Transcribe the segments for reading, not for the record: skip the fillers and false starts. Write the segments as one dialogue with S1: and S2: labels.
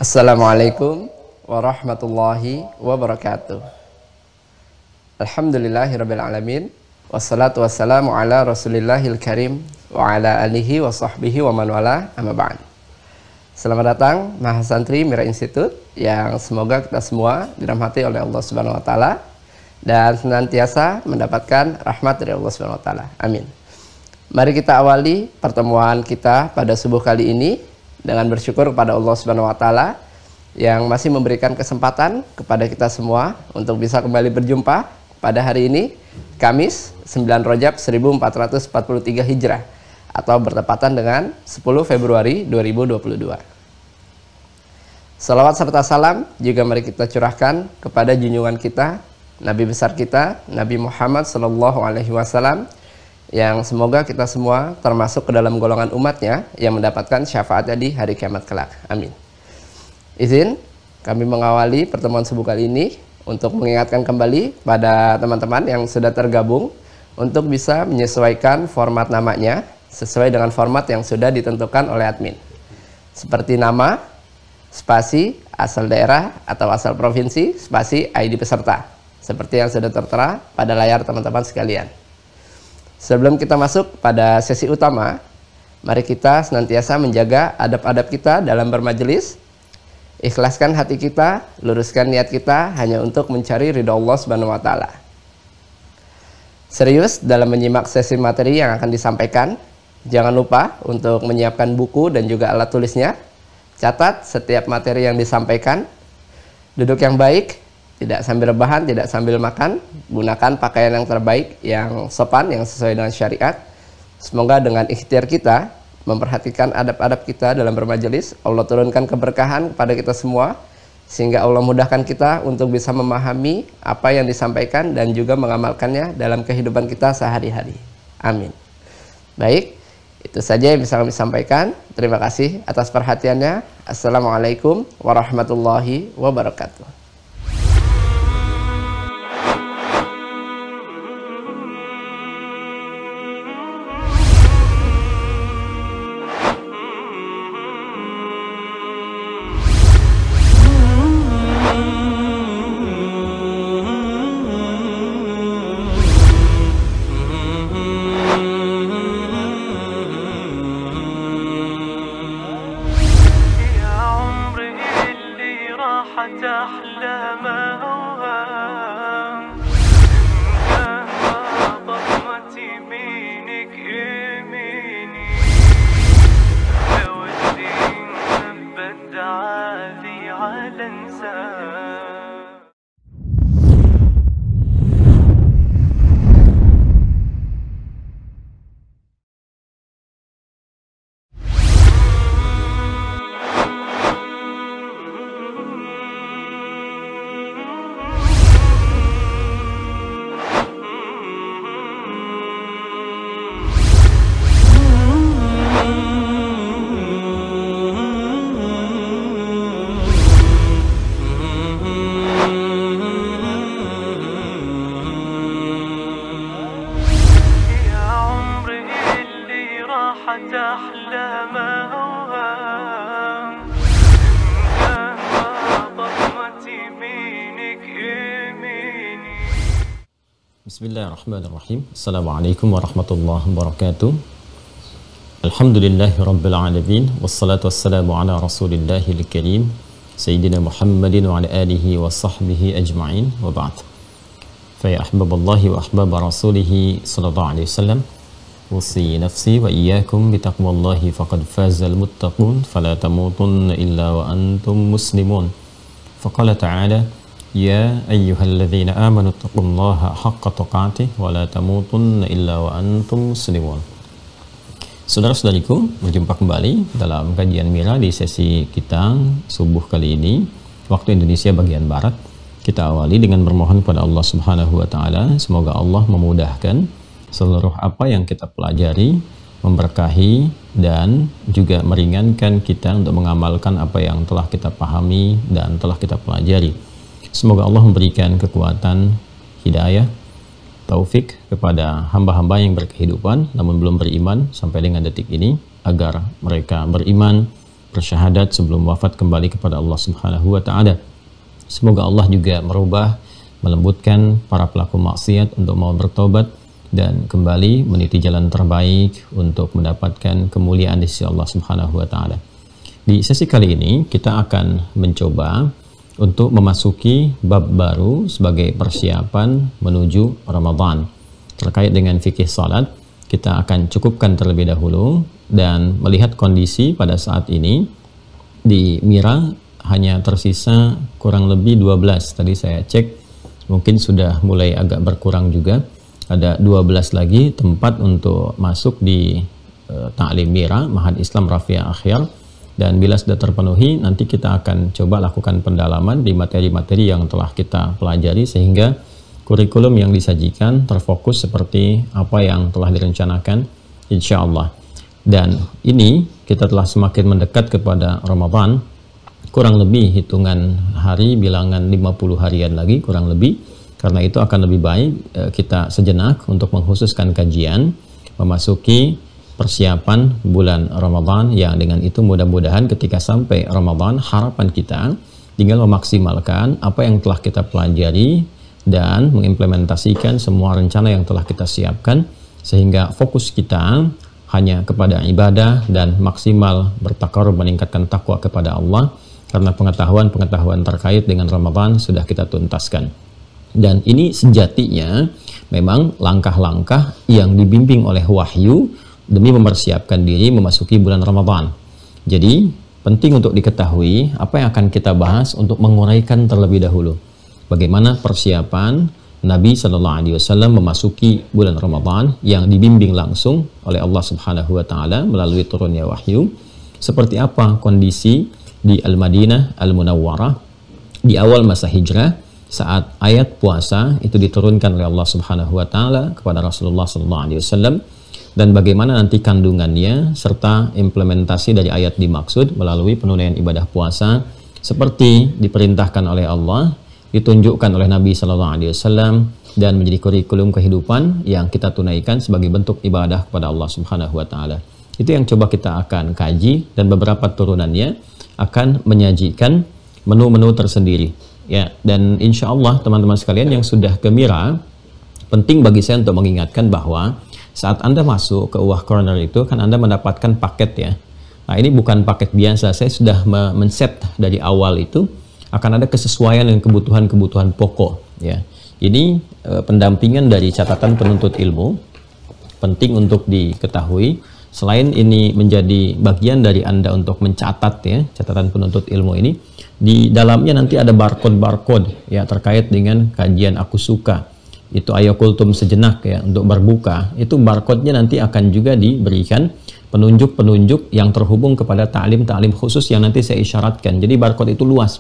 S1: Assalamualaikum warahmatullahi wabarakatuh. Alhamdulillahirabbil alamin. Wassalatu wassalamu ala Rasulillahil karim wa ala alihi wa sahbihi wa man wala, amma ba'd. Selamat datang Mahasantri Mira Institute yang semoga kita semua dirahmati oleh Allah Subhanahu wa taala dan senantiasa mendapatkan rahmat dari Allah Subhanahu wa taala. Amin. Mari kita awali pertemuan kita pada subuh kali ini dengan bersyukur kepada Allah Subhanahu wa taala yang masih memberikan kesempatan kepada kita semua untuk bisa kembali berjumpa pada hari ini, Kamis 9 Rajab 1443 Hijrah atau bertepatan dengan 10 Februari 2022. Salawat serta salam juga mari kita curahkan kepada junjungan kita, Nabi besar kita, Nabi Muhammad SAW, yang semoga kita semua termasuk ke dalam golongan umatnya yang mendapatkan syafaatnya di hari kiamat kelak. Amin. Izin kami mengawali pertemuan subuh kali ini untuk mengingatkan kembali pada teman-teman yang sudah tergabung untuk bisa menyesuaikan format namanya sesuai dengan format yang sudah ditentukan oleh admin. Seperti nama, spasi, asal daerah atau asal provinsi, spasi, ID peserta. Seperti yang sudah tertera pada layar teman-teman sekalian. Sebelum kita masuk pada sesi utama, mari kita senantiasa menjaga adab-adab kita dalam bermajelis. Ikhlaskan hati kita, luruskan niat kita hanya untuk mencari ridha Allah Subhanahu wa taala. Serius dalam menyimak sesi materi yang akan disampaikan, jangan lupa untuk menyiapkan buku dan juga alat tulisnya. Catat setiap materi yang disampaikan. Duduk yang baik, tidak sambil rebahan, tidak sambil makan. Gunakan pakaian yang terbaik, yang sopan, yang sesuai dengan syariat. Semoga dengan ikhtiar kita, memperhatikan adab-adab kita dalam bermajelis, Allah turunkan keberkahan kepada kita semua, sehingga Allah mudahkan kita untuk bisa memahami apa yang disampaikan dan juga mengamalkannya dalam kehidupan kita sehari-hari. Amin. Baik, itu saja yang bisa kami sampaikan. Terima kasih atas perhatiannya. Assalamualaikum warahmatullahi wabarakatuh.
S2: Bismillahirrahmanirrahim. Assalamualaikum warahmatullahi wabarakatuh. Alhamdulillahi rabbil alamin. Wassalatu wassalamu ala rasulillahil karim Sayyidina Muhammadin wa ala alihi wa sahbihi ajma'in wa ba'd. Fa ya ahbaballahi wa ahbaba rasulihi sallallahu alaihi wasallam, usi nafsi wa iyyakum bitaqwallahi faqad fazal muttaqun fala tamutunna illa wa antum muslimun. Faqala ta'ala: Ya ayyuhalladzina amanu taqullaha haqqa tuqatih wa la tamutunna illa wa antum muslimun. Saudara-saudariku, berjumpa kembali dalam kajian Mira di sesi kita subuh kali ini, waktu Indonesia bagian barat. Kita awali dengan bermohon kepada Allah Subhanahu wa taala, semoga Allah memudahkan seluruh apa yang kita pelajari, memberkahi dan juga meringankan kita untuk mengamalkan apa yang telah kita pahami dan telah kita pelajari. Semoga Allah memberikan kekuatan, hidayah, taufik kepada hamba-hamba yang berkehidupan namun belum beriman sampai dengan detik ini, agar mereka beriman bersyahadat sebelum wafat kembali kepada Allah Subhanahu wa taala. Semoga Allah juga merubah, melembutkan para pelaku maksiat untuk mau bertobat dan kembali meniti jalan terbaik untuk mendapatkan kemuliaan di sisi Allah Subhanahu wa taala. Di sesi kali ini kita akan mencoba untuk memasuki bab baru sebagai persiapan menuju Ramadan. Terkait dengan fikih salat, kita akan cukupkan terlebih dahulu dan melihat kondisi pada saat ini di Mira hanya tersisa kurang lebih 12. Tadi saya cek mungkin sudah mulai agak berkurang juga. Ada 12 lagi tempat untuk masuk di Ta'lim Mira, Ma'had Islam Rafiah Akhyar, dan bila sudah terpenuhi nanti kita akan coba lakukan pendalaman di materi-materi yang telah kita pelajari sehingga kurikulum yang disajikan terfokus seperti apa yang telah direncanakan insya Allah. Dan ini kita telah semakin mendekat kepada Ramadan, kurang lebih hitungan hari, bilangan 50 harian lagi kurang lebih. Karena itu akan lebih baik kita sejenak untuk mengkhususkan kajian memasuki persiapan bulan Ramadan, yang dengan itu mudah-mudahan ketika sampai Ramadan harapan kita tinggal memaksimalkan apa yang telah kita pelajari dan mengimplementasikan semua rencana yang telah kita siapkan sehingga fokus kita hanya kepada ibadah dan maksimal bertakarub meningkatkan takwa kepada Allah, karena pengetahuan-pengetahuan terkait dengan Ramadan sudah kita tuntaskan. Dan ini sejatinya memang langkah-langkah yang dibimbing oleh wahyu demi mempersiapkan diri memasuki bulan Ramadan. Jadi penting untuk diketahui apa yang akan kita bahas untuk menguraikan terlebih dahulu bagaimana persiapan Nabi Shallallahu Alaihi Wasallam memasuki bulan Ramadan yang dibimbing langsung oleh Allah Subhanahu Wa Taala melalui turunnya wahyu. Seperti apa kondisi di Al-Madinah Al-Munawwarah di awal masa hijrah saat ayat puasa itu diturunkan oleh Allah Subhanahu wa taala kepada Rasulullah sallallahu alaihi wasallam, dan bagaimana nanti kandungannya serta implementasi dari ayat dimaksud melalui penunaian ibadah puasa seperti diperintahkan oleh Allah, ditunjukkan oleh Nabi sallallahu alaihi wasallam, dan menjadi kurikulum kehidupan yang kita tunaikan sebagai bentuk ibadah kepada Allah Subhanahu wa taala. Itu yang coba kita akan kaji, dan beberapa turunannya akan menyajikan menu-menu tersendiri. Ya, dan insya Allah teman-teman sekalian yang sudah ke Mira, penting bagi saya untuk mengingatkan bahwa saat Anda masuk ke Uwah Corner itu kan Anda mendapatkan paket ya. Nah, ini bukan paket biasa, saya sudah men-set dari awal itu akan ada kesesuaian dengan kebutuhan-kebutuhan pokok ya. Ini pendampingan dari catatan penuntut ilmu penting untuk diketahui. Selain ini menjadi bagian dari Anda untuk mencatat ya, catatan penuntut ilmu ini, di dalamnya nanti ada barcode ya terkait dengan kajian Aku Suka. Itu ayo kultum sejenak ya untuk berbuka. Itu barcode-nya nanti akan juga diberikan penunjuk-penunjuk yang terhubung kepada ta'lim-ta'lim khusus yang nanti saya isyaratkan. Jadi barcode itu luas.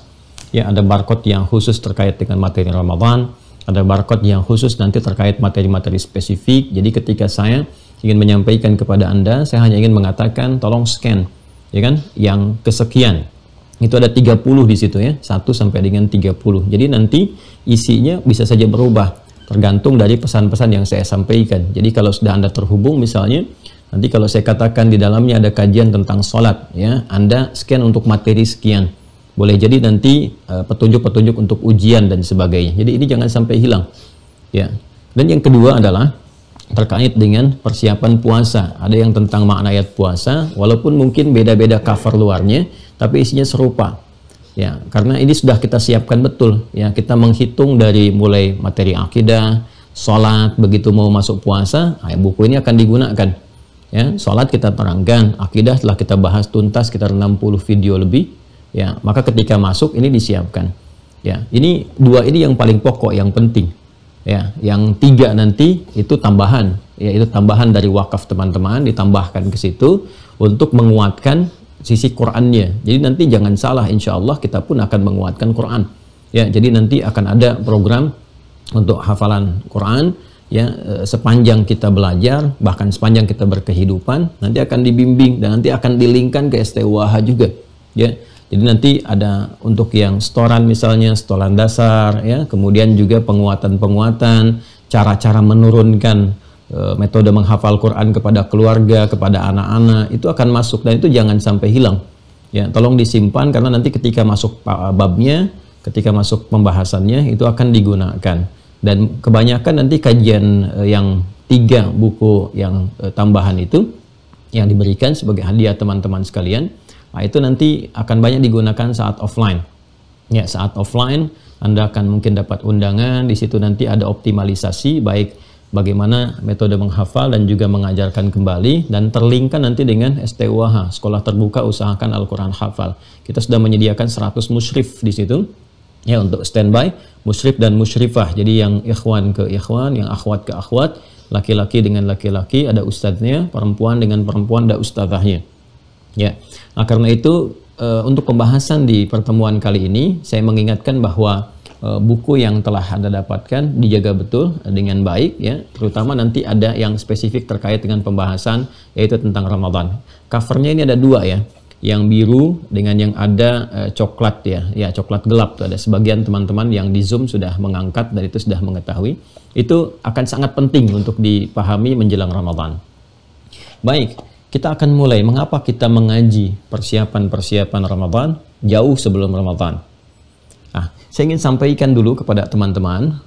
S2: Ya, ada barcode yang khusus terkait dengan materi Ramadan, ada barcode yang khusus nanti terkait materi-materi spesifik. Jadi ketika saya ingin menyampaikan kepada Anda, saya hanya ingin mengatakan tolong scan, ya kan, yang kesekian. Itu ada 30 di situ ya, 1 sampai dengan 30. Jadi nanti isinya bisa saja berubah, tergantung dari pesan-pesan yang saya sampaikan. Jadi kalau sudah Anda terhubung misalnya, nanti kalau saya katakan di dalamnya ada kajian tentang sholat, ya, Anda scan untuk materi sekian. Boleh jadi nanti petunjuk-petunjuk untuk ujian dan sebagainya. Jadi ini jangan sampai hilang. Ya. Dan yang kedua adalah terkait dengan persiapan puasa. Ada yang tentang makna ayat puasa, walaupun mungkin beda-beda cover luarnya, tapi isinya serupa. Ya, karena ini sudah kita siapkan betul. Ya, kita menghitung dari mulai materi akidah, sholat, begitu mau masuk puasa, buku ini akan digunakan. Ya, sholat kita terangkan, akidah telah kita bahas tuntas sekitar 60 video lebih. Ya, maka ketika masuk ini disiapkan. Ya, ini dua ini yang paling pokok, yang penting. Ya, yang tiga nanti itu tambahan, yaitu tambahan dari wakaf teman-teman ditambahkan ke situ untuk menguatkan sisi Qur'annya. Jadi nanti jangan salah, insya Allah kita pun akan menguatkan Qur'an. Ya, jadi nanti akan ada program untuk hafalan Qur'an. Ya, sepanjang kita belajar, bahkan sepanjang kita berkehidupan, nanti akan dibimbing dan nanti akan dilingkan ke STUAH juga. Ya, jadi nanti ada untuk yang setoran misalnya, setoran dasar, ya, kemudian juga penguatan-penguatan, cara-cara menurunkan metode menghafal Quran kepada keluarga, kepada anak-anak, itu akan masuk dan itu jangan sampai hilang. Ya, tolong disimpan karena nanti ketika masuk babnya, ketika masuk pembahasannya itu akan digunakan. Dan kebanyakan nanti kajian yang 3 buku yang tambahan itu yang diberikan sebagai hadiah teman-teman sekalian, nah itu nanti akan banyak digunakan saat offline. Ya, saat offline Anda akan mungkin dapat undangan, di situ nanti ada optimalisasi baik bagaimana metode menghafal dan juga mengajarkan kembali, dan terlinkkan nanti dengan STUAH, Sekolah Terbuka Usahakan Al-Quran Hafal. Kita sudah menyediakan 100 musyrif di situ ya untuk standby, musyrif dan musyrifah. Jadi yang ikhwan ke ikhwan, yang akhwat ke akhwat, laki-laki dengan laki-laki, ada ustadznya, perempuan dengan perempuan, ada ustadzahnya. Ya, nah, karena itu untuk pembahasan di pertemuan kali ini saya mengingatkan bahwa buku yang telah Anda dapatkan dijaga betul dengan baik ya, terutama nanti ada yang spesifik terkait dengan pembahasan yaitu tentang Ramadan. Covernya ini ada 2 ya, yang biru dengan yang ada coklat ya coklat gelap tuh. Ada sebagian teman-teman yang di Zoom sudah mengangkat dan itu sudah mengetahui. Itu akan sangat penting untuk dipahami menjelang Ramadan. Baik, kita akan mulai. Mengapa kita mengaji persiapan Ramadan jauh sebelum Ramadan? Saya ingin sampaikan dulu kepada teman-teman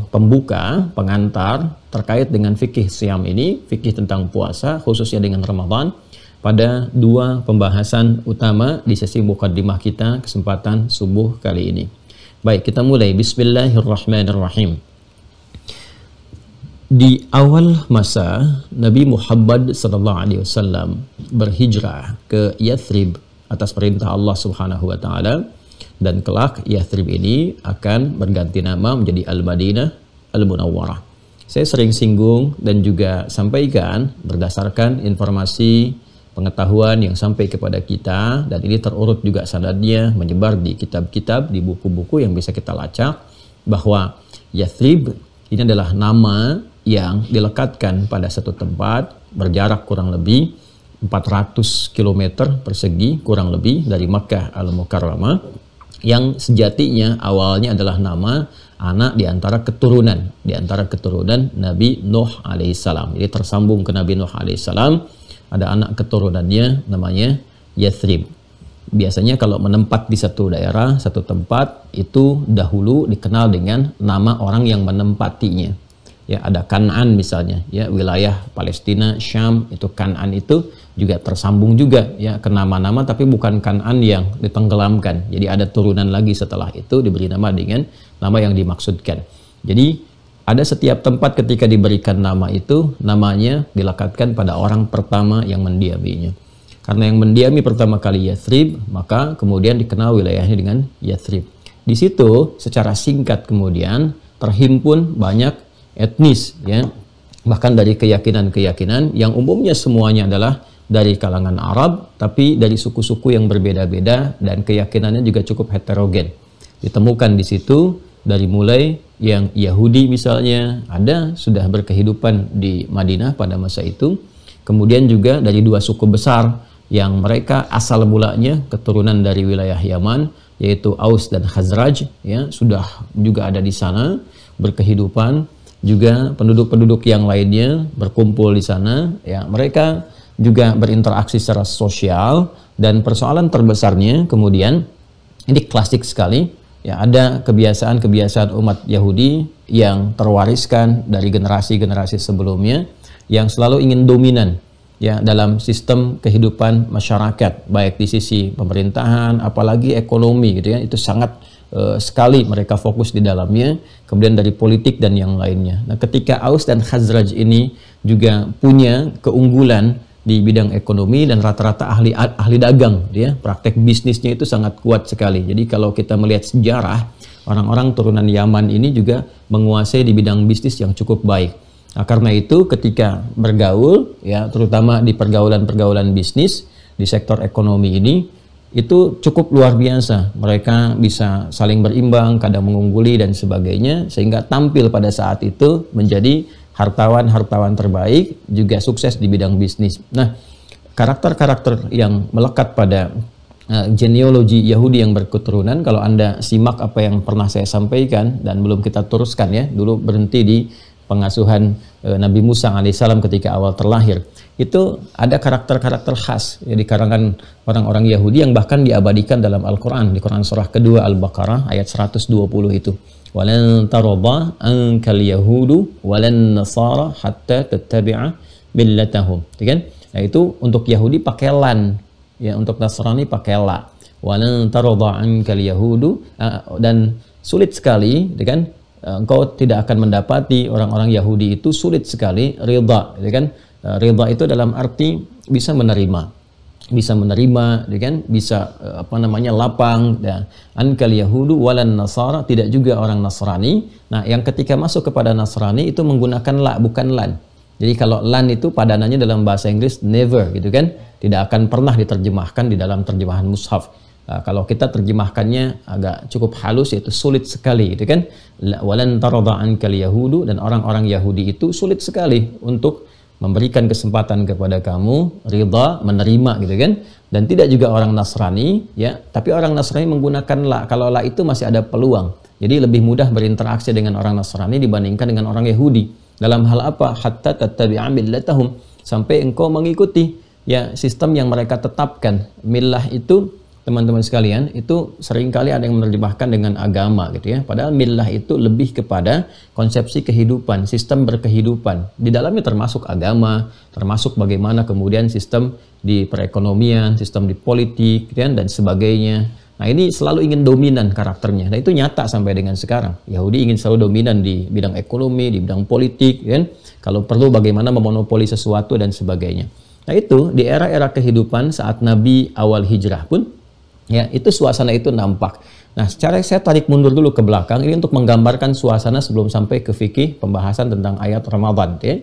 S2: pembuka, pengantar terkait dengan fikih siam ini, fikih tentang puasa khususnya dengan Ramadan, pada 2 pembahasan utama di sesi mukaddimah kita kesempatan subuh kali ini. Baik, kita mulai. Bismillahirrahmanirrahim. Di awal masa Nabi Muhammad SAW berhijrah ke Yathrib atas perintah Allah Subhanahu wa taala, dan kelak Yathrib ini akan berganti nama menjadi Al-Madinah Al-Munawwarah. Saya sering singgung dan juga sampaikan berdasarkan informasi pengetahuan yang sampai kepada kita, dan ini terurut juga sanadnya menyebar di kitab-kitab, di buku-buku yang bisa kita lacak, bahwa Yathrib ini adalah nama yang dilekatkan pada satu tempat berjarak kurang lebih 400 km persegi kurang lebih dari Makkah Al-Mukarramah, yang sejatinya awalnya adalah nama anak di antara keturunan Nabi Nuh alaihissalam. Jadi tersambung ke Nabi Nuh alaihissalam, ada anak keturunannya namanya Yathrib. Biasanya kalau menempat di satu daerah, satu tempat, itu dahulu dikenal dengan nama orang yang menempatinya. Ya, ada Kan'an misalnya, ya, wilayah Palestina, Syam, itu Kan'an itu juga tersambung juga ya ke nama-nama, tapi bukan Kan'an yang ditenggelamkan. Jadi ada turunan lagi setelah itu diberi nama dengan nama yang dimaksudkan. Jadi ada setiap tempat ketika diberikan nama itu, namanya dilekatkan pada orang pertama yang mendiaminya. Karena yang mendiami pertama kali Yathrib, maka kemudian dikenal wilayahnya dengan Yathrib. Di situ secara singkat kemudian terhimpun banyak etnis ya, bahkan dari keyakinan-keyakinan yang umumnya semuanya adalah dari kalangan Arab, tapi dari suku-suku yang berbeda-beda dan keyakinannya juga cukup heterogen. Ditemukan di situ dari mulai yang Yahudi misalnya ada sudah berkehidupan di Madinah pada masa itu, kemudian juga dari 2 suku besar yang mereka asal mulanya keturunan dari wilayah Yaman, yaitu Aus dan Khazraj ya, sudah juga ada di sana berkehidupan. Juga penduduk-penduduk yang lainnya berkumpul di sana ya, mereka juga berinteraksi secara sosial, dan persoalan terbesarnya kemudian ini klasik sekali ya, ada kebiasaan-kebiasaan umat Yahudi yang terwariskan dari generasi-generasi sebelumnya yang selalu ingin dominan ya dalam sistem kehidupan masyarakat, baik di sisi pemerintahan apalagi ekonomi gitu ya, itu sangat sekali mereka fokus di dalamnya, kemudian dari politik dan yang lainnya. Nah, ketika Aus dan Khazraj ini juga punya keunggulan di bidang ekonomi dan rata-rata ahli dagang ya, praktek bisnisnya itu sangat kuat sekali. Jadi kalau kita melihat sejarah, orang-orang turunan Yaman ini juga menguasai di bidang bisnis yang cukup baik. Nah, karena itu ketika bergaul ya, terutama di pergaulan-pergaulan bisnis di sektor ekonomi ini, itu cukup luar biasa. Mereka bisa saling berimbang, kadang mengungguli dan sebagainya, sehingga tampil pada saat itu menjadi hartawan-hartawan terbaik, juga sukses di bidang bisnis. Nah, karakter-karakter yang melekat pada genealogi Yahudi yang berketurunan, kalau Anda simak apa yang pernah saya sampaikan dan belum kita teruskan ya, dulu berhenti di pengasuhan Nabi Musa alaihissalam ketika awal terlahir, itu ada karakter-karakter khas ya, di kalangan orang-orang Yahudi yang bahkan diabadikan dalam Al-Quran, di Quran surah kedua Al-Baqarah ayat 120 itu. Walan tarda ankal yahudu walan nasara hatta tattabi'a millatahum. Kan? Nah, itu untuk Yahudi pakai lan, ya, untuk Nasrani pakai la. Walan tarda ankal yahudu, dan sulit sekali, kan? Engkau tidak akan mendapati orang-orang Yahudi itu sulit sekali ridha, kan? Ridha itu dalam arti bisa menerima, kan? Bisa lapang. Dan ankal yahudu walan nasara, tidak juga orang Nasrani. Nah, yang ketika masuk kepada Nasrani itu menggunakan la, bukan lan. Jadi kalau lan itu padanannya dalam bahasa Inggris never, gitu kan, tidak akan pernah diterjemahkan di dalam terjemahan mushaf. Nah, kalau kita terjemahkannya agak cukup halus, yaitu sulit sekali, gitu kan. Walan tarda ankal yahudu, dan orang-orang Yahudi itu sulit sekali untuk memberikan kesempatan kepada kamu ridha, menerima, gitu kan. Dan tidak juga orang Nasrani, ya, tapi orang Nasrani menggunakan la. Kalau la itu masih ada peluang, jadi lebih mudah berinteraksi dengan orang Nasrani dibandingkan dengan orang Yahudi. Dalam hal apa? Hatta tattabi'a millatahum, sampai engkau mengikuti, ya, sistem yang mereka tetapkan. Millah itu, teman-teman sekalian, itu seringkali ada yang menerjemahkan dengan agama, gitu ya. Padahal millah itu lebih kepada konsepsi kehidupan, sistem berkehidupan. Di dalamnya termasuk agama, termasuk bagaimana kemudian sistem di perekonomian, sistem di politik, gitu ya, dan sebagainya. Nah, ini selalu ingin dominan karakternya. Nah, itu nyata sampai dengan sekarang. Yahudi ingin selalu dominan di bidang ekonomi, di bidang politik, kan? Kalau perlu bagaimana memonopoli sesuatu dan sebagainya. Nah, itu di era-era kehidupan saat Nabi awal hijrah pun, ya, itu suasana itu nampak. Nah, secara saya tarik mundur dulu ke belakang ini untuk menggambarkan suasana sebelum sampai ke fikih pembahasan tentang ayat Ramadan, ya.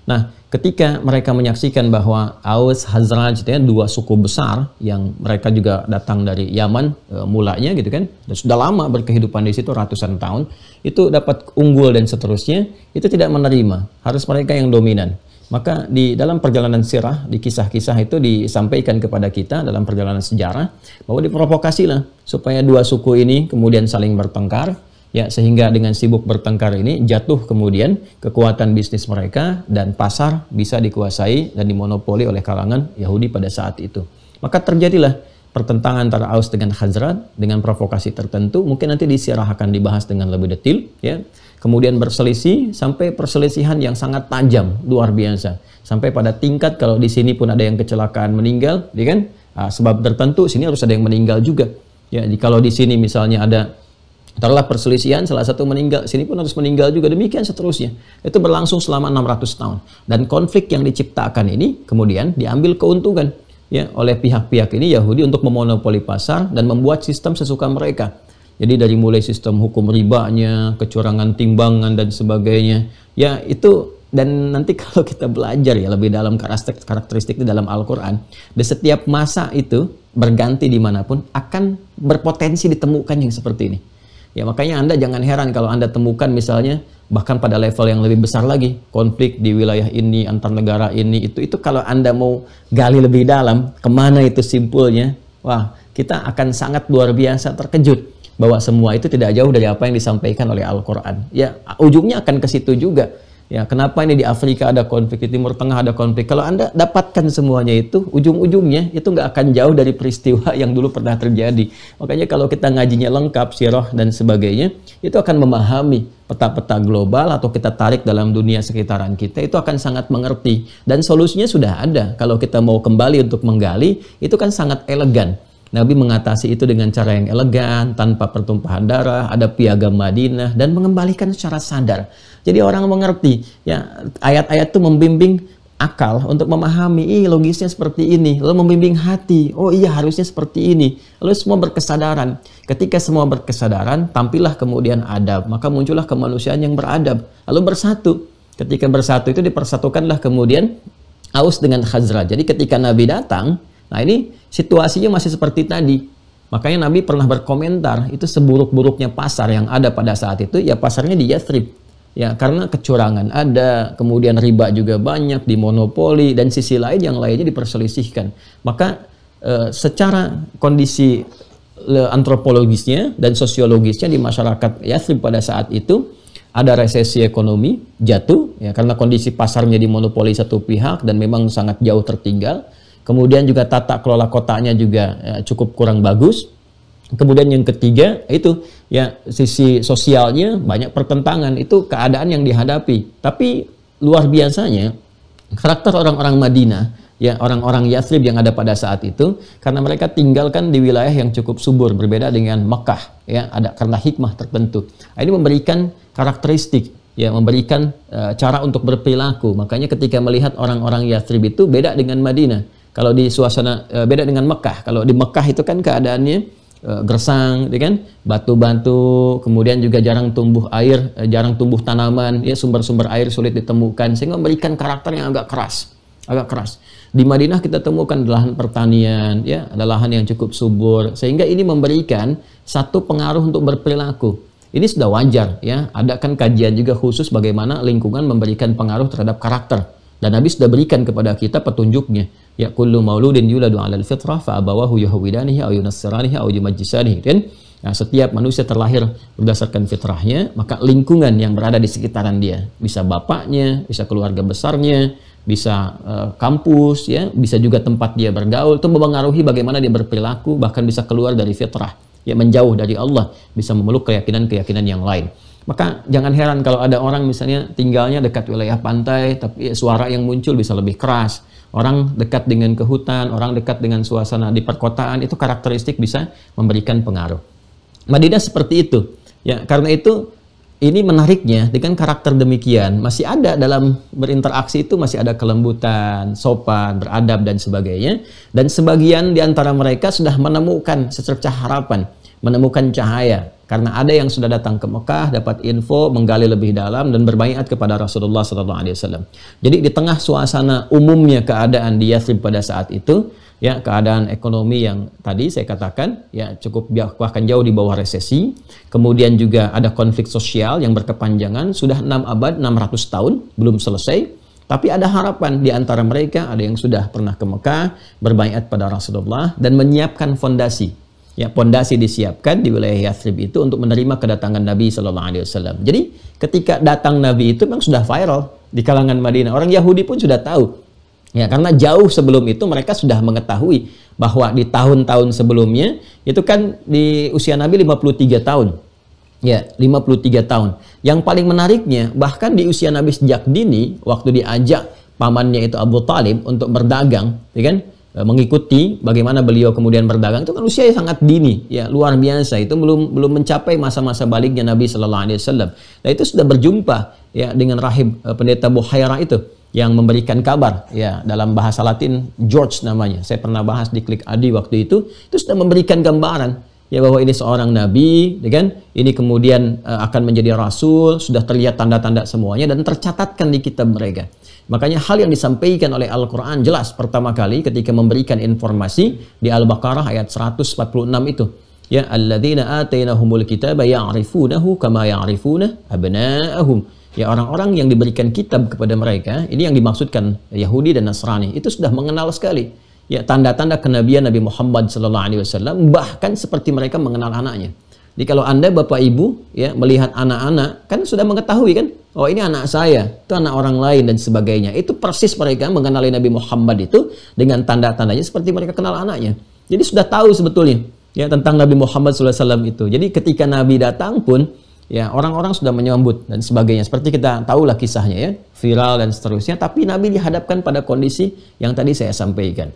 S2: Nah, ketika mereka menyaksikan bahwa Aus, Khazraj, ya, dua suku besar yang mereka juga datang dari Yaman mulanya, gitu kan, dan sudah lama berkehidupan di situ ratusan tahun, itu dapat unggul dan seterusnya, itu tidak menerima, harus mereka yang dominan. Maka di dalam perjalanan sirah, di kisah-kisah itu disampaikan kepada kita dalam perjalanan sejarah bahwa diprovokasilah supaya dua suku ini kemudian saling bertengkar, ya, sehingga dengan sibuk bertengkar ini jatuh kemudian kekuatan bisnis mereka dan pasar bisa dikuasai dan dimonopoli oleh kalangan Yahudi pada saat itu. Maka terjadilah pertentangan antara Aus dengan Khazraj dengan provokasi tertentu. Mungkin nanti di sirah akan dibahas dengan lebih detail, ya. Kemudian berselisih sampai perselisihan yang sangat tajam, luar biasa. Sampai pada tingkat kalau di sini pun ada yang kecelakaan meninggal, ya kan? Sebab tertentu sini harus ada yang meninggal juga. Ya, kalau di sini misalnya ada taruhlah perselisihan, salah satu meninggal, sini pun harus meninggal juga, demikian seterusnya. Itu berlangsung selama 600 tahun. Dan konflik yang diciptakan ini kemudian diambil keuntungan, ya, oleh pihak-pihak ini Yahudi untuk memonopoli pasar dan membuat sistem sesuka mereka. Jadi dari mulai sistem hukum ribanya, kecurangan timbangan dan sebagainya, ya, itu. Dan nanti kalau kita belajar ya lebih dalam karakteristik di dalam Al-Quran, di setiap masa itu berganti dimanapun akan berpotensi ditemukan yang seperti ini. Ya, makanya Anda jangan heran kalau Anda temukan misalnya bahkan pada level yang lebih besar lagi, konflik di wilayah ini antar negara ini, itu kalau Anda mau gali lebih dalam kemana itu simpulnya, wah, kita akan sangat luar biasa terkejut bahwa semua itu tidak jauh dari apa yang disampaikan oleh Al-Quran. Ya, ujungnya akan ke situ juga. Ya, kenapa ini di Afrika ada konflik, di Timur Tengah ada konflik? Kalau Anda dapatkan semuanya itu, ujung-ujungnya itu nggak akan jauh dari peristiwa yang dulu pernah terjadi. Makanya kalau kita ngajinya lengkap, sirah dan sebagainya, itu akan memahami peta-peta global atau kita tarik dalam dunia sekitaran kita, itu akan sangat mengerti. Dan solusinya sudah ada. Kalau kita mau kembali untuk menggali, itu kan sangat elegan. Nabi mengatasi itu dengan cara yang elegan, tanpa pertumpahan darah, ada piagam Madinah, dan mengembalikan secara sadar. Jadi orang mengerti, ya, ayat-ayat itu membimbing akal untuk memahami, logisnya seperti ini, lalu membimbing hati, oh iya harusnya seperti ini, lalu semua berkesadaran. Ketika semua berkesadaran, tampillah kemudian adab, maka muncullah kemanusiaan yang beradab, lalu bersatu. Ketika bersatu itu dipersatukanlah kemudian Aus dengan Khazraj. Jadi ketika Nabi datang, nah ini situasinya masih seperti tadi. Makanya Nabi pernah berkomentar, itu seburuk-buruknya pasar yang ada pada saat itu, ya pasarnya di Yathrib. Ya, karena kecurangan ada, kemudian riba juga banyak, dimonopoli, dan sisi lain yang lainnya diperselisihkan. Maka secara kondisi antropologisnya dan sosiologisnya di masyarakat Yathrib pada saat itu, ada resesi ekonomi, jatuh ya karena kondisi pasarnya dimonopoli satu pihak dan memang sangat jauh tertinggal. Kemudian juga tata kelola kotanya juga cukup kurang bagus. Kemudian yang ketiga itu ya sisi sosialnya banyak pertentangan, itu keadaan yang dihadapi. Tapi luar biasanya karakter orang-orang Madinah, ya orang-orang Yathrib yang ada pada saat itu, karena mereka tinggalkan di wilayah yang cukup subur berbeda dengan Mekah, ya ada karena hikmah tertentu. Ini memberikan karakteristik, ya memberikan cara untuk berperilaku. Makanya ketika melihat orang-orang Yathrib itu beda dengan Madinah. Kalau di suasana beda dengan Mekah. Kalau di Mekah itu kan keadaannya gersang, ya kan, batu-batu, kemudian juga jarang tumbuh air, jarang tumbuh tanaman, ya sumber-sumber air sulit ditemukan, sehingga memberikan karakter yang agak keras, Di Madinah kita temukan lahan pertanian, ya ada lahan yang cukup subur, sehingga ini memberikan satu pengaruh untuk berperilaku. Ini sudah wajar, ya. Ada kan kajian juga khusus bagaimana lingkungan memberikan pengaruh terhadap karakter. Dan Nabi sudah berikan kepada kita petunjuknya. Ya kullu mauludin yuladu 'alal fitrah fa abawahu yuhawidanihi aw yunassiranihi aw yumajjisanihi, kan? Nah, setiap manusia terlahir berdasarkan fitrahnya, maka lingkungan yang berada di sekitaran dia, bisa bapaknya, bisa keluarga besarnya, bisa kampus, ya, bisa juga tempat dia bergaul, itu mempengaruhi bagaimana dia berperilaku, bahkan bisa keluar dari fitrah, ya menjauh dari Allah, bisa memeluk keyakinan-keyakinan yang lain. Maka jangan heran kalau ada orang misalnya tinggalnya dekat wilayah pantai, tapi suara yang muncul bisa lebih keras. Orang dekat dengan ke hutan, orang dekat dengan suasana di perkotaan, itu karakteristik bisa memberikan pengaruh. Madinah seperti itu. Ya, karena itu ini menariknya dengan karakter demikian, masih ada dalam berinteraksi itu masih ada kelembutan, sopan, beradab dan sebagainya. Dan sebagian di antara mereka sudah menemukan secercah harapan, menemukan cahaya. Karena ada yang sudah datang ke Mekah, dapat info, menggali lebih dalam dan berbaiat kepada Rasulullah SAW. Jadi di tengah suasana umumnya keadaan di Yathrib pada saat itu, ya keadaan ekonomi yang tadi saya katakan, ya cukup bahkan jauh di bawah resesi. Kemudian juga ada konflik sosial yang berkepanjangan, sudah 6 abad, 600 tahun, belum selesai. Tapi ada harapan di antara mereka, ada yang sudah pernah ke Mekah, berbaiat pada Rasulullah dan menyiapkan fondasi. Ya, pondasi disiapkan di wilayah Yathrib itu untuk menerima kedatangan Nabi SAW. Jadi ketika datang Nabi itu memang sudah viral di kalangan Madinah. Orang Yahudi pun sudah tahu. Ya, karena jauh sebelum itu mereka sudah mengetahui bahwa di tahun-tahun sebelumnya itu kan di usia Nabi 53 tahun. Ya, 53 tahun. Yang paling menariknya bahkan di usia Nabi sejak dini, waktu diajak pamannya itu Abu Talib untuk berdagang, ya kan? Mengikuti bagaimana beliau kemudian berdagang, itu kan usia yang sangat dini, ya luar biasa. Itu belum mencapai masa-masa baliknya Nabi Sallallahu Alaihi Wasallam. Nah, itu sudah berjumpa ya dengan rahib pendeta Buhaira itu yang memberikan kabar, ya dalam bahasa Latin George namanya. Saya pernah bahas di Klik Adi waktu itu sudah memberikan gambaran ya bahwa ini seorang nabi, ya kan? Ini kemudian akan menjadi rasul, sudah terlihat tanda-tanda semuanya dan tercatatkan di kitab mereka. Makanya hal yang disampaikan oleh Al-Quran jelas pertama kali ketika memberikan informasi di Al-Baqarah ayat 146 itu. Ya, alladzina atainahumul kitaba ya'rifunahu kama ya'rifuna abna'ahum. Ya, orang-orang yang diberikan kitab kepada mereka, ini yang dimaksudkan Yahudi dan Nasrani, itu sudah mengenal sekali ya tanda-tanda kenabian Nabi Muhammad SAW, bahkan seperti mereka mengenal anaknya. Jadi kalau Anda Bapak Ibu ya melihat anak-anak kan sudah mengetahui kan, oh ini anak saya, itu anak orang lain dan sebagainya. Itu persis mereka mengenali Nabi Muhammad itu dengan tanda-tandanya seperti mereka kenal anaknya. Jadi sudah tahu sebetulnya ya tentang Nabi Muhammad SAW itu. Jadi ketika Nabi datang pun ya orang-orang sudah menyambut dan sebagainya. Seperti kita tahulah kisahnya ya, viral dan seterusnya. Tapi Nabi dihadapkan pada kondisi yang tadi saya sampaikan.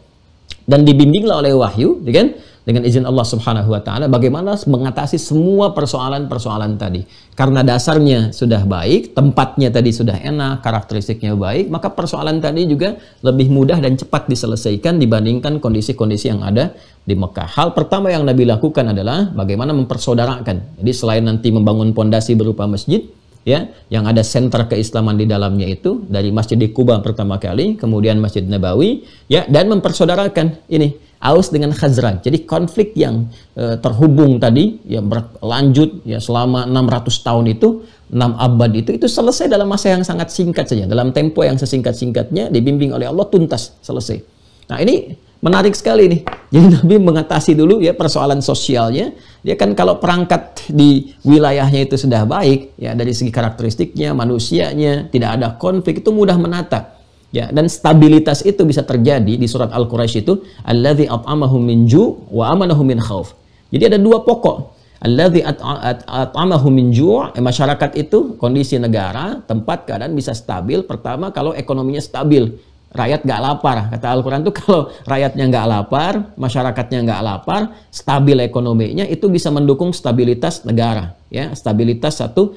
S2: Dan dibimbinglah oleh wahyu, ya kan? Dengan izin Allah Subhanahu wa taala bagaimana mengatasi semua persoalan-persoalan tadi. Karena dasarnya sudah baik, tempatnya tadi sudah enak, karakteristiknya baik, maka persoalan tadi juga lebih mudah dan cepat diselesaikan dibandingkan kondisi-kondisi yang ada di Mekah. Hal pertama yang Nabi lakukan adalah bagaimana mempersaudarakan. Jadi selain nanti membangun pondasi berupa masjid, ya, yang ada senter keislaman di dalamnya itu dari Masjid di Kuba pertama kali, kemudian Masjid Nabawi, ya, dan mempersaudarakan ini Aus dengan Khazraj. Jadi konflik yang terhubung tadi ya berlanjut ya selama 600 tahun itu, 6 abad itu selesai dalam masa yang sangat singkat saja, dalam tempo yang sesingkat-singkatnya dibimbing oleh Allah tuntas selesai. Nah, ini Menarik sekali nih. Jadi Nabi mengatasi dulu ya persoalan sosialnya. Dia kan kalau perangkat di wilayahnya itu sudah baik, ya dari segi karakteristiknya, manusianya, tidak ada konflik, itu mudah menata. Ya, dan stabilitas itu bisa terjadi di surat Al-Quraisy itu, alladzi at'amahum min ju' wa amanahum min khauf. Jadi ada dua pokok. Alladzi at'amahum min ju', masyarakat itu kondisi negara, tempat keadaan bisa stabil. Pertama kalau ekonominya stabil. Rakyat nggak lapar, kata Al-Quran tuh kalau rakyatnya nggak lapar, masyarakatnya nggak lapar, stabil ekonominya, itu bisa mendukung stabilitas negara, ya, stabilitas satu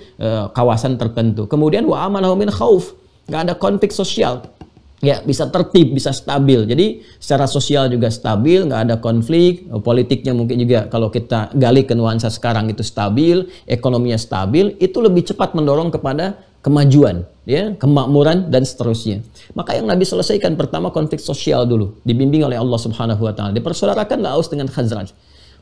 S2: kawasan tertentu. Kemudian wa amanahu min khauf, nggak ada konflik sosial, ya, bisa tertib, bisa stabil. Jadi secara sosial juga stabil, nggak ada konflik, politiknya mungkin juga kalau kita gali ke nuansa sekarang itu stabil, ekonominya stabil, itu lebih cepat mendorong kepada kemajuan, ya, kemakmuran dan seterusnya. Maka yang Nabi selesaikan pertama konflik sosial dulu, dibimbing oleh Allah Subhanahu wa taala. Dipersaudarakan Aus dengan Khazraj.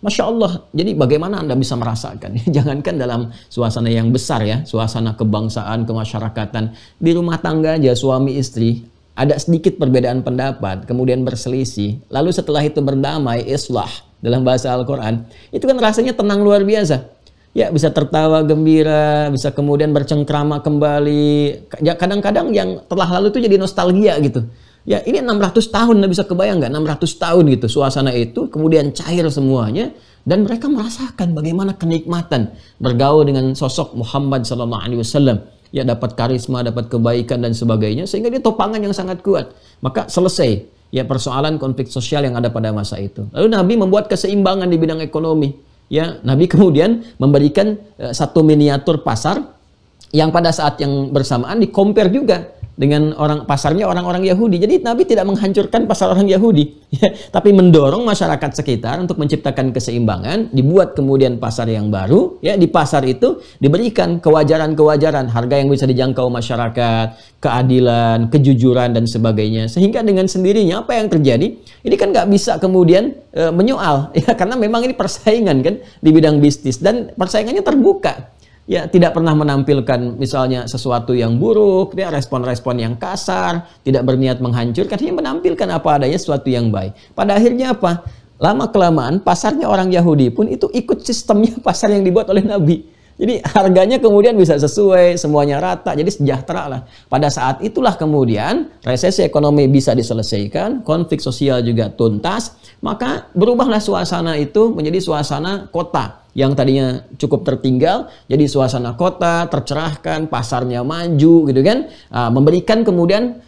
S2: Masya Allah. Jadi bagaimana Anda bisa merasakan? Jangankan dalam suasana yang besar ya, suasana kebangsaan, kemasyarakatan, di rumah tangga aja suami istri ada sedikit perbedaan pendapat, kemudian berselisih, lalu setelah itu berdamai, islah dalam bahasa Al-Quran, itu kan rasanya tenang luar biasa. Ya, bisa tertawa gembira, bisa kemudian bercengkrama kembali. Ya, kadang-kadang yang telah lalu itu jadi nostalgia gitu. Ya, ini 600 tahun, Anda bisa kebayang nggak? 600 tahun gitu, suasana itu kemudian cair semuanya. Dan mereka merasakan bagaimana kenikmatan bergaul dengan sosok Muhammad SAW. Ya, dapat karisma, dapat kebaikan dan sebagainya. Sehingga dia topangan yang sangat kuat. Maka selesai ya persoalan konflik sosial yang ada pada masa itu. Lalu Nabi membuat keseimbangan di bidang ekonomi. Ya, Nabi kemudian memberikan satu miniatur pasar yang pada saat yang bersamaan di-compare juga dengan pasarnya orang-orang Yahudi. Jadi Nabi tidak menghancurkan pasar orang Yahudi, ya, tapi mendorong masyarakat sekitar untuk menciptakan keseimbangan, dibuat kemudian pasar yang baru, ya, di pasar itu diberikan kewajaran-kewajaran, harga yang bisa dijangkau masyarakat, keadilan, kejujuran dan sebagainya. Sehingga dengan sendirinya apa yang terjadi? Ini kan nggak bisa kemudian menyoal, ya, karena memang ini persaingan kan di bidang bisnis dan persaingannya terbuka. Ya, tidak pernah menampilkan misalnya sesuatu yang buruk, ya, respon-respon yang kasar, tidak berniat menghancurkan, hanya menampilkan apa adanya sesuatu yang baik. Pada akhirnya apa? Lama-kelamaan pasarnya orang Yahudi pun itu ikut sistemnya pasar yang dibuat oleh Nabi. Jadi harganya kemudian bisa sesuai, semuanya rata, jadi sejahtera lah. Pada saat itulah kemudian resesi ekonomi bisa diselesaikan, konflik sosial juga tuntas, maka berubahlah suasana itu menjadi suasana kota yang tadinya cukup tertinggal, jadi suasana kota, tercerahkan, pasarnya maju gitu kan, memberikan kemudian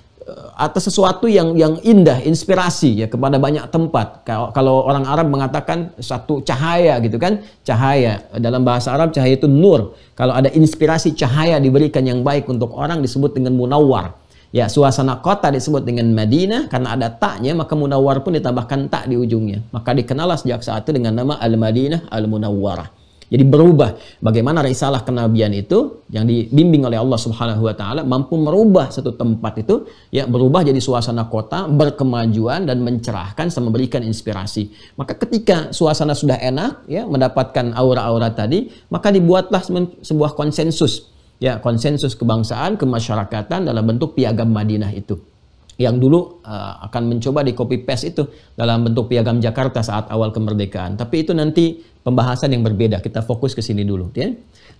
S2: atas sesuatu yang indah, inspirasi ya kepada banyak tempat. Kalau orang Arab mengatakan satu cahaya gitu kan, cahaya dalam bahasa Arab cahaya itu nur. Kalau ada inspirasi cahaya diberikan yang baik untuk orang disebut dengan munawwar. Ya, suasana kota disebut dengan Madinah karena ada taknya, maka munawwar pun ditambahkan tak di ujungnya. Maka dikenallah sejak saat itu dengan nama Al-Madinah Al-Munawwarah. Jadi berubah bagaimana risalah kenabian itu yang dibimbing oleh Allah Subhanahu wa taala mampu merubah satu tempat itu ya berubah jadi suasana kota berkemajuan dan mencerahkan sama memberikan inspirasi. Maka ketika suasana sudah enak ya mendapatkan aura-aura tadi, maka dibuatlah sebuah konsensus. Ya, konsensus kebangsaan, kemasyarakatan dalam bentuk piagam Madinah itu. Yang dulu akan mencoba di copy paste itu dalam bentuk piagam Jakarta saat awal kemerdekaan. Tapi itu nanti pembahasan yang berbeda. Kita fokus ke sini dulu, ya.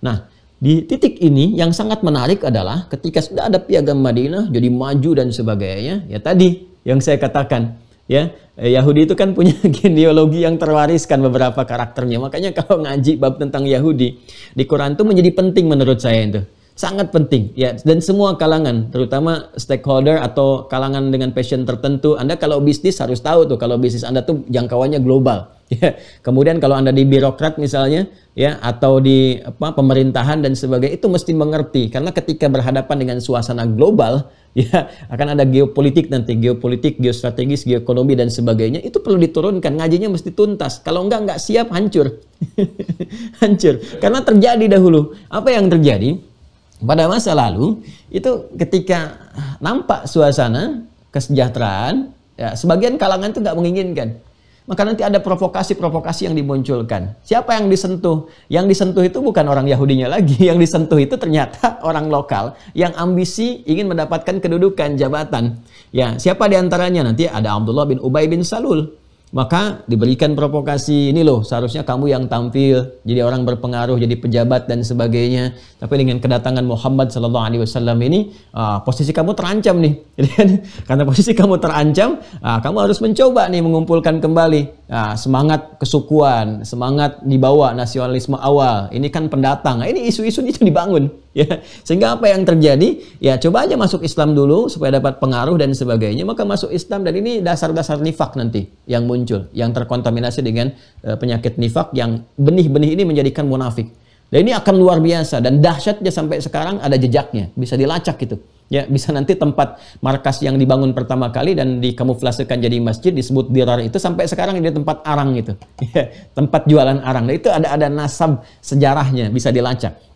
S2: Nah, di titik ini yang sangat menarik adalah ketika sudah ada piagam Madinah jadi maju dan sebagainya. Ya tadi yang saya katakan, ya, Yahudi itu kan punya genealogi yang terwariskan beberapa karakternya. Makanya kalau ngaji bab tentang Yahudi di Quran itu menjadi penting menurut saya itu. Sangat penting ya, dan semua kalangan terutama stakeholder atau kalangan dengan passion tertentu. Anda kalau bisnis harus tahu tuh kalau bisnis Anda tuh jangkauannya global ya. Kemudian kalau Anda di birokrat misalnya ya atau di pemerintahan dan sebagainya itu mesti mengerti karena ketika berhadapan dengan suasana global ya akan ada geopolitik nanti, geopolitik, geostrategis, geoekonomi dan sebagainya itu perlu diturunkan, ngajinya mesti tuntas. Kalau enggak siap hancur. Hancur karena terjadi dahulu. Apa yang terjadi? Pada masa lalu, itu ketika nampak suasana kesejahteraan, ya, sebagian kalangan itu nggak menginginkan. Maka nanti ada provokasi-provokasi yang dimunculkan. Siapa yang disentuh? Yang disentuh itu bukan orang Yahudinya lagi. Yang disentuh itu ternyata orang lokal yang ambisi ingin mendapatkan kedudukan, jabatan. Ya, siapa di antaranya? Nanti ada Abdullah bin Ubay bin Salul. Maka diberikan provokasi, ini loh seharusnya kamu yang tampil jadi orang berpengaruh, jadi pejabat dan sebagainya. Tapi dengan kedatangan Muhammad SAW ini posisi kamu terancam nih. Karena posisi kamu terancam, kamu harus mencoba nih mengumpulkan kembali semangat kesukuan, semangat dibawa nasionalisme awal. Ini kan pendatang. Ini isu-isu itu dibangun. Ya, sehingga apa yang terjadi? Ya coba aja masuk Islam dulu supaya dapat pengaruh dan sebagainya. Maka masuk Islam, dan ini dasar-dasar nifak nanti yang muncul, yang terkontaminasi dengan penyakit nifak, yang benih-benih ini menjadikan munafik. Dan ini akan luar biasa, dan dahsyatnya sampai sekarang ada jejaknya, bisa dilacak gitu. Ya, bisa nanti tempat markas yang dibangun pertama kali dan dikamuflasekan jadi masjid disebut Dirar itu sampai sekarang ini tempat arang gitu. Ya, tempat jualan arang. Nah, itu ada nasab sejarahnya, bisa dilacak.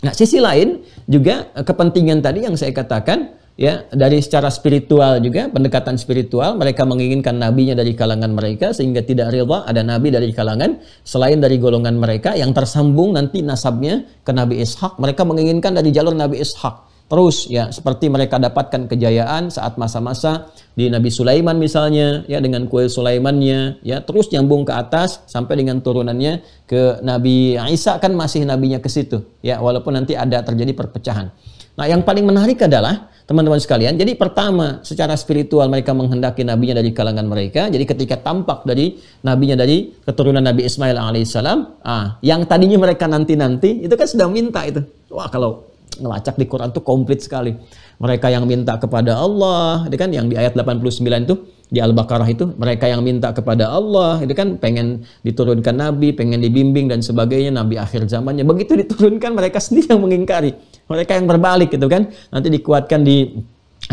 S2: Nah, sisi lain juga kepentingan tadi yang saya katakan, ya, dari secara spiritual juga, pendekatan spiritual, mereka menginginkan nabinya dari kalangan mereka sehingga tidak rela ada nabi dari kalangan selain dari golongan mereka yang tersambung nanti nasabnya ke Nabi Ishak. Mereka menginginkan dari jalur Nabi Ishak. Terus ya, seperti mereka dapatkan kejayaan saat masa-masa di Nabi Sulaiman misalnya, ya, dengan kuil Sulaimannya, ya, terus nyambung ke atas sampai dengan turunannya ke Nabi Isa, kan masih nabinya ke situ, ya, walaupun nanti ada terjadi perpecahan. Nah, yang paling menarik adalah teman-teman sekalian, jadi pertama secara spiritual mereka menghendaki nabinya dari kalangan mereka. Jadi ketika tampak dari nabinya dari keturunan Nabi Ismail alaihissalam, yang tadinya mereka nanti-nanti itu kan sudah minta itu. Wah, kalau ngelacak di Quran tuh komplit sekali. Mereka yang minta kepada Allah, itu kan yang di ayat 89 itu di Al-Baqarah itu, mereka yang minta kepada Allah, itu kan pengen diturunkan nabi, pengen dibimbing dan sebagainya, nabi akhir zamannya. Begitu diturunkan mereka sendiri yang mengingkari. Mereka yang berbalik gitu kan. Nanti dikuatkan di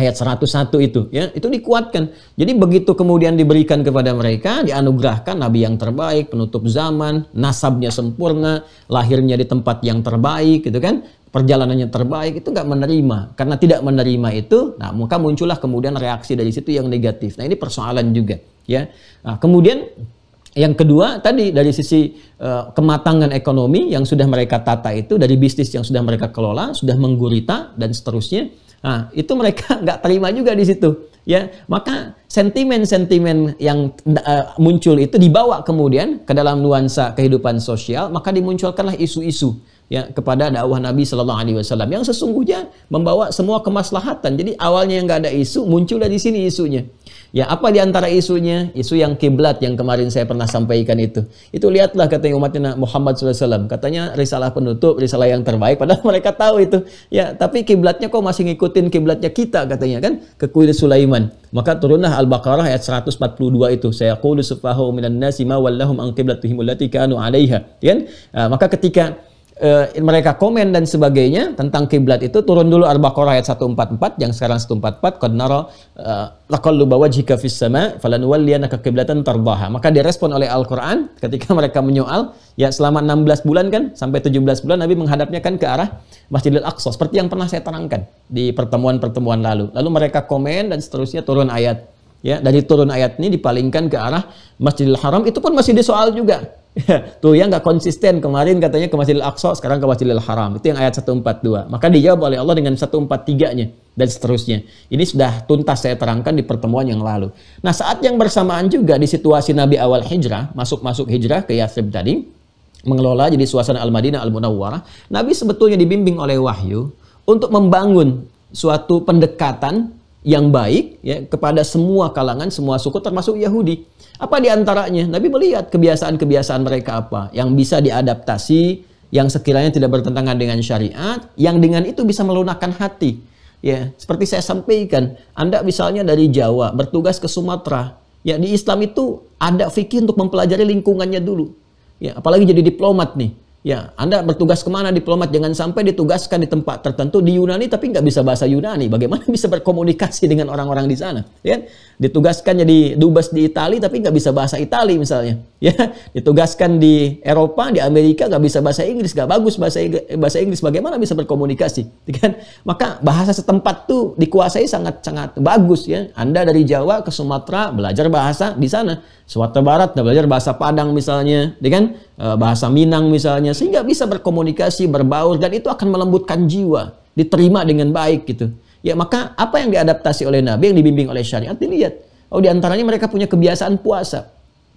S2: ayat 101 itu, ya, itu dikuatkan. Jadi begitu kemudian diberikan kepada mereka, dianugerahkan nabi yang terbaik, penutup zaman, nasabnya sempurna, lahirnya di tempat yang terbaik gitu kan. Perjalanannya terbaik, itu nggak menerima. Karena tidak menerima itu, nah maka muncullah kemudian reaksi dari situ yang negatif. Nah, ini persoalan juga, ya. Nah, kemudian yang kedua tadi dari sisi kematangan ekonomi yang sudah mereka tata itu, dari bisnis yang sudah mereka kelola, sudah menggurita dan seterusnya. Nah, itu mereka nggak terima juga di situ, ya. Maka sentimen-sentimen yang muncul itu dibawa kemudian ke dalam nuansa kehidupan sosial, maka dimunculkanlah isu-isu, ya, kepada dakwah Nabi Shallallahu Alaihi Wasallam yang sesungguhnya membawa semua kemaslahatan. Jadi awalnya yang nggak ada isu, muncul dari sini isunya. Ya, apa diantara isunya? Isu yang kiblat yang kemarin saya pernah sampaikan itu. Itu lihatlah katanya umatnya Muhammad SAW. Katanya risalah penutup, risalah yang terbaik. Padahal mereka tahu itu. Ya, tapi kiblatnya kok masih ngikutin kiblatnya kita katanya kan, ke kuil Sulaiman. Maka turunlah Al-Baqarah ayat 142 itu. Saya qulu sufahu minan nasi ma wallahum an qiblatihim allati kanu 'alaiha. Kan? Maka ketika mereka komen dan sebagainya tentang kiblat itu, turun dulu Al-Baqarah ayat 144 yang sekarang 144, qad nara laqalluba wajhika fis sama falanuwalliyannaka qiblatan tardaha. Maka direspon oleh Al-Qur'an ketika mereka menyoal, ya, selama 16 bulan kan sampai 17 bulan Nabi menghadapnya kan ke arah Masjidil Aqsa seperti yang pernah saya terangkan di pertemuan-pertemuan lalu. Lalu mereka komen dan seterusnya, turun ayat. Ya, dari turun ayat ini dipalingkan ke arah Masjidil Haram, itu pun masih disoal juga. Tuh yang nggak konsisten, kemarin katanya ke Masjidil Aqsa, sekarang ke Masjidil Haram. Itu yang ayat 142. Maka dijawab oleh Allah dengan 143-nya dan seterusnya. Ini sudah tuntas saya terangkan di pertemuan yang lalu. Nah, saat yang bersamaan juga di situasi Nabi awal hijrah, masuk hijrah ke Yathrib tadi, mengelola jadi suasana Al-Madinah Al-Munawwarah, Nabi sebetulnya dibimbing oleh wahyu untuk membangun suatu pendekatan yang baik, ya, kepada semua kalangan, semua suku termasuk Yahudi. Apa diantaranya? Nabi melihat kebiasaan-kebiasaan mereka apa yang bisa diadaptasi, yang sekiranya tidak bertentangan dengan syariat, yang dengan itu bisa melunakkan hati. Ya, seperti saya sampaikan, Anda misalnya dari Jawa bertugas ke Sumatera, ya, di Islam itu ada fikih untuk mempelajari lingkungannya dulu. Ya, apalagi jadi diplomat nih. Ya, Anda bertugas kemana diplomat, jangan sampai ditugaskan di tempat tertentu di Yunani tapi nggak bisa bahasa Yunani. Bagaimana bisa berkomunikasi dengan orang-orang di sana? Ya, ditugaskan jadi dubes di Italia tapi nggak bisa bahasa Italia misalnya. Ya, ditugaskan di Eropa, di Amerika nggak bisa bahasa Inggris, nggak bagus bahasa Inggris. Bagaimana bisa berkomunikasi? Kan? Maka bahasa setempat tuh dikuasai sangat-sangat bagus, ya. Anda dari Jawa ke Sumatera belajar bahasa di sana. Sumatera Barat belajar bahasa Padang misalnya, kan? Bahasa Minang misalnya, sehingga bisa berkomunikasi, berbaur, dan itu akan melembutkan jiwa, diterima dengan baik gitu. Ya, maka apa yang diadaptasi oleh Nabi, yang dibimbing oleh syariat, dilihat. Oh, diantaranya mereka punya kebiasaan puasa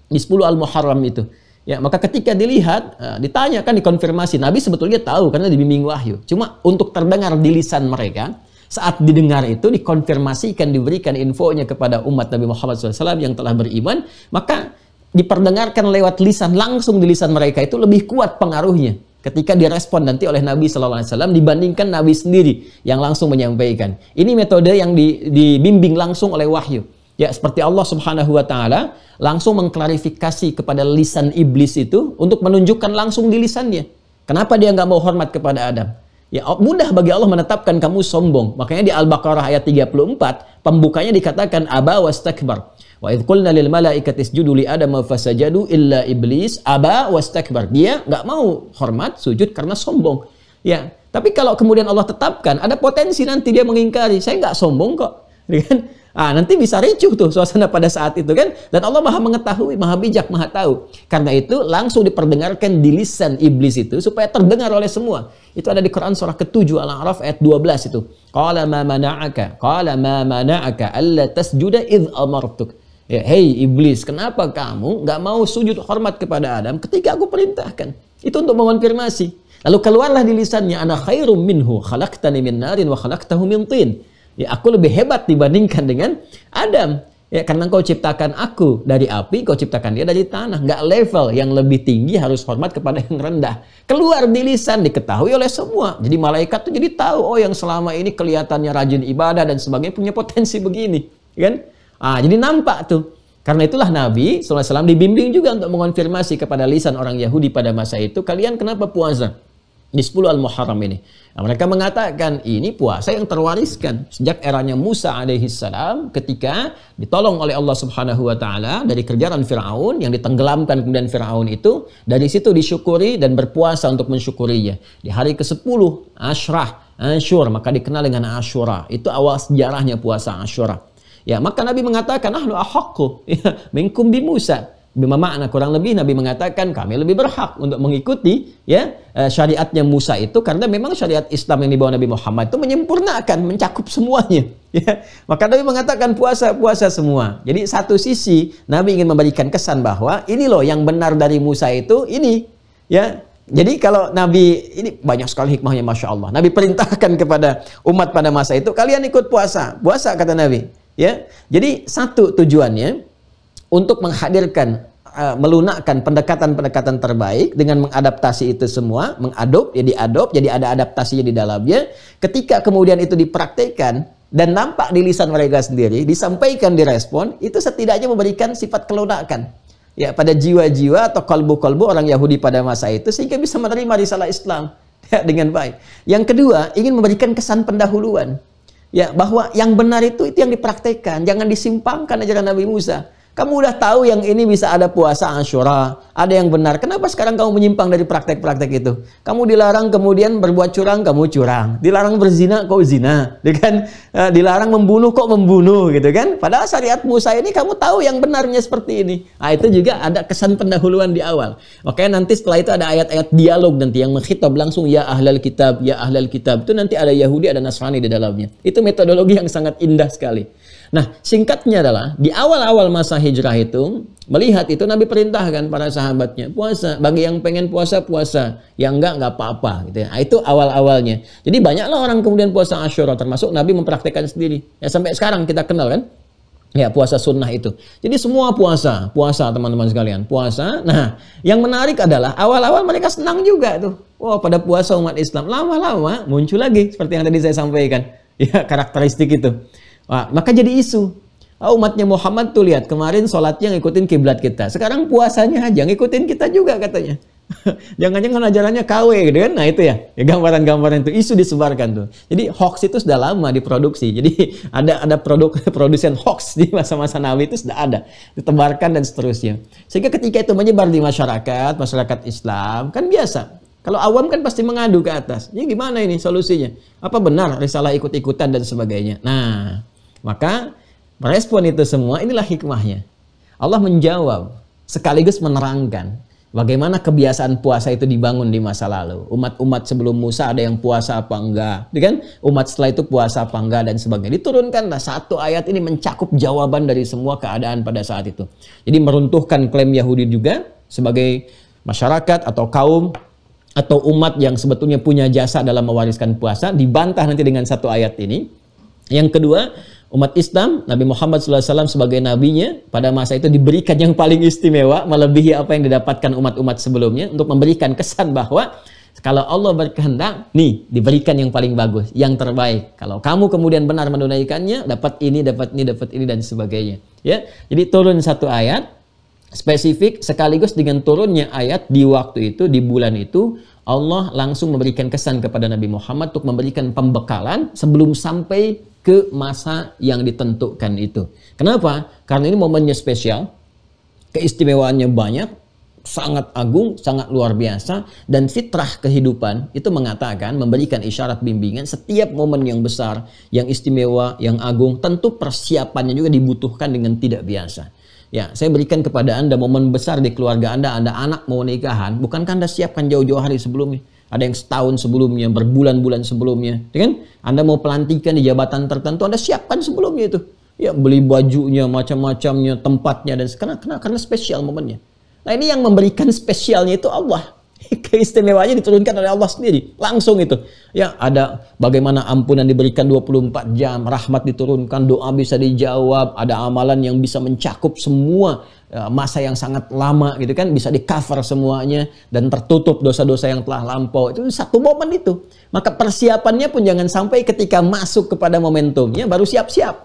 S2: di 10 Al-Muharram itu. Ya, maka ketika dilihat, ditanyakan, dikonfirmasi, Nabi sebetulnya tahu karena dibimbing wahyu. Cuma untuk terdengar di lisan mereka, saat didengar itu dikonfirmasikan, diberikan infonya kepada umat Nabi Muhammad SAW yang telah beriman, maka diperdengarkan lewat lisan, langsung di lisan mereka itu lebih kuat pengaruhnya ketika direspon nanti oleh Nabi SAW dibandingkan Nabi sendiri yang langsung menyampaikan. Ini metode yang dibimbing langsung oleh wahyu. Ya, seperti Allah Subhanahu wa Ta'ala langsung mengklarifikasi kepada lisan iblis itu untuk menunjukkan langsung di lisannya. Kenapa dia nggak mau hormat kepada Adam? Ya, mudah bagi Allah menetapkan kamu sombong. Makanya di Al-Baqarah ayat 34, pembukanya dikatakan aba wastakbar. Wa idh qulna lil malaikati isjudu li Adam fasajadu illa iblis aba wastakbar. Dia nggak mau hormat, sujud karena sombong. Ya, tapi kalau kemudian Allah tetapkan, ada potensi nanti dia mengingkari. Saya nggak sombong kok. Kan? Nanti bisa ricuh tuh suasana pada saat itu kan. Dan Allah maha mengetahui, maha bijak, maha tahu. Karena itu langsung diperdengarkan di lisan iblis itu supaya terdengar oleh semua. Itu ada di Quran surah ke-7 Al-A'raf ayat 12 itu. Qala ma mana'aka alla tasjuda idh amartuk. Ya, hei iblis, kenapa kamu nggak mau sujud hormat kepada Adam ketika aku perintahkan? Itu untuk mengonfirmasi. Lalu keluarlah di lisannya, ana khairum minhu khalaqtani min narin wa khalaqtahu min tin. Ya, aku lebih hebat dibandingkan dengan Adam. Ya, karena kau ciptakan aku dari api, kau ciptakan dia dari tanah. Nggak level, yang lebih tinggi harus hormat kepada yang rendah. Keluar di lisan, diketahui oleh semua. Jadi malaikat tuh jadi tahu, oh yang selama ini kelihatannya rajin ibadah dan sebagainya punya potensi begini. Kan? Jadi nampak tuh. Karena itulah Nabi SAW dibimbing juga untuk mengonfirmasi kepada lisan orang Yahudi pada masa itu, kalian kenapa puasa di 10 Al-Muharram ini? Nah, mereka mengatakan ini puasa yang terwariskan sejak eranya Musa alaihissalam ketika ditolong oleh Allah Subhanahu wa Ta'ala dari kejaran Fir'aun yang ditenggelamkan kemudian Fir'aun itu, dari situ disyukuri dan berpuasa untuk mensyukurinya. Di hari ke-10 Ashur, maka dikenal dengan Ashura. Itu awal sejarahnya puasa Ashura. Ya, maka Nabi mengatakan nahnu ahaqqu minkum bi Musa. Bima makna, kurang lebih Nabi mengatakan kami lebih berhak untuk mengikuti ya syariatnya Musa itu karena memang syariat Islam yang dibawa Nabi Muhammad itu menyempurnakan, mencakup semuanya. Ya. Maka Nabi mengatakan puasa semua. Jadi satu sisi Nabi ingin memberikan kesan bahwa ini loh yang benar dari Musa itu ini. Ya. Jadi kalau Nabi, ini banyak sekali hikmahnya Masya Allah. Nabi perintahkan kepada umat pada masa itu, kalian ikut puasa kata Nabi. Ya. Jadi satu tujuannya untuk menghadirkan, melunakkan pendekatan-pendekatan terbaik dengan mengadaptasi itu semua, jadi ada adaptasinya di dalamnya. Ketika kemudian itu dipraktekkan dan nampak di lisan mereka sendiri, disampaikan, direspon, itu setidaknya memberikan sifat kelunakan ya pada jiwa-jiwa atau kalbu-kalbu orang Yahudi pada masa itu sehingga bisa menerima risalah Islam ya, dengan baik. Yang kedua, ingin memberikan kesan pendahuluan ya bahwa yang benar itu yang dipraktekkan, jangan disimpangkan ajaran Nabi Musa. Kamu udah tahu yang ini bisa ada puasa Ashura, ada yang benar. Kenapa sekarang kamu menyimpang dari praktek-praktek itu? Kamu dilarang kemudian berbuat curang, kamu curang. Dilarang berzina, kau zina. Kan? Dilarang membunuh, kok membunuh, gitu kan? Padahal syariat Musa ini kamu tahu yang benarnya seperti ini. Itu juga ada kesan pendahuluan di awal. Makanya nanti setelah itu ada ayat-ayat dialog nanti yang mengkhitab langsung ya ahlal kitab, ya ahlal kitab. Itu nanti ada Yahudi, ada Nasrani di dalamnya. Itu metodologi yang sangat indah sekali. Nah, singkatnya adalah di awal-awal masa hijrah itu, melihat itu Nabi perintahkan para sahabatnya, puasa. Bagi yang pengen puasa, puasa. Yang enggak apa-apa. Gitu ya. Itu awal-awalnya. Jadi banyaklah orang kemudian puasa Ashura, termasuk Nabi mempraktekkan sendiri. Ya, sampai sekarang kita kenal kan? Ya, puasa sunnah itu. Jadi semua puasa teman-teman sekalian. Puasa. Nah, yang menarik adalah awal-awal mereka senang juga tuh. Wah, pada puasa umat Islam. Lama-lama muncul lagi seperti yang tadi saya sampaikan. Ya, karakteristik itu. Wah, maka jadi isu. Umatnya Muhammad tuh lihat kemarin sholatnya ngikutin kiblat kita. Sekarang puasanya aja ngikutin kita juga katanya. Jangan-jangan ajarannya KW gitu kan. Nah itu ya gambaran-gambaran itu isu disebarkan tuh. Jadi hoax itu sudah lama diproduksi. Jadi ada produsen hoax di masa-masa Nabi itu sudah ada. Ditebarkan dan seterusnya. Sehingga ketika itu menyebar di masyarakat Islam kan biasa. Kalau awam kan pasti mengadu ke atas. Ini gimana ini solusinya? Apa benar risalah ikut-ikutan dan sebagainya? Nah, maka merespon itu semua, inilah hikmahnya. Allah menjawab sekaligus menerangkan.
S3: Bagaimana kebiasaan puasa itu dibangun di masa lalu. Umat-umat sebelum Musa ada yang puasa apa enggak. Kan? Umat setelah itu puasa apa enggak dan sebagainya. Diturunkanlah satu ayat ini mencakup jawaban dari semua keadaan pada saat itu. Jadi meruntuhkan klaim Yahudi juga sebagai masyarakat atau kaum atau umat yang sebetulnya punya jasa dalam mewariskan puasa. Dibantah nanti dengan satu ayat ini. Yang kedua, umat Islam, Nabi Muhammad SAW sebagai nabinya pada masa itu diberikan yang paling istimewa, melebihi apa yang didapatkan umat-umat sebelumnya, untuk memberikan kesan bahwa kalau Allah berkehendak, nih diberikan yang paling bagus, yang terbaik. Kalau kamu kemudian benar menunaikannya, dapat ini, dan sebagainya. Ya, jadi turun satu ayat spesifik sekaligus dengan turunnya ayat di waktu itu, di bulan itu, Allah langsung memberikan kesan kepada Nabi Muhammad untuk memberikan pembekalan sebelum sampai ke masa yang ditentukan itu. Kenapa? Karena ini momennya spesial, keistimewaannya banyak, sangat agung, sangat luar biasa, dan fitrah kehidupan itu mengatakan, memberikan isyarat bimbingan, setiap momen yang besar, yang istimewa, yang agung, tentu persiapannya juga dibutuhkan dengan tidak biasa. Ya, saya berikan kepada Anda momen besar di keluarga Anda anak mau nikahan, bukankah Anda siapkan jauh-jauh hari sebelumnya? Ada yang setahun sebelumnya, berbulan-bulan sebelumnya, kan? Anda mau pelantikan di jabatan tertentu, Anda siapkan sebelumnya itu. Ya, beli bajunya, macam-macamnya, tempatnya, dan karena spesial momennya. Nah, ini yang memberikan spesialnya itu Allah. Keistimewaannya diturunkan oleh Allah sendiri, langsung itu. Ya, ada bagaimana ampunan diberikan 24 jam, rahmat diturunkan, doa bisa dijawab, ada amalan yang bisa mencakup semua masa yang sangat lama gitu kan, bisa di-cover semuanya dan tertutup dosa-dosa yang telah lampau. Itu satu momen itu. Maka persiapannya pun jangan sampai ketika masuk kepada momentumnya baru siap-siap.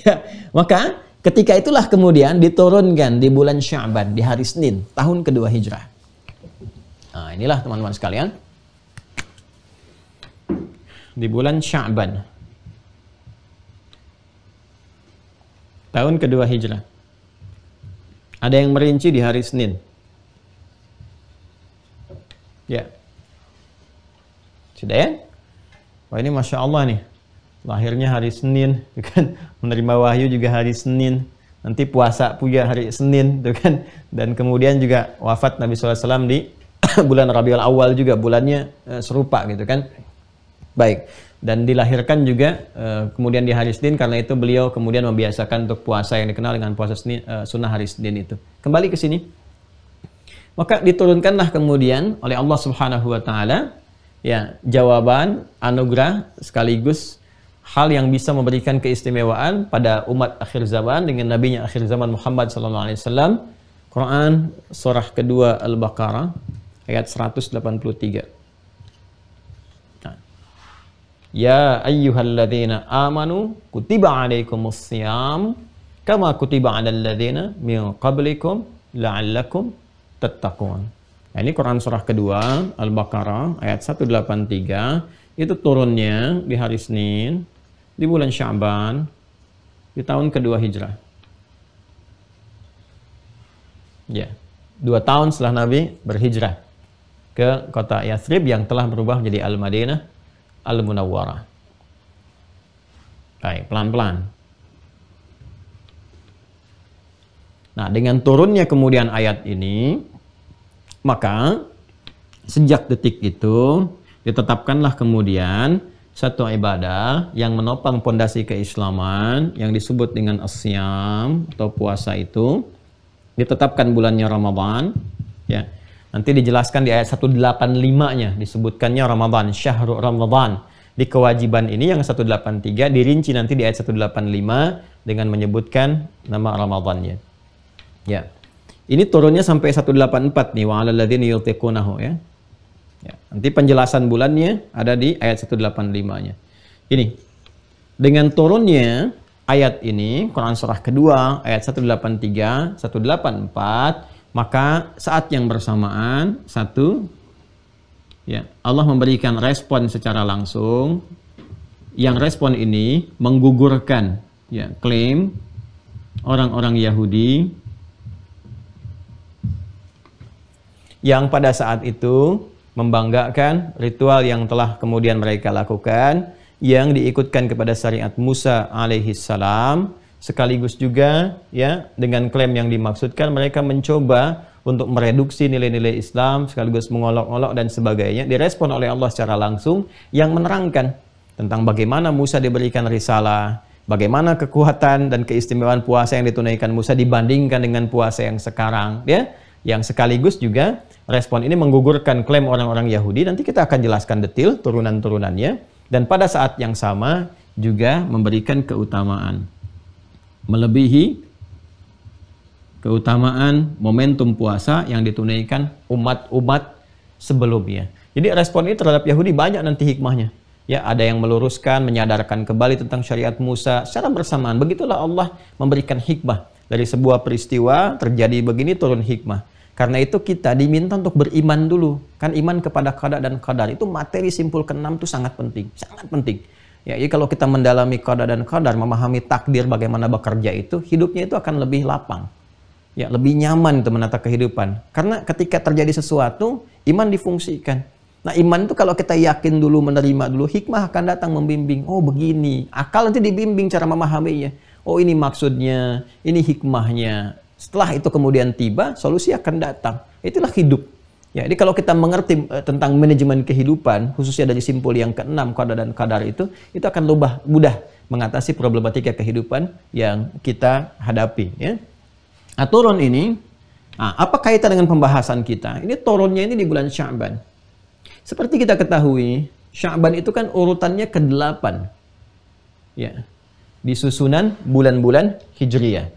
S3: Ya, maka ketika itulah kemudian diturunkan di bulan Sya'ban, di hari Senin, tahun kedua Hijrah. Nah, inilah teman-teman sekalian. Di bulan Sya'ban, tahun kedua Hijrah. Ada yang merinci di hari Senin. Ya. Sudah ya? Wah, ini Masya Allah nih. Lahirnya hari Senin, kan? Menerima wahyu juga hari Senin. Nanti puasa puja hari Senin, kan? Dan kemudian juga wafat Nabi SAW di bulan Rabiul Awal juga, bulannya serupa gitu kan. Baik. Dan dilahirkan juga kemudian di hari Senin, karena itu beliau kemudian membiasakan untuk puasa yang dikenal dengan puasa Senin, sunnah hari Senin itu. Kembali ke sini. Maka diturunkanlah kemudian oleh Allah Subhanahu wa taala ya jawaban, anugerah sekaligus hal yang bisa memberikan keistimewaan pada umat akhir zaman dengan nabinya akhir zaman Muhammad sallallahu alaihi wasallam. Quran surah kedua Al-Baqarah ayat 183. Ya ayyuhalladzina amanu kutiba alaikumus syiyam kama kutiba alal ladzina min qablikum la'allakum tattaqun. Nah, ini Quran surah kedua Al-Baqarah ayat 183. Itu turunnya di hari Senin di bulan Sya'ban di tahun kedua Hijrah. Ya, 2 tahun setelah Nabi berhijrah ke kota Yathrib yang telah berubah menjadi Al-Madinah Al-Munawwarah. Baik, pelan-pelan. Nah, dengan turunnya kemudian ayat ini, maka sejak detik itu ditetapkanlah kemudian satu ibadah yang menopang pondasi keislaman yang disebut dengan as-syam atau puasa itu. Ditetapkan bulannya Ramadan, ya. Nanti dijelaskan di ayat 185-nya disebutkannya Ramadan, Syahrul Ramadan. Di kewajiban ini yang 183 dirinci nanti di ayat 185 dengan menyebutkan nama Ramadannya. Ya. Ini turunnya sampai 184 nih, wa 'alal ladzina yutiqunahu ya. Ya, nanti penjelasan bulannya ada di ayat 185-nya. Ini. Dengan turunnya ayat ini, Quran surah kedua ayat 183, 184, maka saat yang bersamaan ya, Allah memberikan respon secara langsung. Yang respon ini menggugurkan ya klaim orang-orang Yahudi yang pada saat itu membanggakan ritual yang telah kemudian mereka lakukan yang diikutkan kepada syariat Musa alaihi salam sekaligus juga ya dengan klaim yang dimaksudkan mereka mencoba untuk mereduksi nilai-nilai Islam sekaligus mengolok-olok dan sebagainya. Direspon oleh Allah secara langsung yang menerangkan tentang bagaimana Musa diberikan risalah, bagaimana kekuatan dan keistimewaan puasa yang ditunaikan Musa dibandingkan dengan puasa yang sekarang, ya, yang sekaligus juga respon ini menggugurkan klaim orang-orang Yahudi. Nanti kita akan jelaskan detail turunan-turunannya, dan pada saat yang sama juga memberikan keutamaan melebihi keutamaan momentum puasa yang ditunaikan umat-umat sebelumnya. Jadi respon ini terhadap Yahudi banyak nanti hikmahnya. Ya, ada yang meluruskan, menyadarkan kembali tentang syariat Musa secara bersamaan. Begitulah Allah memberikan hikmah. Dari sebuah peristiwa terjadi begini turun hikmah. Karena itu kita diminta untuk beriman dulu. Kan iman kepada qada dan qadar itu materi simpul ke-6 itu sangat penting. Sangat penting. Ya, jadi kalau kita mendalami qada dan qadar, memahami takdir bagaimana bekerja itu, hidupnya itu akan lebih lapang. Ya, lebih nyaman untuk menata kehidupan. Karena ketika terjadi sesuatu, iman difungsikan. Nah, iman itu kalau kita yakin dulu, menerima dulu, hikmah akan datang membimbing. Oh, begini. Akal nanti dibimbing cara memahaminya. Oh, ini maksudnya, ini hikmahnya. Setelah itu kemudian tiba, solusi akan datang. Itulah hidup. Ya, jadi kalau kita mengerti tentang manajemen kehidupan, khususnya dari simpul yang ke-6, qada dan qadar itu akan mudah mengatasi problematika kehidupan yang kita hadapi. Ya. Nah, turun ini, apa kaitan dengan pembahasan kita? Ini turunnya ini di bulan Sya'ban. Seperti kita ketahui, Sya'ban itu kan urutannya ke-8. Ya. Di susunan bulan-bulan Hijriyah.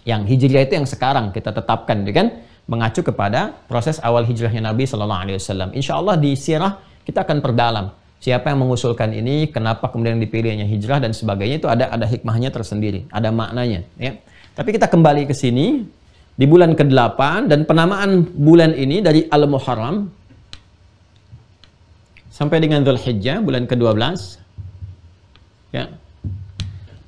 S3: Yang Hijriyah itu yang sekarang kita tetapkan, kan? Mengacu kepada proses awal hijrahnya Nabi Sallallahu Alaihi Wasallam. Insya Allah di sirah kita akan perdalam siapa yang mengusulkan ini, kenapa kemudian dipilihnya hijrah dan sebagainya, itu ada hikmahnya tersendiri, ada maknanya. Ya. Tapi kita kembali ke sini di bulan ke-8 dan penamaan bulan ini dari Al-Muharram sampai dengan Dzulhijjah bulan ke-12. Ya.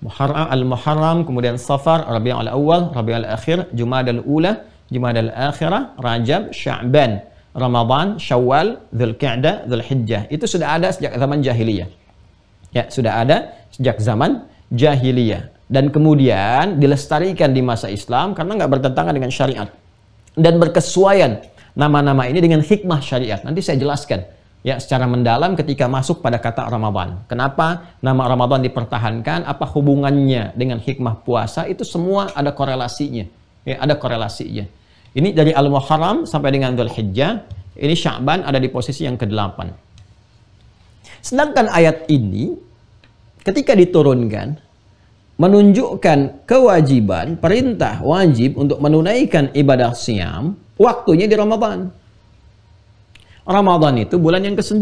S3: Al-Muharram, kemudian Safar, Rabiul Awal, Rabiul Akhir, Jumadal Ula, Jumadal Akhirah, Rajab, Sya'ban, Ramadan, Syawal, Dzulqa'dah, Dzulhijjah. Itu sudah ada sejak zaman jahiliyah. Ya, sudah ada sejak zaman jahiliyah. Dan kemudian dilestarikan di masa Islam karena nggak bertentangan dengan syariat. Dan berkesesuaian nama-nama ini dengan hikmah syariat. Nanti saya jelaskan ya secara mendalam ketika masuk pada kata Ramadan. Kenapa nama Ramadan dipertahankan? Apa hubungannya dengan hikmah puasa? Itu semua ada korelasinya. Ya, ada korelasinya. Ini dari Al-Muharram sampai dengan Dzulhijjah. Ini Sya'ban ada di posisi yang ke-8. Sedangkan ayat ini ketika diturunkan menunjukkan kewajiban, perintah wajib untuk menunaikan ibadah siam, waktunya di Ramadan. Ramadan itu bulan yang ke-9.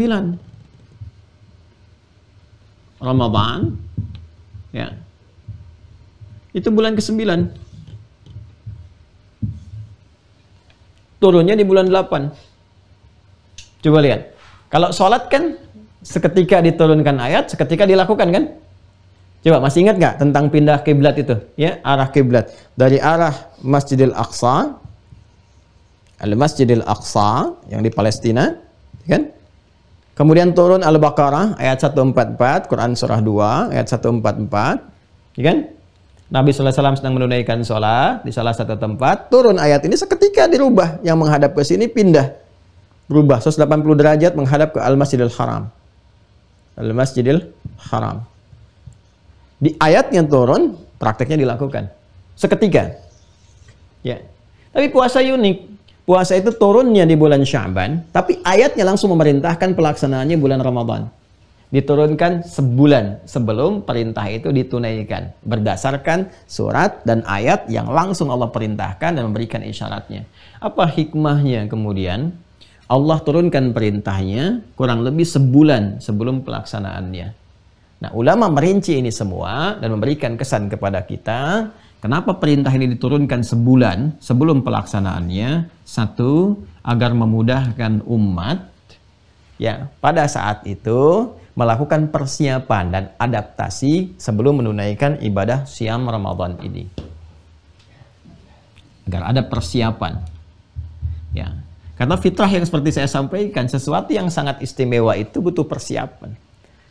S3: Ramadan, ya, itu bulan ke-9. Turunnya di bulan 8. Coba lihat. Kalau sholat kan seketika diturunkan ayat, seketika dilakukan kan? Coba masih ingat nggak tentang pindah kiblat itu? Ya, arah kiblat dari arah Masjidil Aqsa, Al-Masjidil Aqsa yang di Palestina, kan? Kemudian turun Al-Baqarah ayat 144, Quran surah 2 ayat 144, kan? Nabi SAW sedang menunaikan sholat di salah satu tempat, turun ayat ini seketika dirubah, yang menghadap ke sini pindah, berubah 180 derajat menghadap ke Al-Masjidil Haram. Al-Masjidil Haram. Di ayat yang turun, prakteknya dilakukan seketika. Ya. Tapi puasa unik. Puasa itu turunnya di bulan Sya'ban, tapi ayatnya langsung memerintahkan pelaksanaannya bulan Ramadan. Diturunkan sebulan sebelum perintah itu ditunaikan. Berdasarkan surat dan ayat yang langsung Allah perintahkan dan memberikan isyaratnya. Apa hikmahnya kemudian? Allah turunkan perintahnya kurang lebih sebulan sebelum pelaksanaannya. Nah, ulama merinci ini semua dan memberikan kesan kepada kita. Kenapa perintah ini diturunkan sebulan sebelum pelaksanaannya? Satu, agar memudahkan umat ya pada saat itu melakukan persiapan dan adaptasi sebelum menunaikan ibadah siam Ramadan ini. Agar ada persiapan. Ya. Karena fitrah yang seperti saya sampaikan, sesuatu yang sangat istimewa itu butuh persiapan.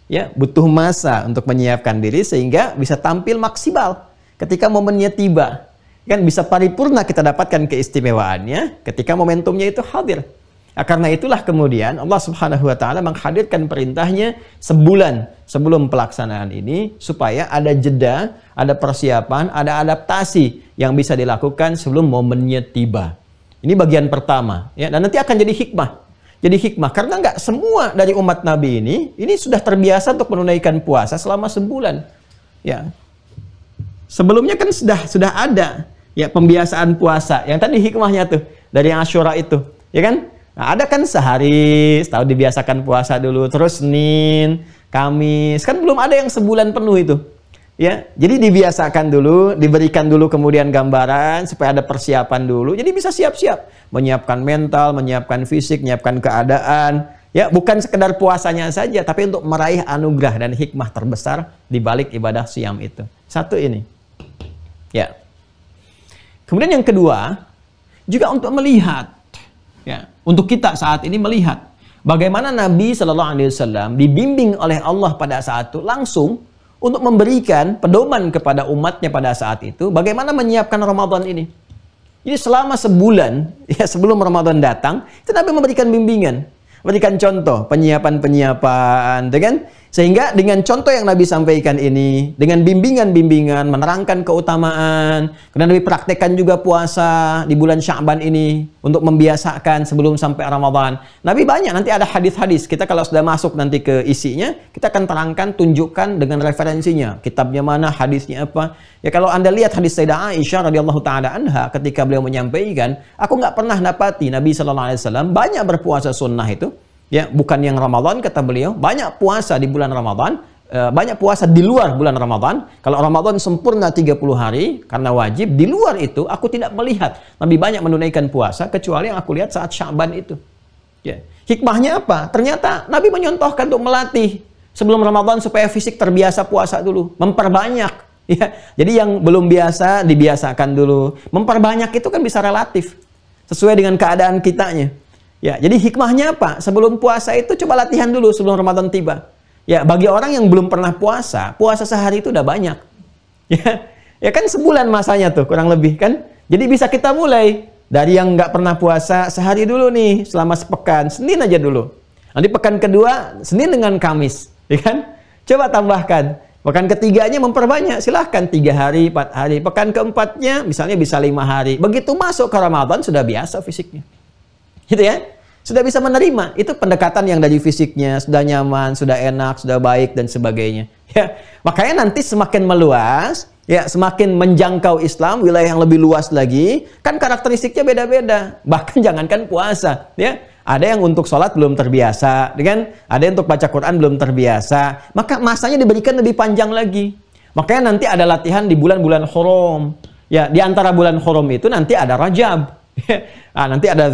S3: Ya, butuh masa untuk menyiapkan diri sehingga bisa tampil maksimal. ketika momennya tiba. Kan bisa paripurna kita dapatkan keistimewaannya ketika momentumnya itu hadir. Nah, karena itulah kemudian Allah Subhanahu wa taala menghadirkan perintahnya sebulan sebelum pelaksanaan ini supaya ada jeda, ada persiapan, ada adaptasi yang bisa dilakukan sebelum momennya tiba. Ini bagian pertama, ya, dan nanti akan jadi hikmah. Jadi hikmah karena nggak semua dari umat Nabi ini sudah terbiasa untuk menunaikan puasa selama sebulan. Ya. Sebelumnya kan sudah ada ya pembiasaan puasa. Yang tadi hikmahnya tuh dari Asyura itu, ya kan? Nah, ada kan sehari, setahun dibiasakan puasa dulu, terus Senin, Kamis, kan belum ada yang sebulan penuh itu. Ya, jadi dibiasakan dulu, diberikan dulu kemudian gambaran supaya ada persiapan dulu. Jadi bisa siap-siap, menyiapkan mental, menyiapkan fisik, menyiapkan keadaan. Ya, bukan sekedar puasanya saja, tapi untuk meraih anugerah dan hikmah terbesar di balik ibadah siam itu. Satu ini. Ya. Kemudian yang kedua, juga untuk melihat, ya, untuk kita saat ini melihat bagaimana Nabi Shallallahu Alaihi Wasallam dibimbing oleh Allah pada saat itu langsung untuk memberikan pedoman kepada umatnya pada saat itu bagaimana menyiapkan Ramadan ini. Jadi selama sebulan ya sebelum Ramadan datang, itu Nabi memberikan bimbingan, memberikan contoh penyiapan-penyiapan, dengan sehingga dengan contoh yang Nabi sampaikan ini, dengan bimbingan-bimbingan, menerangkan keutamaan, kemudian Nabi praktekkan juga puasa di bulan Sya'ban ini untuk membiasakan sebelum sampai Ramadan. Nabi banyak, nanti ada hadis-hadis. Kita kalau sudah masuk nanti ke isinya, kita akan terangkan, tunjukkan dengan referensinya. Kitabnya mana, hadisnya apa. Ya kalau Anda lihat hadis Sayyidah Aisyah radhiyallahu taala anha ketika beliau menyampaikan, aku nggak pernah dapati Nabi sallallahu alaihi wasallam banyak berpuasa sunnah itu. Ya, bukan yang Ramadan kata beliau, banyak puasa di bulan Ramadan, banyak puasa di luar bulan Ramadan. Kalau Ramadan sempurna 30 hari karena wajib, di luar itu aku tidak melihat Nabi banyak menunaikan puasa kecuali yang aku lihat saat Sya'ban itu. Ya. Hikmahnya apa? Ternyata Nabi menyontohkan untuk melatih sebelum Ramadan supaya fisik terbiasa puasa dulu, memperbanyak. Ya. Jadi yang belum biasa dibiasakan dulu. Memperbanyak itu kan bisa relatif sesuai dengan keadaan kitanya. Ya, jadi hikmahnya apa? Sebelum puasa itu coba latihan dulu sebelum Ramadan tiba. Ya, bagi orang yang belum pernah puasa, puasa sehari itu udah banyak. Ya kan sebulan masanya tuh kurang lebih kan. Jadi bisa kita mulai dari yang nggak pernah puasa sehari dulu nih selama sepekan, Senin aja dulu. Nanti pekan kedua Senin dengan Kamis, ya kan? Coba tambahkan. Pekan ketiganya memperbanyak, silahkan 3 hari, 4 hari. Pekan keempatnya misalnya bisa 5 hari. Begitu masuk ke Ramadan sudah biasa fisiknya. Gitu ya, sudah bisa menerima. Itu pendekatan yang dari fisiknya sudah nyaman, sudah enak, sudah baik dan sebagainya. Ya, makanya nanti semakin meluas, ya semakin menjangkau Islam, wilayah yang lebih luas lagi, kan karakteristiknya beda-beda. Bahkan jangankan puasa, ya ada yang untuk sholat belum terbiasa, dengan ada yang untuk baca Quran belum terbiasa. Maka masanya diberikan lebih panjang lagi. Makanya nanti ada latihan di bulan-bulan Hurum. Ya, di antara bulan Hurum itu nanti ada Rajab. Nanti ada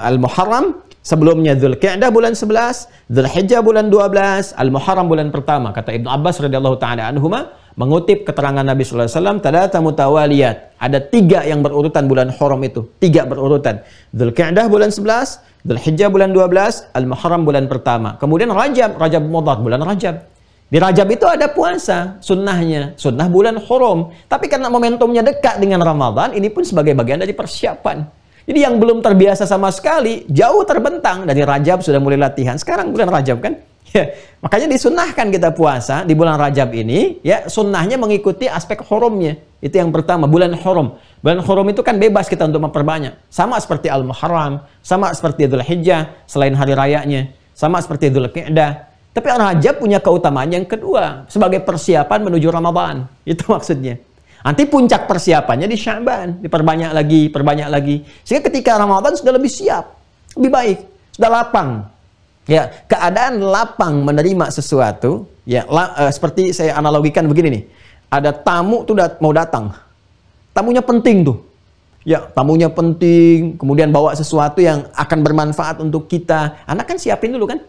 S3: Al-Muharram, sebelumnya Dzulqa'dah bulan 11, Dzulhijjah bulan 12, Al-Muharram bulan pertama. Kata Ibnu Abbas radhiyallahu taala anhuma mengutip keterangan Nabi sallallahu alaihi wasallam, thalatha mutawaliyat. Ada 3 yang berurutan bulan Hurum itu, 3 berurutan. Dzulqa'dah bulan 11, Dzulhijjah bulan 12, Al-Muharram bulan pertama. Kemudian Rajab Mudhar bulan Rajab. Di Rajab itu ada puasa, sunnahnya, sunnah bulan Hurum. Tapi karena momentumnya dekat dengan Ramadan, ini pun sebagai bagian dari persiapan. Jadi yang belum terbiasa sama sekali, jauh terbentang. Dari Rajab sudah mulai latihan, sekarang bulan Rajab kan? Ya, makanya disunnahkan kita puasa di bulan Rajab ini, ya sunnahnya mengikuti aspek Hurumnya. Itu yang pertama, bulan Hurum. Bulan Hurum itu kan bebas kita untuk memperbanyak. Sama seperti Al-Muharram, sama seperti Dzulhijjah, selain hari rayanya. Sama seperti Dzulqa'dah. Tapi Rajab punya keutamaan yang kedua, sebagai persiapan menuju Ramadan. Itu maksudnya. Nanti puncak persiapannya di Sya'ban, diperbanyak lagi. Sehingga ketika Ramadan sudah lebih siap, lebih baik, sudah lapang. Ya, keadaan lapang menerima sesuatu, ya seperti saya analogikan begini nih. Ada tamu tuh mau datang. Tamunya penting tuh. Ya, tamunya penting, kemudian bawa sesuatu yang akan bermanfaat untuk kita. Anak kan siapin dulu kan?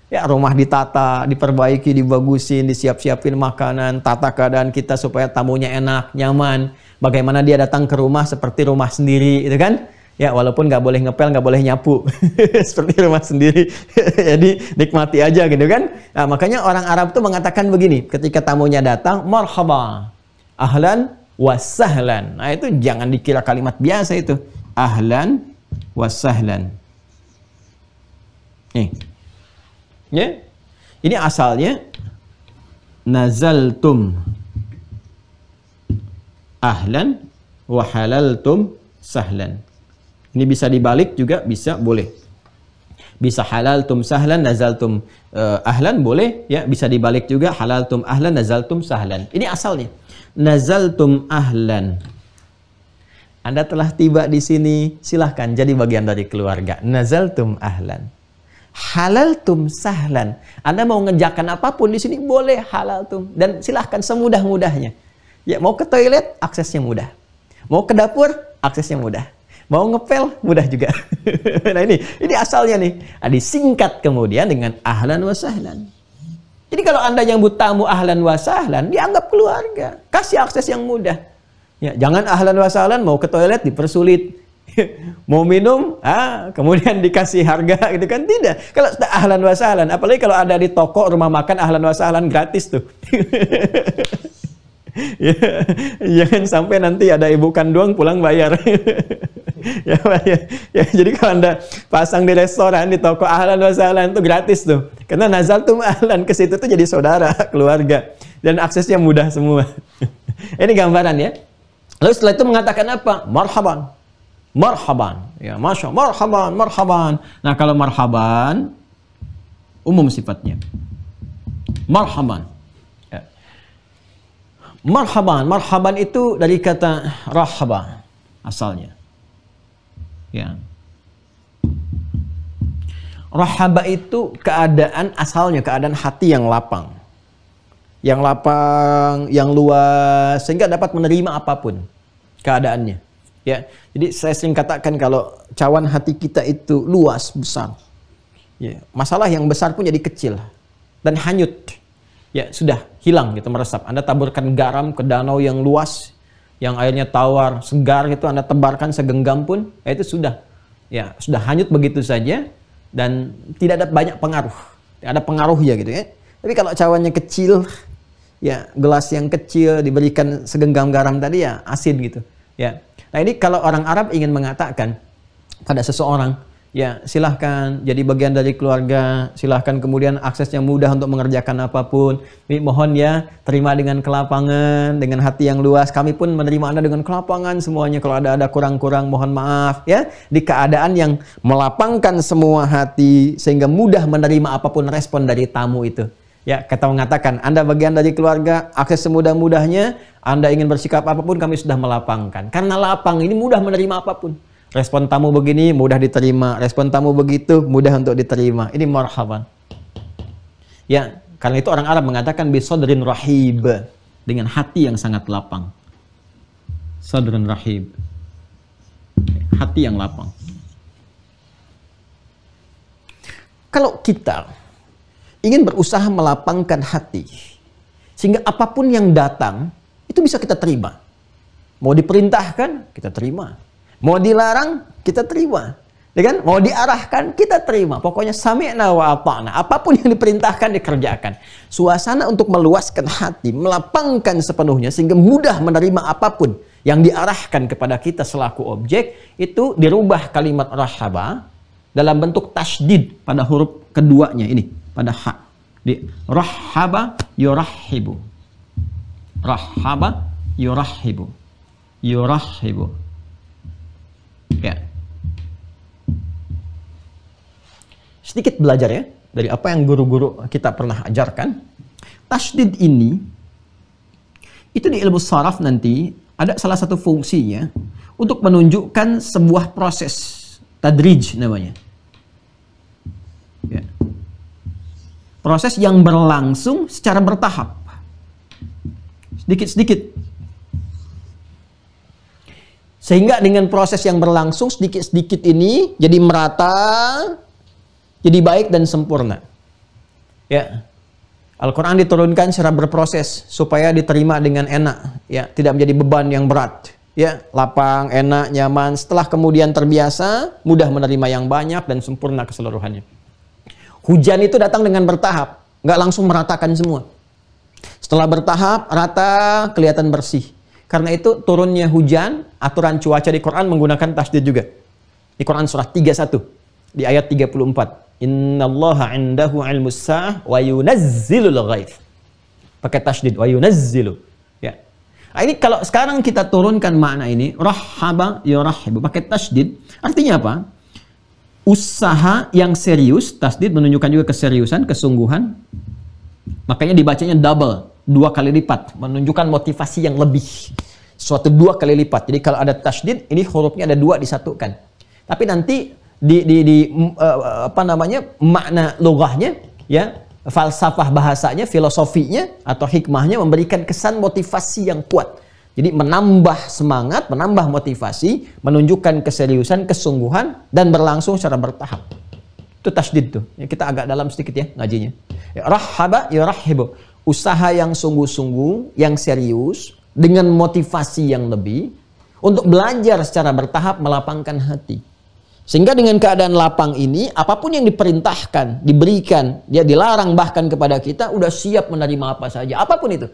S3: Ya, rumah ditata, diperbaiki, dibagusin, disiap-siapin makanan, tata keadaan kita supaya tamunya enak, nyaman. Bagaimana dia datang ke rumah seperti rumah sendiri, itu kan? Ya, walaupun nggak boleh ngepel, nggak boleh nyapu. Seperti rumah sendiri. Jadi, nikmati aja gitu kan? Nah, makanya orang Arab tuh mengatakan begini, ketika tamunya datang, marhaba, ahlan wasahlan. Nah, itu jangan dikira kalimat biasa itu. Ahlan wasahlan. Nih. Ya. Ini asalnya nazaltum ahlan wa halaltum sahlan. Ini bisa dibalik juga, bisa, boleh. Bisa halaltum sahlan, nazaltum ahlan, boleh, ya. Bisa dibalik juga, halaltum ahlan, nazaltum sahlan. Ini asalnya. Nazaltum ahlan. Anda telah tiba di sini, silahkan jadi bagian dari keluarga. Nazaltum ahlan. Halaltum sahlan. Anda mau ngerjakan apapun di sini, boleh halaltum. Dan silahkan semudah-mudahnya. Ya, mau ke toilet, aksesnya mudah. Mau ke dapur, aksesnya mudah. Mau ngepel, mudah juga. Nah, ini asalnya nih. Nah, disingkat kemudian dengan ahlan wa sahlan. Jadi kalau Anda nyambut tamu ahlan wa sahlan, dianggap keluarga. Kasih akses yang mudah. Ya, jangan ahlan wa sahlan, mau ke toilet dipersulit. Mau minum, kemudian dikasih harga gitu kan, tidak. Kalau sudah ahlan wa sahlan, apalagi kalau ada di toko rumah makan ahlan wa sahlan gratis tuh. Ya, jangan sampai nanti ada ibu kandung pulang bayar. Ya, jadi kalau Anda pasang di restoran, di toko ahlan wa sahlan itu gratis tuh. Karena nazaltum ahlan, ke situ tuh jadi saudara, keluarga, dan aksesnya mudah semua. Ini gambaran ya. Lalu setelah itu mengatakan apa? Marhaban. Marhaban, ya, masya, marhaban, marhaban. Nah, kalau marhaban umum sifatnya. Marhaban. Ya. Marhaban itu dari kata rahaba asalnya. Ya. Rahaba itu keadaan asalnya, keadaan hati yang lapang. Yang lapang, yang luas, sehingga dapat menerima apapun keadaannya. Ya, jadi saya sering katakan kalau cawan hati kita itu luas, besar. Ya, masalah yang besar pun jadi kecil dan hanyut. Ya, sudah hilang gitu, meresap. Anda taburkan garam ke danau yang luas, yang airnya tawar, segar itu Anda tebarkan segenggam pun, ya itu sudah. Ya, sudah hanyut begitu saja dan tidak ada banyak pengaruh. Tidak ada pengaruhnya gitu ya. Tapi kalau cawannya kecil, ya gelas yang kecil diberikan segenggam garam tadi ya asin gitu. Ya. Nah, ini kalau orang Arab ingin mengatakan pada seseorang, ya silahkan jadi bagian dari keluarga, silahkan kemudian aksesnya mudah untuk mengerjakan apapun. Ini mohon ya, terima dengan kelapangan, dengan hati yang luas. Kami pun menerima Anda dengan kelapangan semuanya. Kalau ada kurang-kurang, mohon maaf ya. Di keadaan yang melapangkan semua hati, sehingga mudah menerima apapun respon dari tamu itu. Ya, kata mengatakan, Anda bagian dari keluarga, akses semudah-mudahnya, Anda ingin bersikap apapun, kami sudah melapangkan. Karena lapang ini mudah menerima apapun. Respon tamu begini, mudah diterima. Respon tamu begitu, mudah untuk diterima. Ini marhaban. Ya, karena itu orang Arab mengatakan, bisodrin rahib. Dengan hati yang sangat lapang. Sadrin rahib. Hati yang lapang. Kalau kita ingin berusaha melapangkan hati, sehingga apapun yang datang, itu bisa kita terima. Mau diperintahkan, kita terima. Mau dilarang, kita terima. Ya kan? Mau diarahkan, kita terima. Pokoknya sami'na wa ata'na. Apapun yang diperintahkan, dikerjakan. Suasana untuk meluaskan hati, melapangkan sepenuhnya, sehingga mudah menerima apapun yang diarahkan kepada kita selaku objek, itu dirubah kalimat rahaba dalam bentuk tasydid pada huruf keduanya ini. Pada ha. Di rahaba yurahibu. Rahaba yurahibu. Yurahibu. Ya. Sedikit belajar ya dari apa yang guru-guru kita pernah ajarkan. Tasydid ini itu di ilmu saraf nanti ada salah satu fungsinya untuk menunjukkan sebuah proses tadrij namanya. Ya. Proses yang berlangsung secara bertahap. Sedikit-sedikit. Sehingga dengan proses yang berlangsung sedikit-sedikit ini jadi merata, jadi baik dan sempurna. Ya. Al-Quran diturunkan secara berproses supaya diterima dengan enak. Ya, tidak menjadi beban yang berat. Ya, lapang, enak, nyaman. Setelah kemudian terbiasa, mudah menerima yang banyak dan sempurna keseluruhannya. Hujan itu datang dengan bertahap, nggak langsung meratakan semua. Setelah bertahap, rata, kelihatan bersih. Karena itu turunnya hujan, aturan cuaca di Quran menggunakan tasydid juga. Di Quran surah 31 di ayat 34. Innallaha 'indahu 'ilmus sa'ah wa yunazzilul ghaits. Pakai tasydid wa yunazzilu. Ya. Nah, ini kalau sekarang kita turunkan makna ini, rahaba yurahibu pakai tasydid, artinya apa? Usaha yang serius, tasydid menunjukkan juga keseriusan, kesungguhan. Makanya dibacanya double, 2 kali lipat, menunjukkan motivasi yang lebih. Suatu 2 kali lipat. Jadi kalau ada tasydid, ini hurufnya ada 2 disatukan. Tapi nanti makna lughahnya, ya, falsafah bahasanya, filosofinya atau hikmahnya memberikan kesan motivasi yang kuat. Jadi menambah semangat, menambah motivasi, menunjukkan keseriusan, kesungguhan, dan berlangsung secara bertahap. Itu tasydid tuh. Ya, kita agak dalam sedikit ya ngajinya. Ya, rahaba yurahibu. Usaha yang sungguh-sungguh, yang serius, dengan motivasi yang lebih, untuk belajar secara bertahap melapangkan hati. Sehingga dengan keadaan lapang ini, apapun yang diperintahkan, diberikan, dia dilarang bahkan kepada kita, udah siap menerima apa saja, apapun itu.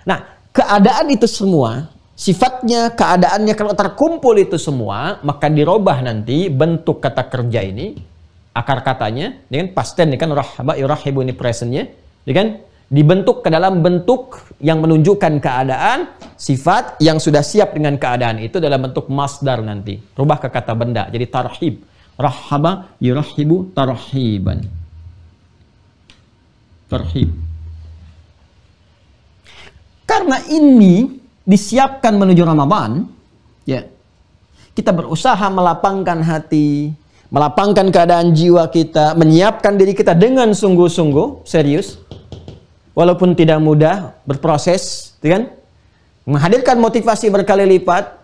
S3: Nah, keadaan itu semua, sifatnya, keadaannya kalau terkumpul itu semua, maka dirubah nanti bentuk kata kerja ini, akar katanya, dengan past tense, kan rahaba yurahibu ini presentnya, kan? Dibentuk ke dalam bentuk yang menunjukkan keadaan, sifat yang sudah siap dengan keadaan itu dalam bentuk masdar nanti. Rubah ke kata benda, jadi tarhib. Rahaba yurahibu tarhiban. Tarhib. Karena ini disiapkan menuju Ramadan, ya, kita berusaha melapangkan hati, melapangkan keadaan jiwa kita, menyiapkan diri kita dengan sungguh-sungguh, serius. Walaupun tidak mudah, berproses, kan? Menghadirkan motivasi berkali lipat,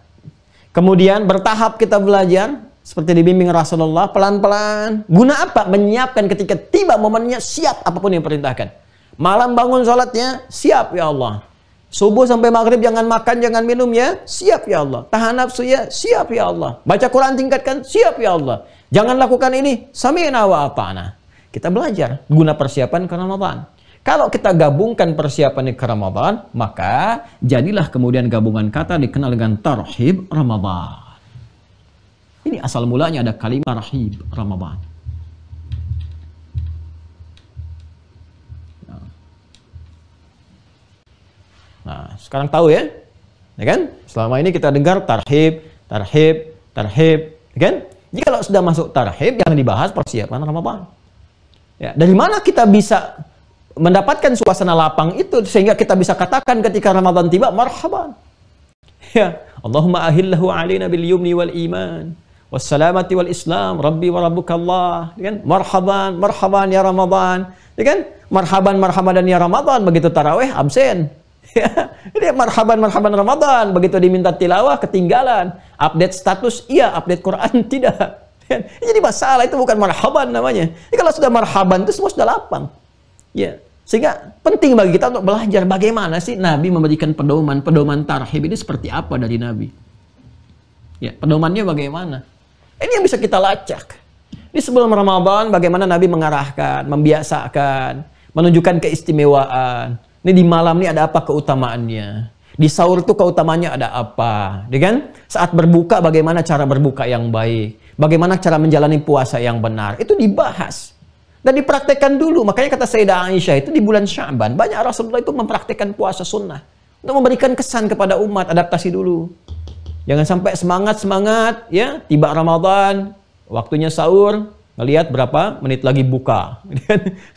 S3: kemudian bertahap kita belajar, seperti dibimbing Rasulullah, pelan-pelan. Guna apa? Menyiapkan ketika tiba momennya, siap apapun yang perintahkan. Malam bangun sholatnya, siap ya Allah. Subuh sampai maghrib jangan makan, jangan minum ya, siap ya Allah. Tahan nafsu ya, siap ya Allah. Baca Quran tingkatkan, siap ya Allah. Jangan lakukan ini, sami'na wa ata'na. Kita belajar, guna persiapan ke Ramadan. Kalau kita gabungkan persiapan ke Ramadan, maka jadilah kemudian gabungan kata dikenal dengan tarhib Ramadan. Ini asal mulanya ada kalimat tarhib Ramadan. Nah, sekarang tahu ya? Ya kan? Selama ini kita dengar tarhib, tarhib, tarhib, ya kan? Jadi kalau sudah masuk tarhib, jangan dibahas persiapan Ramadan. Ya, dari mana kita bisa mendapatkan suasana lapang itu sehingga kita bisa katakan ketika Ramadan tiba, marhaban. Ya, Allahumma ahillahu alaina bil yumni wal iman wassalamati wal islam, rabbi wa rabbukallah, ya kan? Marhaban, marhaban ya Ramadan, ya kan? Marhaban, marhaban ya Ramadan, begitu tarawih absen. Ya, ini marhaban, marhaban Ramadan, begitu diminta tilawah ketinggalan, update status iya, update Quran tidak. Jadi masalah itu bukan marhaban namanya. Jadi kalau sudah marhaban itu semua sudah lapang. Ya, sehingga penting bagi kita untuk belajar bagaimana sih Nabi memberikan pedoman tarhib ini seperti apa dari Nabi. Ya, pedomannya bagaimana? Ini yang bisa kita lacak. Ini sebelum Ramadan bagaimana Nabi mengarahkan, membiasakan, menunjukkan keistimewaan. Ini di malam ini ada apa keutamaannya? Di sahur itu keutamaannya ada apa? Ya kan? Saat berbuka bagaimana cara berbuka yang baik? Bagaimana cara menjalani puasa yang benar? Itu dibahas. Dan dipraktekkan dulu. Makanya kata Sayyidah Aisyah itu di bulan Sya'ban. Banyak Rasulullah itu mempraktekkan puasa sunnah. Untuk memberikan kesan kepada umat. Adaptasi dulu. Jangan sampai semangat-semangat. Ya, tiba Ramadan. Waktunya sahur. Ngelihat berapa menit lagi buka.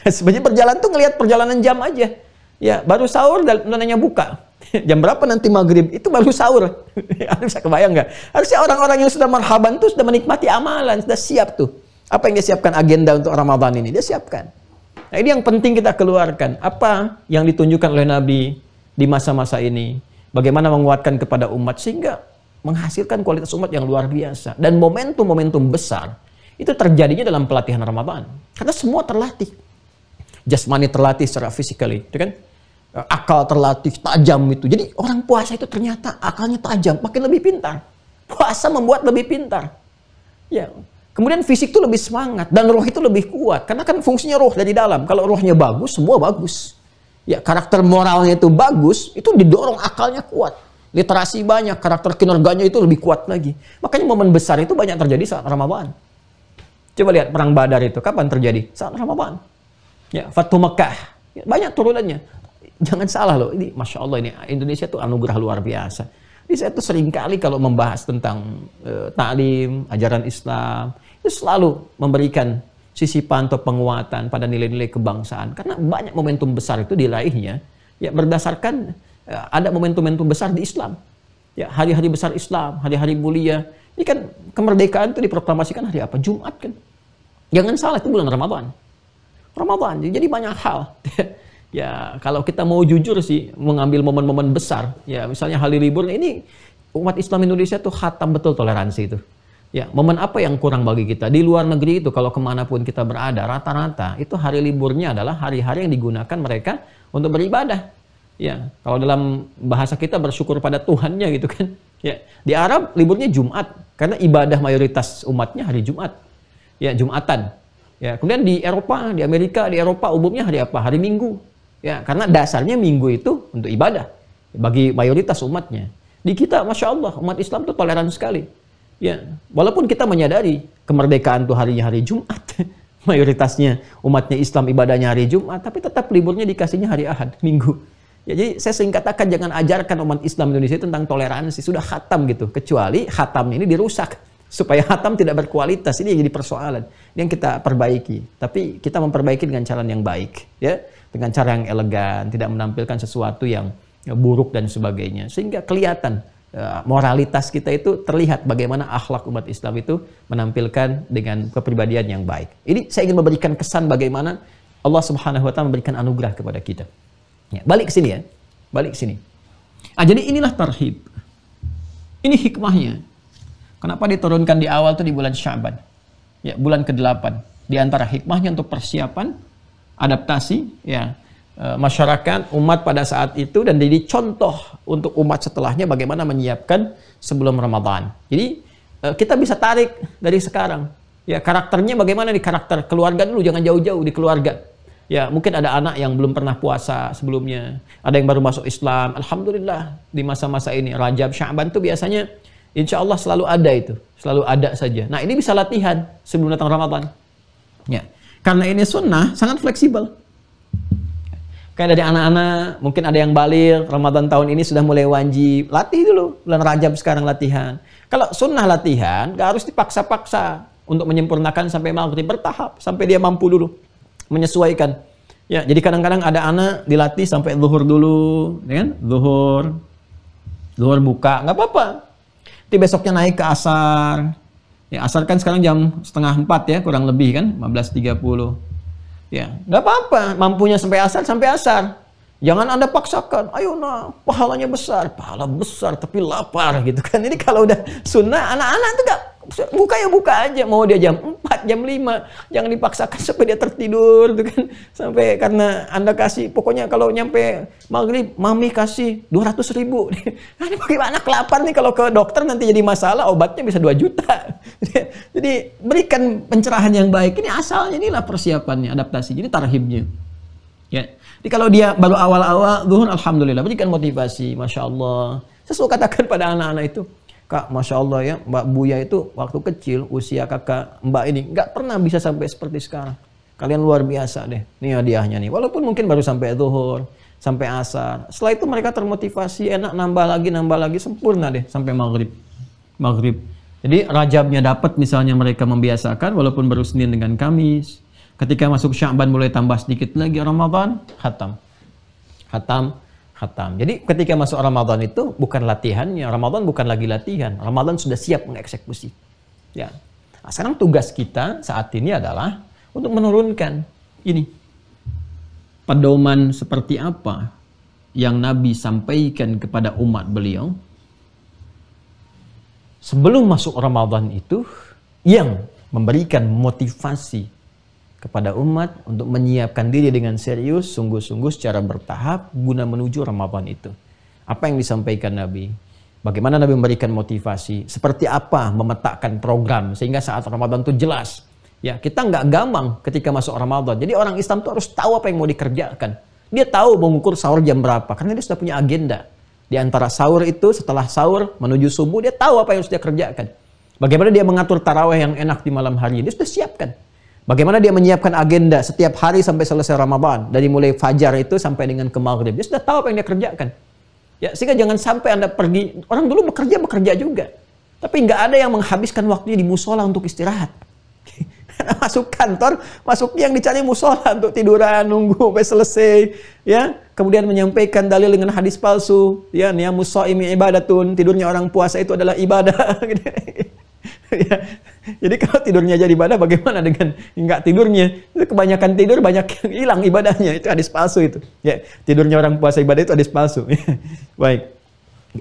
S3: Sebenarnya berjalan tuh ngelihat perjalanan jam aja. Ya, baru sahur dan nanya buka. Jam berapa nanti maghrib? Itu baru sahur. Anda bisa kebayang nggak? Harusnya orang-orang yang sudah marhaban tuh sudah menikmati amalan. Sudah siap tuh. Apa yang dia siapkan agenda untuk Ramadan ini? Dia siapkan. Nah, ini yang penting kita keluarkan. Apa yang ditunjukkan oleh Nabi di masa-masa ini? Bagaimana menguatkan kepada umat sehingga menghasilkan kualitas umat yang luar biasa. Dan momentum-momentum besar itu terjadinya dalam pelatihan Ramadan. Karena semua terlatih. Jasmani terlatih secara fisikali, kan? Akal terlatih, tajam itu. Jadi orang puasa itu ternyata akalnya tajam, makin lebih pintar. Puasa membuat lebih pintar. Ya. Kemudian fisik itu lebih semangat dan roh itu lebih kuat karena kan fungsinya roh dari dalam. Kalau rohnya bagus, semua bagus. Ya, karakter moralnya itu bagus, itu didorong akalnya kuat. literasi banyak, karakter kinerganya itu lebih kuat lagi. Makanya momen besar itu banyak terjadi saat Ramadan. Coba lihat perang Badar itu kapan terjadi? Saat Ramadan. Ya, Fathu Mekah. Ya, banyak turunannya. Jangan salah loh, ini Masya Allah ini Indonesia tuh anugerah luar biasa. Jadi saya tuh sering kali kalau membahas tentang taklim, ajaran Islam, itu selalu memberikan sisipan atau penguatan pada nilai-nilai kebangsaan. Karena banyak momentum besar itu diraihnya ya berdasarkan ada momentum-momentum besar di Islam. Ya, hari-hari besar Islam, hari-hari mulia. Ini kan kemerdekaan itu diproklamasikan hari apa? Jumat kan. Jangan salah, itu bulan Ramadan. Ramadan. Jadi banyak hal. Ya, kalau kita mau jujur sih mengambil momen-momen besar, ya misalnya hari libur ini umat Islam Indonesia tuh khatam betul toleransi itu. Ya, momen apa yang kurang bagi kita? Di luar negeri itu kalau kemanapun kita berada, rata-rata itu hari liburnya adalah hari-hari yang digunakan mereka untuk beribadah. Ya, kalau dalam bahasa kita bersyukur pada Tuhannya gitu kan. Ya, di Arab liburnya Jumat karena ibadah mayoritas umatnya hari Jumat. Ya, Jumatan. Ya, kemudian di Eropa, di Amerika, di Eropa umumnya hari apa? Hari Minggu. Ya, karena dasarnya Minggu itu untuk ibadah bagi mayoritas umatnya. Di kita, Masya Allah, umat Islam itu toleran sekali. Ya, walaupun kita menyadari kemerdekaan itu harinya hari Jumat, mayoritasnya umatnya Islam ibadahnya hari Jumat, tapi tetap liburnya dikasihnya hari Ahad, Minggu. Ya, jadi saya sering katakan jangan ajarkan umat Islam Indonesia tentang toleransi, sudah khatam gitu. Kecuali khatam ini dirusak supaya khatam tidak berkualitas. Ini yang jadi persoalan yang kita perbaiki. Tapi kita memperbaiki dengan cara yang baik, ya, dengan cara yang elegan, tidak menampilkan sesuatu yang buruk dan sebagainya. Sehingga kelihatan moralitas kita itu terlihat bagaimana akhlak umat Islam itu menampilkan dengan kepribadian yang baik. Ini saya ingin memberikan kesan bagaimana Allah Subhanahu wa taala memberikan anugerah kepada kita. Ya, balik ke sini ya. Balik ke sini. Jadi inilah tarhib. Ini hikmahnya. Kenapa diturunkan di awal tuh di bulan Sya'ban? Ya, bulan ke-8. Di antara hikmahnya untuk persiapan adaptasi ya masyarakat umat pada saat itu dan jadi contoh untuk umat setelahnya bagaimana menyiapkan sebelum Ramadan. Jadi kita bisa tarik dari sekarang. Ya, karakternya bagaimana di karakter keluarga dulu, jangan jauh-jauh di keluarga. Ya, mungkin ada anak yang belum pernah puasa sebelumnya, ada yang baru masuk Islam. Alhamdulillah di masa-masa ini Rajab, Sya'ban tuh biasanya insya Allah selalu ada itu, selalu ada saja. Nah, ini bisa latihan sebelum datang Ramadan. Ya, karena ini sunnah sangat fleksibel. Kayak dari anak-anak, mungkin ada yang balik Ramadan tahun ini sudah mulai wajib, latih dulu bulan Rajab sekarang latihan. Kalau sunnah latihan, gak harus dipaksa-paksa untuk menyempurnakan sampai maghrib, bertahap sampai dia mampu dulu menyesuaikan. Ya, jadi kadang-kadang ada anak dilatih sampai zuhur dulu, ya kan? Zuhur buka, nggak apa-apa. Nanti besoknya naik ke asar. Ya, asar kan sekarang jam 3:30 ya, kurang lebih kan, 15.30. Ya, nggak apa-apa, mampunya sampai asar. Jangan Anda paksakan, ayo nah, pahalanya besar, pahala besar tapi lapar gitu kan. Ini kalau udah sunnah, anak-anak tuh nggak buka ya buka aja, mau dia jam 4, jam 5, jangan dipaksakan sampai dia tertidur tuh kan. Sampai karena Anda kasih, pokoknya kalau nyampe maghrib, mami kasih 200.000. Nah, ini bagaimana kelapar nih kalau ke dokter nanti jadi masalah, obatnya bisa 2 juta. Jadi berikan pencerahan yang baik, ini asalnya inilah persiapannya, adaptasi, jadi tarhibnya. Ya. Jadi kalau dia baru awal-awal zuhur, alhamdulillah, berikan motivasi, Masya Allah. Saya selalu katakan pada anak-anak itu, Kak, Masya Allah ya, Mbak Buya itu waktu kecil, usia kakak Mbak ini, nggak pernah bisa sampai seperti sekarang. Kalian luar biasa deh, ini hadiahnya nih. Walaupun mungkin baru sampai zuhur, sampai asar. Setelah itu mereka termotivasi, enak, nambah lagi, sempurna deh, sampai maghrib. Jadi Rajabnya dapat misalnya mereka membiasakan, walaupun baru Senin dengan Kamis. Ketika masuk Sya'ban mulai tambah sedikit lagi, Ramadan, khatam. Jadi ketika masuk Ramadan itu bukan latihannya, Ramadan bukan lagi latihan, Ramadan sudah siap mengeksekusi. Ya. Nah, sekarang tugas kita saat ini adalah untuk menurunkan ini. Pedoman seperti apa yang Nabi sampaikan kepada umat beliau sebelum masuk Ramadan itu yang memberikan motivasi kepada umat untuk menyiapkan diri dengan serius, sungguh-sungguh secara bertahap guna menuju Ramadan itu. Apa yang disampaikan Nabi? Bagaimana Nabi memberikan motivasi? Seperti apa memetakan program sehingga saat Ramadan itu jelas. Ya, kita nggak gampang ketika masuk Ramadan. Jadi orang Islam itu harus tahu apa yang mau dikerjakan. Dia tahu mengukur sahur jam berapa karena dia sudah punya agenda. Di antara sahur itu, setelah sahur menuju subuh, dia tahu apa yang harus dia kerjakan. Bagaimana dia mengatur tarawih yang enak di malam hari, dia sudah siapkan. Bagaimana dia menyiapkan agenda setiap hari sampai selesai Ramadan, dari mulai fajar itu sampai dengan ke maghrib, dia sudah tahu apa yang dia kerjakan. Ya, sehingga jangan sampai Anda pergi, orang dulu bekerja juga. Tapi nggak ada yang menghabiskan waktunya di musola untuk istirahat. Masuk kantor, masuknya yang dicari musola untuk tiduran, nunggu sampai selesai, ya. Kemudian menyampaikan dalil dengan hadis palsu, ya, niyamus shaimi ibadatun, tidurnya orang puasa itu adalah ibadah. Ya. Jadi kalau tidurnya jadi ibadah, bagaimana dengan nggak tidurnya? Kebanyakan tidur, banyak yang hilang ibadahnya, itu hadis palsu itu. Ya, tidurnya orang puasa ibadah itu hadis palsu. Baik.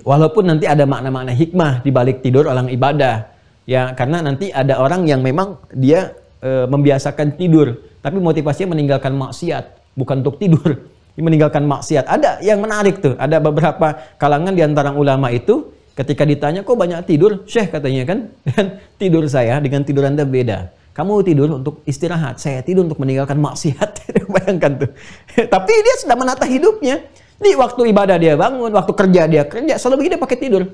S3: Walaupun nanti ada makna-makna hikmah di balik tidur orang ibadah, ya, karena nanti ada orang yang memang dia membiasakan tidur, tapi motivasinya meninggalkan maksiat, bukan untuk tidur, meninggalkan maksiat. Ada yang menarik tuh, ada beberapa kalangan di antara ulama itu, ketika ditanya, kok banyak tidur? Syekh katanya kan, tidur saya dengan tidur Anda beda. Kamu tidur untuk istirahat, saya tidur untuk meninggalkan maksiat. Bayangkan tuh. Tapi dia sudah menata hidupnya. Di waktu ibadah dia bangun, waktu kerja dia kerja, selalu dia pakai tidur.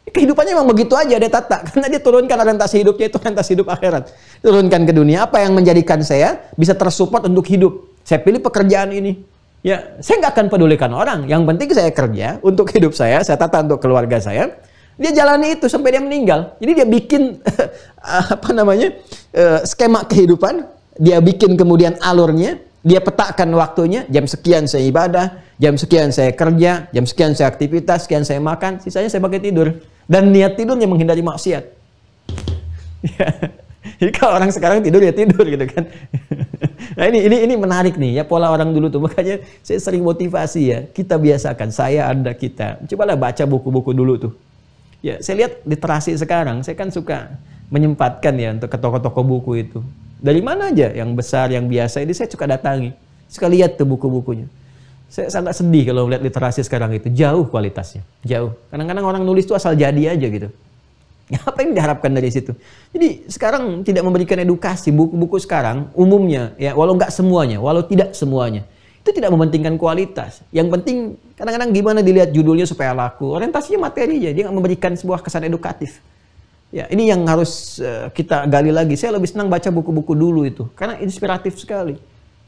S3: Kehidupannya memang begitu aja dia tata, karena dia turunkan orientasi hidupnya itu orientasi hidup akhirat. Turunkan ke dunia, apa yang menjadikan saya bisa tersupport untuk hidup. Saya pilih pekerjaan ini. Ya, saya nggak akan pedulikan orang. Yang penting saya kerja untuk hidup saya tata untuk keluarga saya. Dia jalani itu sampai dia meninggal. Jadi dia bikin skema kehidupan, dia bikin kemudian alurnya, dia petakan waktunya, jam sekian saya ibadah, jam sekian saya kerja, jam sekian saya aktivitas, sekian saya makan, sisanya saya pakai tidur. Dan niat tidurnya menghindari maksiat. Ya. Jadi kalau orang sekarang tidur ya tidur gitu kan. Nah ini menarik nih ya, pola orang dulu tuh. Makanya saya sering motivasi ya, kita biasakan, saya ada kita. Cobalah baca buku-buku dulu tuh. Ya, saya lihat literasi sekarang, saya kan suka menyempatkan ya untuk ke toko-toko buku itu. Dari mana aja, yang besar, yang biasa, ini saya suka datangi. Suka lihat tuh buku-bukunya. Saya sangat sedih kalau melihat literasi sekarang itu. Jauh kualitasnya, jauh. Kadang-kadang orang nulis itu asal jadi aja gitu. Apa yang diharapkan dari situ? Jadi sekarang tidak memberikan edukasi. Buku-buku sekarang umumnya, ya walau nggak semuanya, walau tidak semuanya, itu tidak mementingkan kualitas. Yang penting kadang-kadang gimana dilihat judulnya supaya laku. Orientasinya materi aja, dia nggak memberikan sebuah kesan edukatif. Ya, ini yang harus kita gali lagi. Saya lebih senang baca buku-buku dulu itu, karena inspiratif sekali.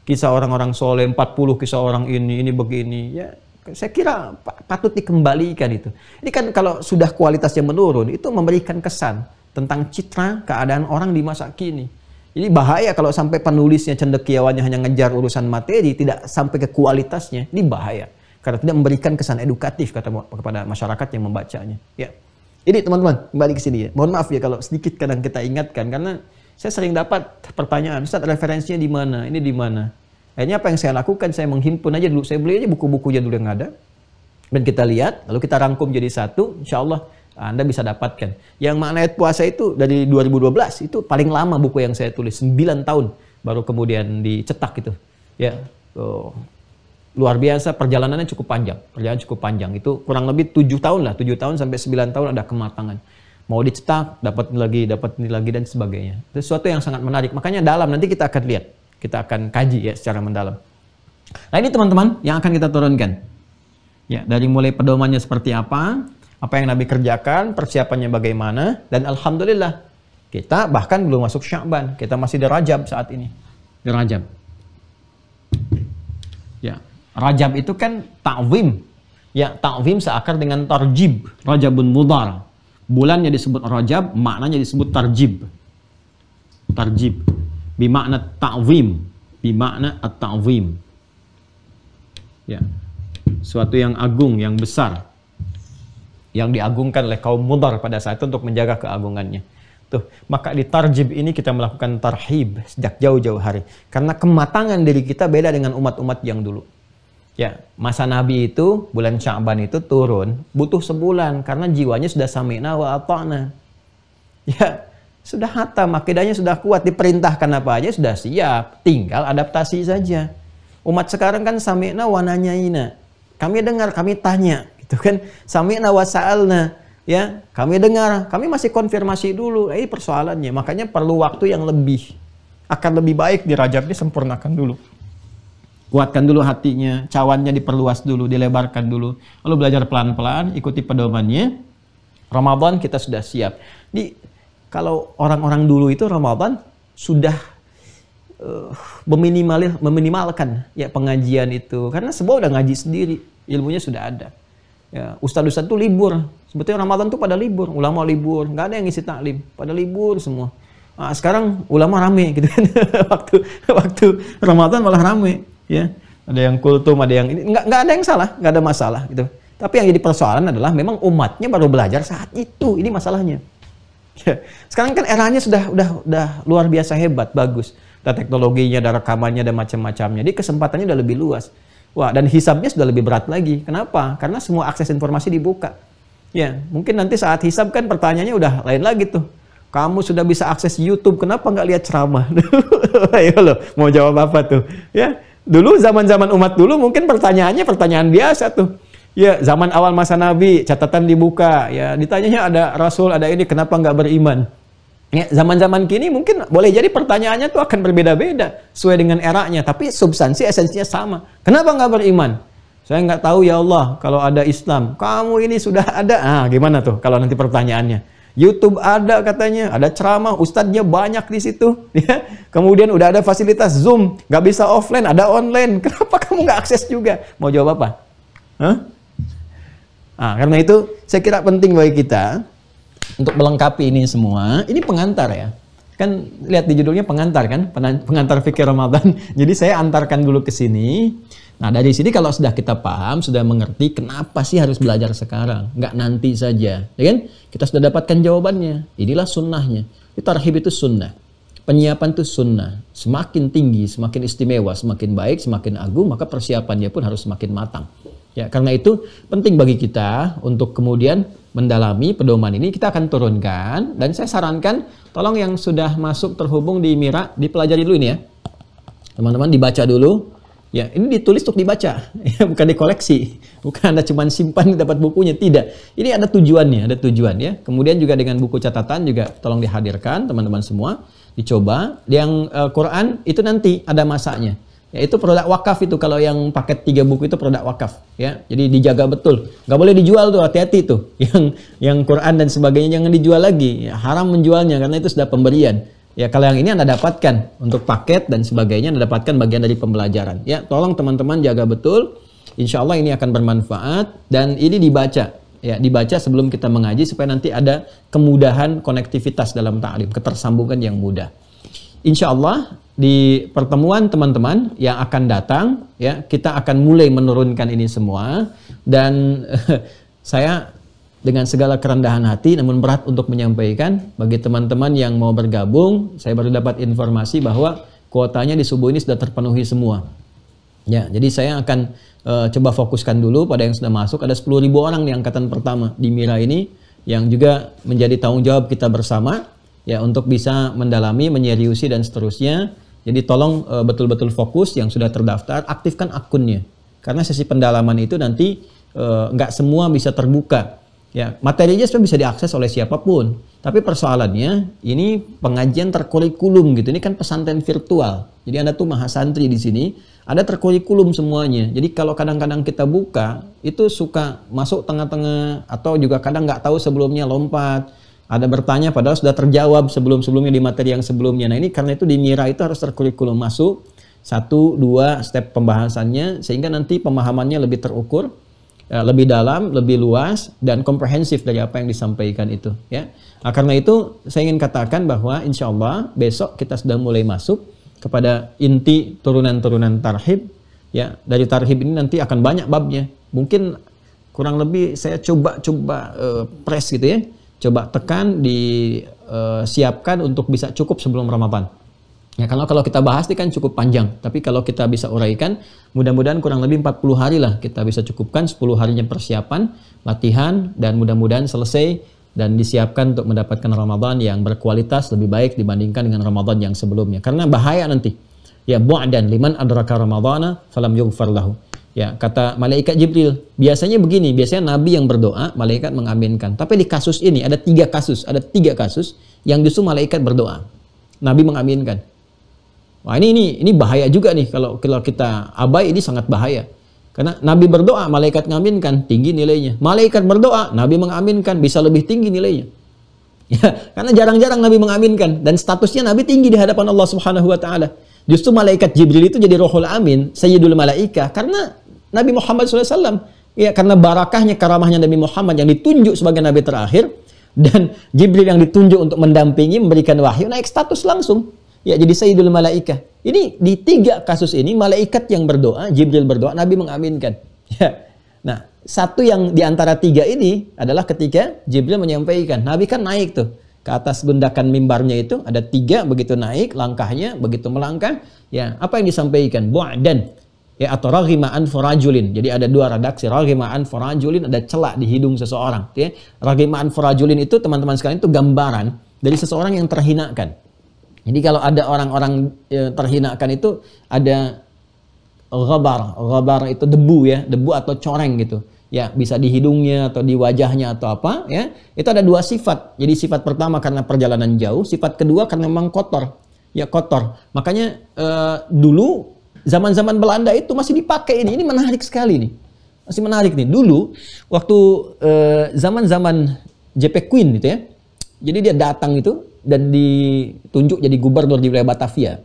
S3: Kisah orang-orang soleh, 40 kisah orang ini begini. Ya, saya kira patut dikembalikan itu. Ini kan kalau sudah kualitasnya menurun, itu memberikan kesan tentang citra keadaan orang di masa kini. Jadi bahaya kalau sampai penulisnya, cendekiawannya hanya ngejar urusan materi, tidak sampai ke kualitasnya. Ini bahaya. Karena tidak memberikan kesan edukatif kepada masyarakat yang membacanya. Ya. Ini teman-teman, kembali ke sini ya. Mohon maaf ya kalau sedikit kadang kita ingatkan, karena saya sering dapat pertanyaan, Ustaz referensinya di mana? Ini di mana? Akhirnya apa yang saya lakukan, saya menghimpun aja dulu, saya beli aja buku-bukunya dulu yang ada, dan kita lihat, lalu kita rangkum jadi satu, insya Allah Anda bisa dapatkan. Yang makna ayat puasa itu dari 2012, itu paling lama buku yang saya tulis, 9 tahun baru kemudian dicetak itu. Ya, luar biasa, perjalanannya cukup panjang, itu kurang lebih 7 tahun lah, 7 tahun sampai 9 tahun ada kematangan. Mau dicetak, dapat ini lagi dan sebagainya. Itu sesuatu yang sangat menarik, makanya dalam nanti kita akan lihat. Kita akan kaji ya secara mendalam. Nah ini teman-teman yang akan kita turunkan. Ya, dari mulai pedomannya seperti apa yang Nabi kerjakan, persiapannya bagaimana, dan alhamdulillah kita bahkan belum masuk Sya'ban, kita masih di Rajab saat ini. Di Rajab. Ya, Rajab itu kan ta'zim. Ya, ta'zim seakar dengan tarjib, Rajabun Mudhar. Bulannya disebut Rajab, maknanya disebut tarjib. Tarjib. Bimakna ta'zim, bimakna at-ta'zim. Ya. Suatu yang agung, yang besar. Yang diagungkan oleh kaum Mudhar pada saat itu untuk menjaga keagungannya. Tuh, maka di tarjib ini kita melakukan tarhib sejak jauh-jauh hari. Karena kematangan diri kita beda dengan umat-umat yang dulu. Ya, masa Nabi itu, bulan Sya'ban itu turun, butuh sebulan karena jiwanya sudah sami'na wa ata'na. Ya, sudah hatam, akidahnya sudah kuat, diperintahkan apa aja sudah siap, tinggal adaptasi saja. Umat sekarang kan sami'na wa nanyaina. Kami dengar, kami tanya, gitu kan. Sami'na wa sa'alna, ya. Kami dengar, kami masih konfirmasi dulu. Ini persoalannya, makanya perlu waktu yang lebih. Akan lebih baik di Rajab ini sempurnakan dulu. kuatkan dulu hatinya, cawannya diperluas dulu, dilebarkan dulu, lalu belajar pelan-pelan, ikuti pedomannya. Ramadan kita sudah siap. Kalau orang-orang dulu itu Ramadan sudah meminimalkan ya pengajian itu, karena semua udah ngaji sendiri, ilmunya sudah ada. Ya, ustadz-ustadz tuh libur. Sebetulnya Ramadan tuh pada libur, ulama libur, nggak ada yang ngisi taklim, pada libur semua. Nah, sekarang ulama rame gitu kan. waktu Ramadan malah rame, ya. Ada yang kultum, ada yang ini, nggak ada yang salah, nggak ada masalah gitu. Tapi yang jadi persoalan adalah memang umatnya baru belajar saat itu, ini masalahnya. Ya. Sekarang kan eranya udah luar biasa hebat, bagus. Ada teknologinya, ada rekamannya, ada macam-macamnya. Jadi kesempatannya udah lebih luas. Wah, dan hisabnya sudah lebih berat lagi. Kenapa? Karena semua akses informasi dibuka. Ya, mungkin nanti saat hisab kan pertanyaannya udah lain lagi tuh. Kamu sudah bisa akses YouTube, kenapa nggak lihat ceramah? Ayo loh, mau jawab apa tuh? Ya, dulu zaman-zaman umat dulu mungkin pertanyaannya pertanyaan biasa tuh. Ya, zaman awal masa Nabi, catatan dibuka. Ya, ditanyanya ada Rasul, ada ini, kenapa nggak beriman? Ya, zaman-zaman kini mungkin boleh jadi pertanyaannya tuh akan berbeda-beda sesuai dengan eranya, tapi substansi esensinya sama. Kenapa nggak beriman? Saya nggak tahu ya Allah, kalau ada Islam, kamu ini sudah ada. Ah, gimana tuh kalau nanti pertanyaannya? YouTube ada katanya, ada ceramah, ustadznya banyak di situ. Ya. Kemudian udah ada fasilitas Zoom, nggak bisa offline, ada online. Kenapa kamu nggak akses juga? Mau jawab apa? Hah? Ah, karena itu saya kira penting bagi kita untuk melengkapi ini semua. Ini pengantar ya. Kan lihat di judulnya pengantar kan, pengantar fikih Ramadan. Jadi saya antarkan dulu ke sini. Nah, dari sini kalau sudah kita paham, sudah mengerti kenapa sih harus belajar sekarang, nggak nanti saja, ya kan? Kita sudah dapatkan jawabannya. Inilah sunnahnya. Tarhib itu sunnah. Penyiapan itu sunnah. Semakin tinggi, semakin istimewa, semakin baik, semakin agung, maka persiapannya pun harus semakin matang. Ya, karena itu penting bagi kita untuk kemudian mendalami pedoman ini. Kita akan turunkan, dan saya sarankan tolong yang sudah masuk terhubung di Mira dipelajari dulu ini ya. Teman-teman dibaca dulu. Ya, ini ditulis untuk dibaca, ya, bukan dikoleksi. Bukan Anda cuma simpan dapat bukunya, tidak. Ini ada tujuannya, ada tujuan ya. Kemudian juga dengan buku catatan juga tolong dihadirkan teman-teman semua, dicoba. Yang Quran itu nanti ada masanya. Ya, itu produk wakaf itu, kalau yang paket 3 buku itu produk wakaf ya. Jadi dijaga betul. Nggak boleh dijual tuh, hati-hati tuh. Yang Quran dan sebagainya jangan dijual lagi. Ya, haram menjualnya karena itu sudah pemberian. Ya, kalau yang ini Anda dapatkan untuk paket dan sebagainya, Anda dapatkan bagian dari pembelajaran. Ya, tolong teman-teman jaga betul. Insya Allah ini akan bermanfaat dan ini dibaca. Ya, dibaca sebelum kita mengaji supaya nanti ada kemudahan konektivitas dalam ta'lim, ketersambungan yang mudah. Insya Allah di pertemuan teman-teman yang akan datang, ya, kita akan mulai menurunkan ini semua. Dan saya dengan segala kerendahan hati, namun berat untuk menyampaikan bagi teman-teman yang mau bergabung, saya baru dapat informasi bahwa kuotanya di subuh ini sudah terpenuhi semua. Ya, jadi saya akan coba fokuskan dulu pada yang sudah masuk. Ada 10.000 orang di angkatan pertama di Mira ini yang juga menjadi tanggung jawab kita bersama ya untuk bisa mendalami, menyeriusi dan seterusnya. Jadi tolong betul-betul fokus yang sudah terdaftar, aktifkan akunnya. Karena sesi pendalaman itu nanti nggak semua bisa terbuka. Ya, materinya sebenarnya bisa diakses oleh siapapun. Tapi persoalannya ini pengajian terkurikulum gitu. Ini kan pesantren virtual. Jadi Anda tuh mahasantri di sini, ada terkurikulum semuanya. Jadi kalau kadang-kadang kita buka, itu suka masuk tengah-tengah atau juga kadang nggak tahu sebelumnya lompat. Ada bertanya padahal sudah terjawab sebelum-sebelumnya di materi yang sebelumnya. Nah, ini karena itu di Mira itu harus terkurikulum masuk 1-2 step pembahasannya sehingga nanti pemahamannya lebih terukur, lebih dalam, lebih luas, dan komprehensif dari apa yang disampaikan itu. Ya. Nah, karena itu saya ingin katakan bahwa insya Allah besok kita sudah mulai masuk kepada inti turunan-turunan tarhib. Ya, dari tarhib ini nanti akan banyak babnya. Mungkin kurang lebih saya coba press gitu ya, coba tekan, disiapkan untuk bisa cukup sebelum Ramadan. Ya, kalau kita bahas ini kan cukup panjang, tapi kalau kita bisa uraikan, mudah-mudahan kurang lebih 40 hari lah kita bisa cukupkan, 10 harinya persiapan, latihan, dan mudah-mudahan selesai dan disiapkan untuk mendapatkan Ramadan yang berkualitas lebih baik dibandingkan dengan Ramadan yang sebelumnya. Karena bahaya nanti. Ya, bu'dan liman adraka Ramadana falam yughfar lahu. Ya, kata malaikat Jibril, biasanya begini, biasanya Nabi yang berdoa, malaikat mengaminkan. Tapi di kasus ini ada 3 kasus yang justru malaikat berdoa, Nabi mengaminkan. Wah, ini bahaya juga nih kalau kita abai, ini sangat bahaya. Karena Nabi berdoa, malaikat mengaminkan, tinggi nilainya. Malaikat berdoa, Nabi mengaminkan, bisa lebih tinggi nilainya. Ya, karena jarang-jarang Nabi mengaminkan dan statusnya Nabi tinggi di hadapan Allah Subhanahu wa taala. Justru malaikat Jibril itu jadi Rohul Amin, Sayyidul Malaikah, karena Nabi Muhammad SAW. Ya, karena barakahnya, karamahnya Nabi Muhammad yang ditunjuk sebagai nabi terakhir, dan Jibril yang ditunjuk untuk mendampingi, memberikan wahyu, naik status langsung. Ya, jadi Sayyidul Malaikah. Ini di 3 kasus ini malaikat yang berdoa, Jibril berdoa, Nabi mengaminkan. Ya. Nah, satu yang di antara 3 ini adalah ketika Jibril menyampaikan. Nabi kan naik tuh ke atas gundakan mimbarnya itu, ada 3, begitu naik langkahnya, begitu melangkah, ya apa yang disampaikan? Bu'dan, ya, atau raghima an farajulin. Jadi ada 2 redaksi, raghima an farajulin, ada celak di hidung seseorang. Ya. Raghima an farajulin itu teman-teman sekalian itu gambaran dari seseorang yang terhinakan. Jadi kalau ada orang-orang terhinakan itu ada ghabar itu debu, ya, debu atau coreng gitu. Ya, bisa di hidungnya atau di wajahnya atau apa, ya. Itu ada 2 sifat. Jadi sifat pertama karena perjalanan jauh, sifat kedua karena memang kotor. Ya, kotor. Makanya dulu zaman-zaman Belanda itu masih dipakai ini. Ini menarik sekali nih. Masih menarik nih. Dulu waktu zaman-zaman JP Queen gitu ya. Jadi dia datang itu dan ditunjuk jadi gubernur di wilayah Batavia.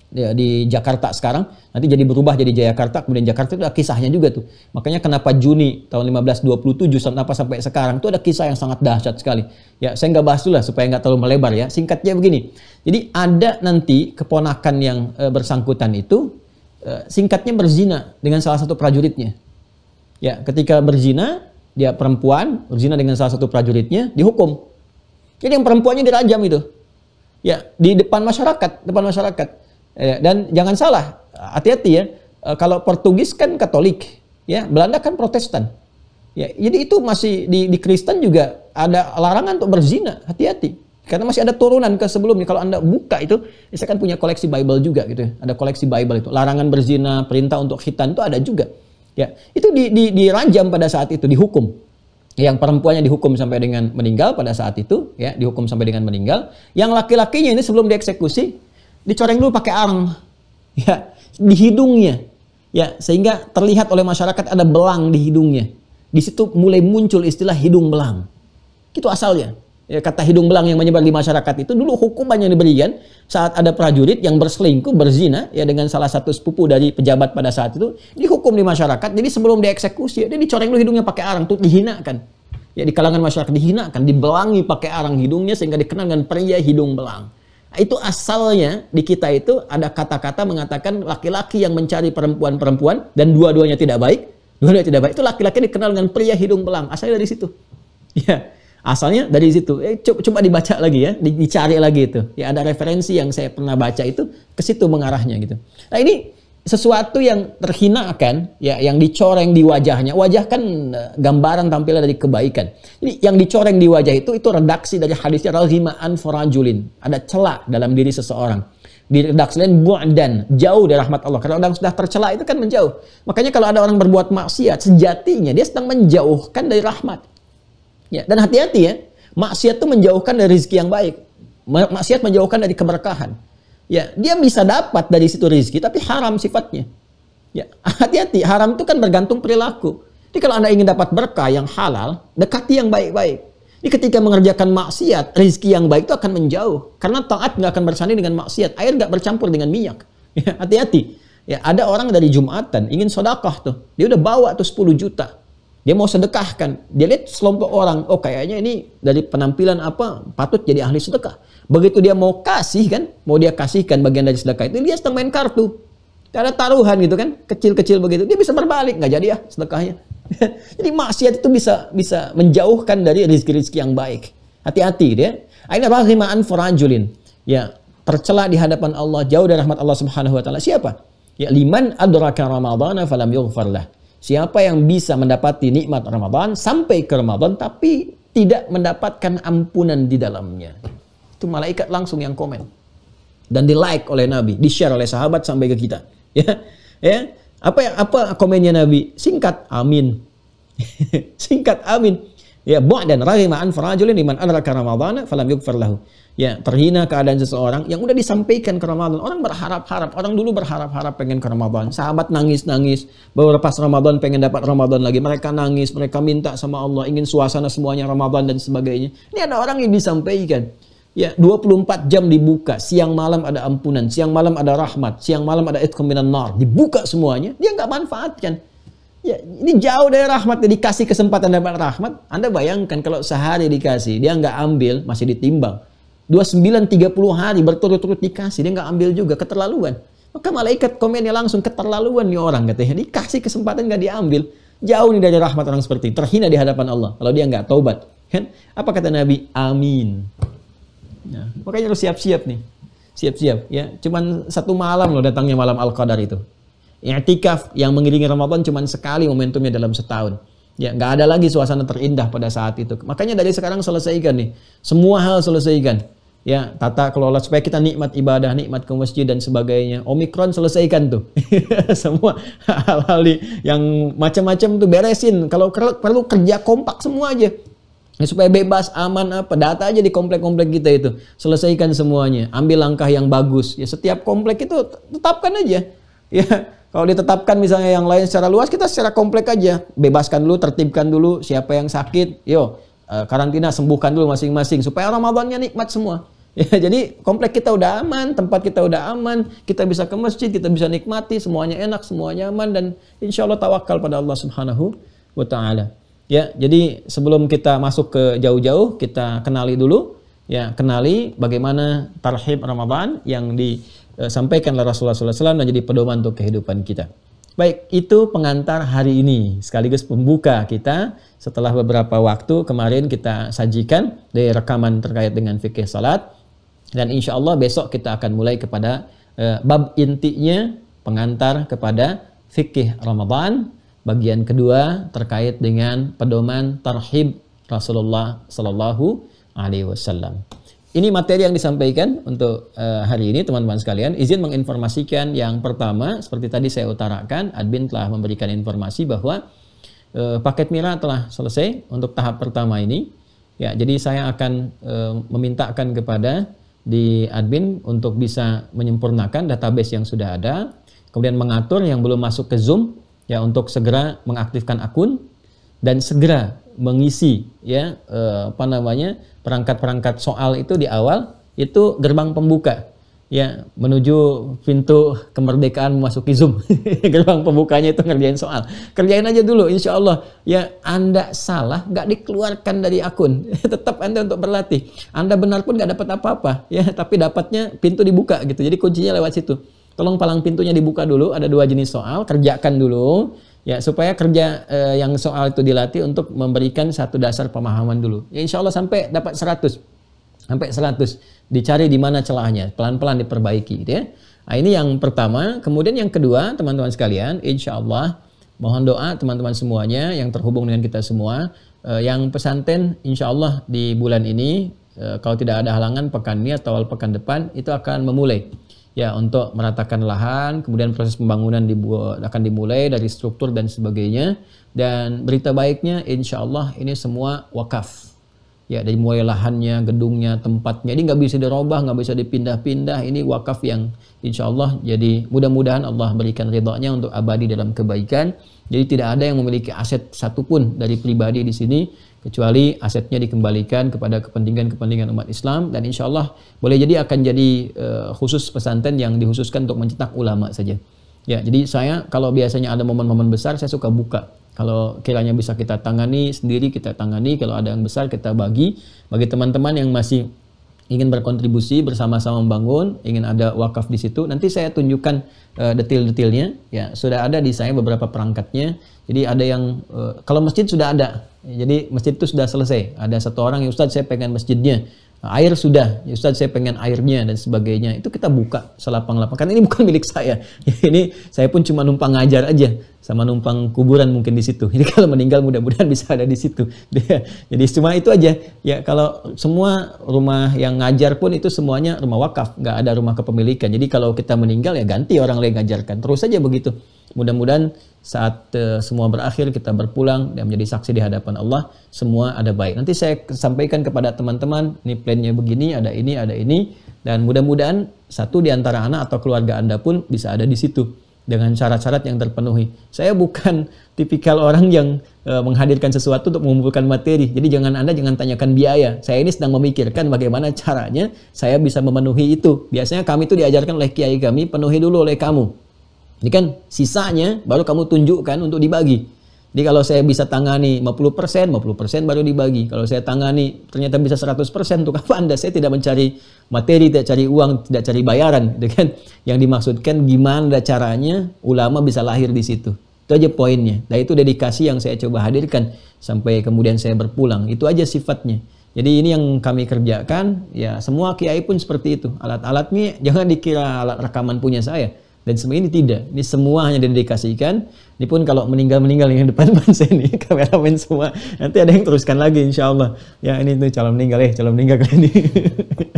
S3: Ya, di Jakarta sekarang, nanti jadi berubah jadi Jayakarta, kemudian Jakarta itu ada kisahnya juga tuh. Makanya kenapa Juni tahun 1527 sampai sekarang itu ada kisah yang sangat dahsyat sekali. Ya, saya nggak bahas dulu lah supaya nggak terlalu melebar ya. Singkatnya begini. Jadi ada nanti keponakan yang bersangkutan itu singkatnya berzina dengan salah satu prajuritnya. Ya, ketika berzina, dia perempuan berzina dengan salah satu prajuritnya, dihukum. Jadi yang perempuannya dirajam itu. Ya, di depan masyarakat. Dan jangan salah, hati-hati ya. Kalau Portugis kan Katolik, ya, Belanda kan Protestan. Ya, jadi itu masih di Kristen juga ada larangan untuk berzina, hati-hati. Karena masih ada turunan ke sebelumnya. Kalau Anda buka itu, saya kan punya koleksi Bible juga gitu ya. Ada koleksi Bible itu. Larangan berzina, perintah untuk khitan itu ada juga. Ya, itu dirajam pada saat itu, dihukum. Yang perempuannya dihukum sampai dengan meninggal pada saat itu, ya, dihukum sampai dengan meninggal. Yang laki-lakinya ini sebelum dieksekusi dicoreng dulu pakai arang, ya, di hidungnya, ya, sehingga terlihat oleh masyarakat ada belang di hidungnya. Di situ mulai muncul istilah hidung belang. Itu asalnya. Ya, kata hidung belang yang menyebar di masyarakat itu dulu hukuman yang diberikan saat ada prajurit yang berselingkuh, berzina, ya, dengan salah satu sepupu dari pejabat pada saat itu, dihukum di masyarakat. Jadi sebelum dieksekusi, dia dicoreng dulu hidungnya pakai arang, tuh dihinakan. Ya, di kalangan masyarakat dihinakan, dibelangi pakai arang hidungnya sehingga dikenal dengan pria hidung belang. Nah, itu asalnya di kita itu ada kata-kata mengatakan laki-laki yang mencari perempuan-perempuan dan dua-duanya tidak baik, itu laki-laki dikenal dengan pria hidung belang. Asalnya dari situ. Ya, asalnya dari situ. Coba dibaca lagi ya, dicari lagi itu. Ya, ada referensi yang saya pernah baca itu ke situ mengarahnya gitu. Nah, ini sesuatu yang terhinakan, ya, yang dicoreng di wajahnya. Wajah kan gambaran tampilan dari kebaikan. Jadi yang dicoreng di wajah itu redaksi dari hadisnya raghima an farajulin. Ada celah dalam diri seseorang. Di redaksi lain bu'dan, jauh dari rahmat Allah. Karena orang sudah tercela itu kan menjauh. Makanya kalau ada orang berbuat maksiat, sejatinya dia sedang menjauhkan dari rahmat. Ya, dan hati-hati ya, maksiat itu menjauhkan dari rezeki yang baik. Maksiat menjauhkan dari keberkahan. Ya, dia bisa dapat dari situ rezeki, tapi haram sifatnya. Ya, hati-hati, haram itu kan bergantung perilaku. Jadi kalau Anda ingin dapat berkah yang halal, dekati yang baik-baik. Jadi ketika mengerjakan maksiat, rezeki yang baik itu akan menjauh. Karena taat nggak akan bersanding dengan maksiat. Air nggak bercampur dengan minyak. Ya, hati-hati. Ya, ada orang dari Jumatan, ingin sedekah tuh. Dia udah bawa tuh 10 juta. Dia mau sedekahkan. Dia lihat sekelompok orang, oh kayaknya ini dari penampilan apa, patut jadi ahli sedekah. Begitu dia mau kasih kan, mau dia kasihkan bagian dari sedekah itu, dia sedang main kartu. Ada taruhan gitu kan, kecil-kecil begitu. Dia bisa berbalik, nggak jadi ya sedekahnya. Jadi maksiat itu bisa menjauhkan dari rezeki-rezeki yang baik. Hati-hati dia. Aina rahimaan farajulin. Ya, tercela di hadapan Allah, jauh dari rahmat Allah Subhanahu wa taala. Siapa? Ya, liman adraka ramadhana falam yughfar lah. Siapa yang bisa mendapati nikmat Ramadan sampai ke Ramadan tapi tidak mendapatkan ampunan di dalamnya. Itu malaikat langsung yang komen. Dan di-like oleh Nabi, di-share oleh sahabat sampai ke kita. Ya. Ya. Apa komennya Nabi? Singkat, amin. Singkat, amin. Ya, bu'dan raghima an farajulin liman adraka ramadhana falam yughfar lahu. Ya, terhina keadaan seseorang yang udah disampaikan ke Ramadan. Orang berharap-harap, orang dulu berharap-harap pengen ke Ramadan. Sahabat nangis-nangis, baru lepas Ramadan pengen dapat Ramadan lagi. Mereka nangis, mereka minta sama Allah, ingin suasana semuanya Ramadan dan sebagainya. Ini ada orang yang disampaikan. Ya, 24 jam dibuka, siang malam ada ampunan, siang malam ada rahmat, siang malam ada itqum minan nar. Dibuka semuanya, dia nggak manfaatkan. Ya, ini jauh dari rahmat, dia dikasih kesempatan dapat rahmat. Anda bayangkan kalau sehari dikasih, dia nggak ambil, masih ditimbang. 29, 30 hari berturut-turut dikasih, dia nggak ambil juga, keterlaluan. Maka malaikat komennya langsung, keterlaluan nih orang, katanya. Dikasih kesempatan nggak diambil. Jauh nih dari rahmat orang seperti ini. Terhina di hadapan Allah, kalau dia nggak taubat. Kan? Apa kata Nabi? Amin. Nah, makanya harus siap-siap nih. Siap-siap. Ya, cuman satu malam loh datangnya malam Al-Qadar itu. I'tikaf yang mengiringi Ramadan cuma sekali momentumnya dalam setahun. Ya, nggak ada lagi suasana terindah pada saat itu. Makanya dari sekarang selesaikan nih. Semua hal selesaikan. Ya, tata kelola supaya kita nikmat ibadah, nikmat ke masjid dan sebagainya. Omikron selesaikan tuh. Semua hal-hal yang macam-macam tuh beresin. Kalau perlu kerja kompak semua aja. Ya, supaya bebas, aman apa. Data aja di komplek-komplek kita itu. Selesaikan semuanya. Ambil langkah yang bagus. Ya, setiap komplek itu tetapkan aja. Ya, kalau ditetapkan misalnya yang lain secara luas, kita secara komplek aja. Bebaskan dulu, tertibkan dulu siapa yang sakit. Karantina, sembuhkan dulu masing-masing. Supaya Ramadannya nikmat semua. Ya, jadi komplek kita udah aman, tempat kita udah aman. Kita bisa ke masjid, kita bisa nikmati. Semuanya enak, semuanya aman. Dan insya Allah tawakal pada Allah Subhanahu wa ta'ala. Ya, jadi sebelum kita masuk ke jauh-jauh, kita kenali dulu. Ya, kenali bagaimana tarhib Ramadan yang disampaikan oleh Rasulullah SAW dan jadi pedoman untuk kehidupan kita. Baik, itu pengantar hari ini. Sekaligus pembuka kita setelah beberapa waktu kemarin kita sajikan dari rekaman terkait dengan fikih salat. Dan insya Allah besok kita akan mulai kepada bab intinya, pengantar kepada fikih Ramadan. Bagian kedua terkait dengan pedoman tarhib Rasulullah Sallallahu Alaihi Wasallam. Ini materi yang disampaikan untuk hari ini, teman-teman sekalian. Izin menginformasikan yang pertama, seperti tadi saya utarakan, admin telah memberikan informasi bahwa paket Mira telah selesai untuk tahap pertama ini. Ya, jadi saya akan memintakan kepada di admin untuk bisa menyempurnakan database yang sudah ada, kemudian mengatur yang belum masuk ke Zoom. Ya, untuk segera mengaktifkan akun dan segera mengisi ya perangkat-perangkat soal itu di awal, itu gerbang pembuka ya menuju pintu kemerdekaan memasuki Zoom. Gerbang pembukanya itu ngerjain soal. Kerjain aja dulu, insya Allah ya. Anda salah nggak dikeluarkan dari akun. Tetap Anda untuk berlatih. Anda benar pun nggak dapat apa-apa ya, tapi dapatnya pintu dibuka gitu. Jadi kuncinya lewat situ. Tolong palang pintunya dibuka dulu, ada 2 jenis soal, kerjakan dulu ya supaya kerja yang soal itu dilatih untuk memberikan satu dasar pemahaman dulu. Ya, insya Allah sampai dapat 100. Sampai 100. Dicari di mana celahnya, pelan-pelan diperbaiki gitu ya. Nah, ini yang pertama. Kemudian yang kedua, teman-teman sekalian, insya Allah mohon doa teman-teman semuanya yang terhubung dengan kita semua, yang pesantren insya Allah di bulan ini, kalau tidak ada halangan pekan ini atau awal pekan depan itu akan memulai. Ya, untuk meratakan lahan, kemudian proses pembangunan akan dimulai dari struktur dan sebagainya. Dan berita baiknya, insya Allah ini semua wakaf. Ya, dari mulai lahannya, gedungnya, tempatnya, ini nggak bisa dirubah, nggak bisa dipindah-pindah. Ini wakaf yang insya Allah, jadi mudah-mudahan Allah berikan ridhonya untuk abadi dalam kebaikan. Jadi tidak ada yang memiliki aset satupun dari pribadi di sini, kecuali asetnya dikembalikan kepada kepentingan-kepentingan umat Islam. Dan insya Allah boleh jadi akan jadi khusus pesantren yang dikhususkan untuk mencetak ulama saja. Ya, jadi saya kalau biasanya ada momen-momen besar saya suka buka. Kalau kiranya bisa kita tangani sendiri, kita tangani. Kalau ada yang besar kita bagi teman-teman yang masih ingin berkontribusi bersama-sama membangun, ingin ada wakaf di situ. Nanti saya tunjukkan detail-detailnya. Ya, sudah ada di saya beberapa perangkatnya. Jadi ada yang kalau masjid sudah ada. Jadi masjid itu sudah selesai. Ada satu orang yang Ustadz saya pengen masjidnya. Air sudah, ya Ustadz saya pengen airnya dan sebagainya. Itu kita buka selapang-lapang. Karena ini bukan milik saya. Ini saya pun cuma numpang ngajar aja, sama numpang kuburan mungkin di situ. Jadi kalau meninggal mudah-mudahan bisa ada di situ. Jadi cuma itu aja. Ya, kalau semua rumah yang ngajar pun itu semuanya rumah wakaf, nggak ada rumah kepemilikan. Jadi kalau kita meninggal ya ganti orang lain ngajarkan. Terus saja begitu. Mudah-mudahan saat semua berakhir kita berpulang dan menjadi saksi di hadapan Allah, semua ada baik. Nanti saya sampaikan kepada teman-teman, ini plannya begini, ada ini, dan mudah-mudahan satu di antara anak atau keluarga Anda pun bisa ada di situ dengan syarat-syarat yang terpenuhi. Saya bukan tipikal orang yang menghadirkan sesuatu untuk mengumpulkan materi. Jadi Anda jangan tanyakan biaya. Saya ini sedang memikirkan bagaimana caranya saya bisa memenuhi itu. Biasanya kami itu diajarkan oleh kiai kami, penuhi dulu oleh kamu. Ini kan sisanya baru kamu tunjukkan untuk dibagi. Jadi kalau saya bisa tangani 50%, 50% baru dibagi. Kalau saya tangani ternyata bisa 100%, untuk apa Anda? Saya tidak mencari materi, tidak cari uang, tidak cari bayaran, gitu kan? Yang dimaksudkan gimana caranya ulama bisa lahir di situ. Itu aja poinnya. Dan itu dedikasi yang saya coba hadirkan sampai kemudian saya berpulang. Itu aja sifatnya. Jadi ini yang kami kerjakan, ya semua kiai pun seperti itu. Alat-alatnya jangan dikira alat rekaman punya saya. Dan semua ini tidak. Ini semua hanya didedikasikan. Ini pun kalau meninggal yang depan saya nih, kameramen semua. Nanti ada yang teruskan lagi insya Allah. Ya ini tuh calon meninggal kali ini.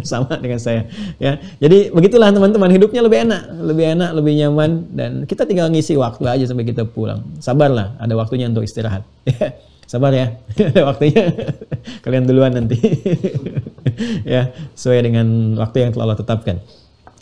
S3: Sama dengan saya. Ya, jadi begitulah teman-teman. Hidupnya lebih enak, lebih nyaman. Dan kita tinggal ngisi waktu aja sampai kita pulang. Sabarlah, ada waktunya untuk istirahat. Sabar ya, ada waktunya. Kalian duluan nanti. Ya, sesuai dengan waktu yang telah Allah tetapkan.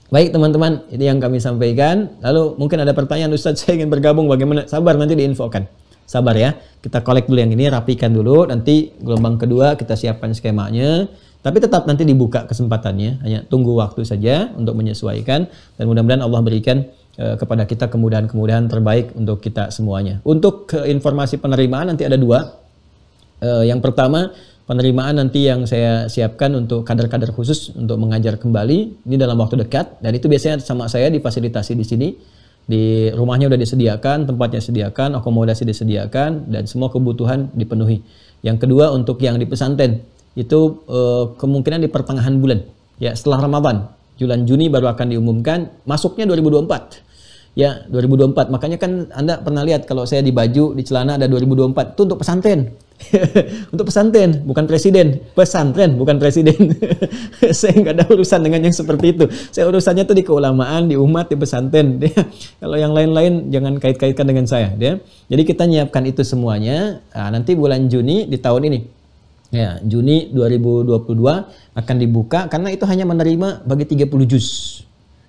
S3: Baik teman-teman, ini yang kami sampaikan. Lalu mungkin ada pertanyaan, Ustadz saya ingin bergabung bagaimana? Sabar, nanti diinfokan. Sabar ya, kita kolek dulu yang ini, rapikan dulu. Nanti gelombang kedua kita siapkan skemanya. Tapi tetap nanti dibuka kesempatannya. Hanya tunggu waktu saja untuk menyesuaikan. Dan mudah-mudahan Allah berikan kepada kita kemudahan-kemudahan terbaik untuk kita semuanya. Untuk informasi penerimaan nanti ada 2. Yang pertama, penerimaan nanti yang saya siapkan untuk kader-kader khusus untuk mengajar kembali ini dalam waktu dekat, dan itu biasanya sama saya difasilitasi di sini, di rumahnya udah disediakan, tempatnya disediakan, akomodasi disediakan, dan semua kebutuhan dipenuhi. Yang kedua untuk yang di pesantren itu kemungkinan di pertengahan bulan, ya setelah Ramadan, bulan Juni baru akan diumumkan, masuknya 2024. Ya 2024, makanya kan Anda pernah lihat kalau saya di baju, di celana ada 2024, itu untuk pesantren. Untuk pesantren, bukan presiden. Pesantren, bukan presiden. Saya nggak ada urusan dengan yang seperti itu. Saya urusannya tuh di keulamaan, di umat, di pesantren. Kalau yang lain-lain jangan kait-kaitkan dengan saya. Jadi kita nyiapkan itu semuanya. Nah, nanti bulan Juni di tahun ini, ya Juni 2022 akan dibuka, karena itu hanya menerima bagi 30 juz.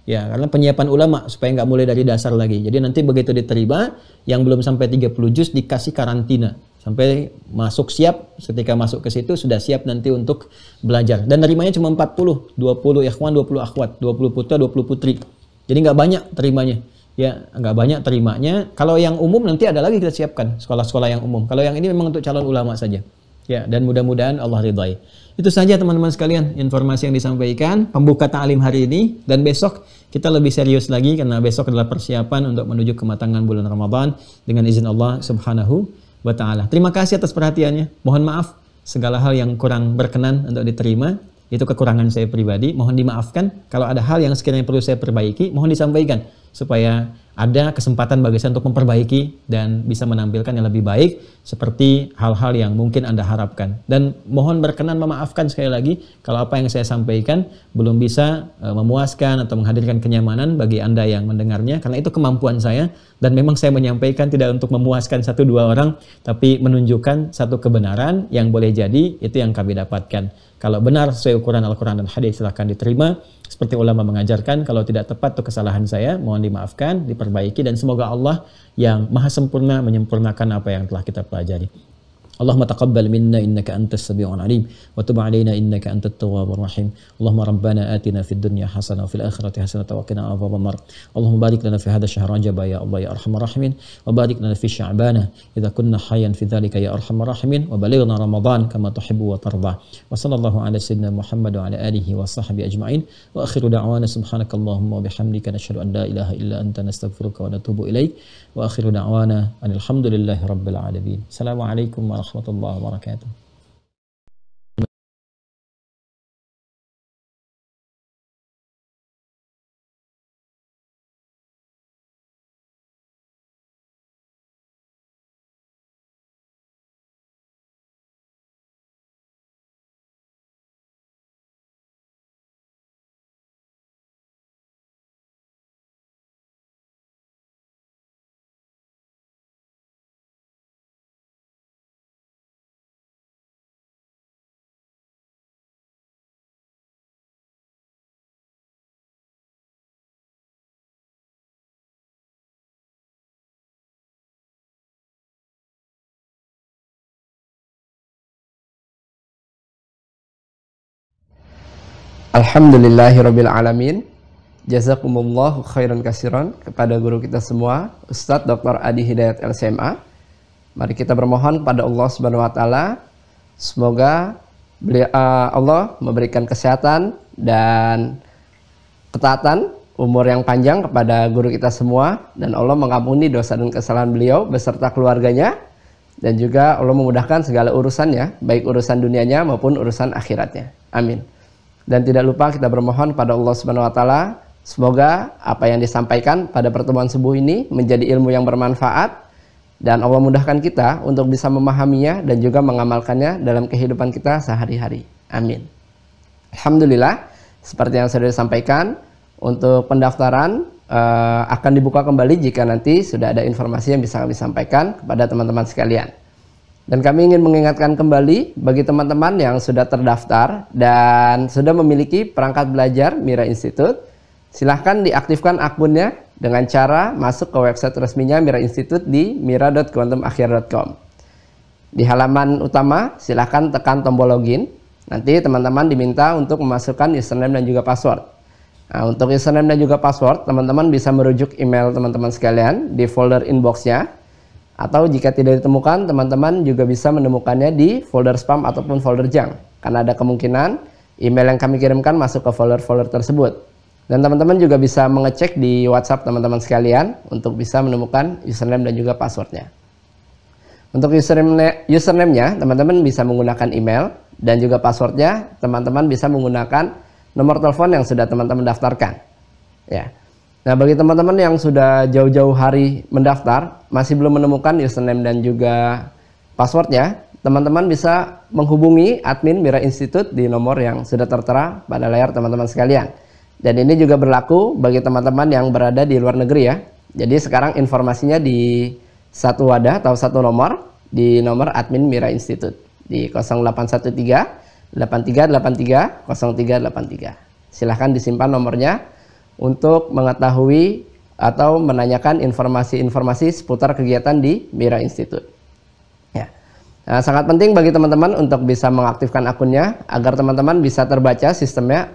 S3: Ya, karena penyiapan ulama supaya nggak mulai dari dasar lagi. Jadi nanti begitu diterima, yang belum sampai 30 juz dikasih karantina. Sampai masuk siap, ketika masuk ke situ sudah siap nanti untuk belajar. Dan nerimanya cuma 40, 20 ikhwan, 20 akhwat, 20 putra, 20 putri. Jadi nggak banyak terimanya. Ya, nggak banyak terimanya. Kalau yang umum nanti ada lagi kita siapkan, sekolah-sekolah yang umum. Kalau yang ini memang untuk calon ulama saja. Ya, dan mudah-mudahan Allah ridhai. Itu saja teman-teman sekalian, informasi yang disampaikan, pembuka ta'lim hari ini, dan besok kita lebih serius lagi karena besok adalah persiapan untuk menuju kematangan bulan Ramadan dengan izin Allah Subhanahu wa ta'ala. Terima kasih atas perhatiannya. Mohon maaf segala hal yang kurang berkenan untuk diterima. Itu kekurangan saya pribadi. Mohon dimaafkan. Kalau ada hal yang sekiranya perlu saya perbaiki, mohon disampaikan supaya ada kesempatan bagi saya untuk memperbaiki dan bisa menampilkan yang lebih baik seperti hal-hal yang mungkin Anda harapkan. Dan mohon berkenan memaafkan sekali lagi kalau apa yang saya sampaikan belum bisa memuaskan atau menghadirkan kenyamanan bagi Anda yang mendengarnya, karena itu kemampuan saya dan memang saya menyampaikan tidak untuk memuaskan 1-2 orang, tapi menunjukkan satu kebenaran yang boleh jadi itu yang kami dapatkan. Kalau benar sesuai ukuran Al-Quran dan hadis silahkan diterima seperti ulama mengajarkan. Kalau tidak tepat itu kesalahan saya, mohon dimaafkan, diperbaiki, dan semoga Allah yang maha sempurna menyempurnakan apa yang telah kita pelajari. Allahumma taqabbal minna innaka antas sami'ul alim wa tub 'alaina innaka antat tawwabur rahim. Allahumma rabbana atina fid dunya hasanah wa fil akhirati hasanah wa qina adzabannar. Allahumma barik lana fi hadha syahr Rajab ya Allah ya arhamar rahimin, wa barik lana fi Sya'ban idza kunna hayyan fi dzalika ya arhamar rahimin, wa balighna Ramadan kama tuhibbu wa tarda. Wa sallallahu ala sayyidina Muhammad wa ala alihi wa sahbihi ajma'in. Wa akhiru da'wana subhanakallahumma wa bihamdika nashhadu an la ilaha illa anta nastaghfiruka wa natubu ilaik. Wa akhiru da'wana alhamdulillahi rabbil alamin. Assalamualaikum warahmatullahi wabarakatuh.
S1: Alhamdulillahirabbil alamin. Jazakumullahu khairan katsiran kepada guru kita semua, Ustadz Dr. Adi Hidayat LCMA. Mari kita bermohon kepada Allah Subhanahu wa taala semoga Allah memberikan kesehatan dan ketaatan, umur yang panjang kepada guru kita semua, dan Allah mengampuni dosa dan kesalahan beliau beserta keluarganya, dan juga Allah memudahkan segala urusannya, baik urusan dunianya maupun urusan akhiratnya. Amin. Dan tidak lupa kita bermohon pada Allah Subhanahu wa taala semoga apa yang disampaikan pada pertemuan subuh ini menjadi ilmu yang bermanfaat, dan Allah mudahkan kita untuk bisa memahaminya dan juga mengamalkannya dalam kehidupan kita sehari-hari. Amin. Alhamdulillah, seperti yang sudah disampaikan, untuk pendaftaran akan dibuka kembali jika nanti sudah ada informasi yang bisa kami sampaikan kepada teman-teman sekalian. Dan kami ingin mengingatkan kembali bagi teman-teman yang sudah terdaftar dan sudah memiliki perangkat belajar Mira Institute, silahkan diaktifkan akunnya dengan cara masuk ke website resminya Mira Institute di mira.quantumakhir.com. Di halaman utama silahkan tekan tombol login. Nanti teman-teman diminta untuk memasukkan username dan juga password. Nah, untuk username dan juga password, teman-teman bisa merujuk email teman-teman sekalian di folder inboxnya. Atau jika tidak ditemukan, teman-teman juga bisa menemukannya di folder spam ataupun folder junk. Karena ada kemungkinan email yang kami kirimkan masuk ke folder-folder tersebut. Dan teman-teman juga bisa mengecek di WhatsApp teman-teman sekalian untuk bisa menemukan username dan juga passwordnya. Untuk username-nya, teman-teman bisa menggunakan email, dan juga passwordnya, teman-teman bisa menggunakan nomor telepon yang sudah teman-teman daftarkan. Ya. Nah, bagi teman-teman yang sudah jauh-jauh hari mendaftar, masih belum menemukan username dan juga passwordnya, teman-teman bisa menghubungi admin Mira Institute di nomor yang sudah tertera pada layar teman-teman sekalian. Dan ini juga berlaku bagi teman-teman yang berada di luar negeri ya. Jadi sekarang informasinya di satu wadah atau satu nomor, di nomor admin Mira Institute di 0813 8383 0383. Silahkan disimpan nomornya untuk mengetahui atau menanyakan informasi-informasi seputar kegiatan di Mira Institute. Ya. Nah, sangat penting bagi teman-teman untuk bisa mengaktifkan akunnya agar teman-teman bisa terbaca sistemnya,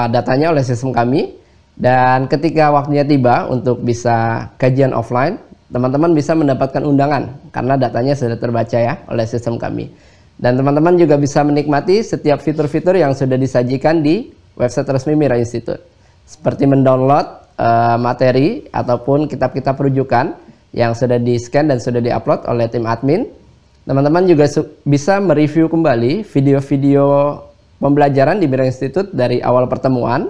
S1: datanya oleh sistem kami, dan ketika waktunya tiba untuk bisa kajian offline, teman-teman bisa mendapatkan undangan karena datanya sudah terbaca ya oleh sistem kami. Dan teman-teman juga bisa menikmati setiap fitur-fitur yang sudah disajikan di website resmi Mira Institute. Seperti mendownload materi ataupun kitab-kitab rujukan yang sudah di-scan dan sudah di-upload oleh tim admin. Teman-teman juga bisa mereview kembali video-video pembelajaran di Mira Institute dari awal pertemuan.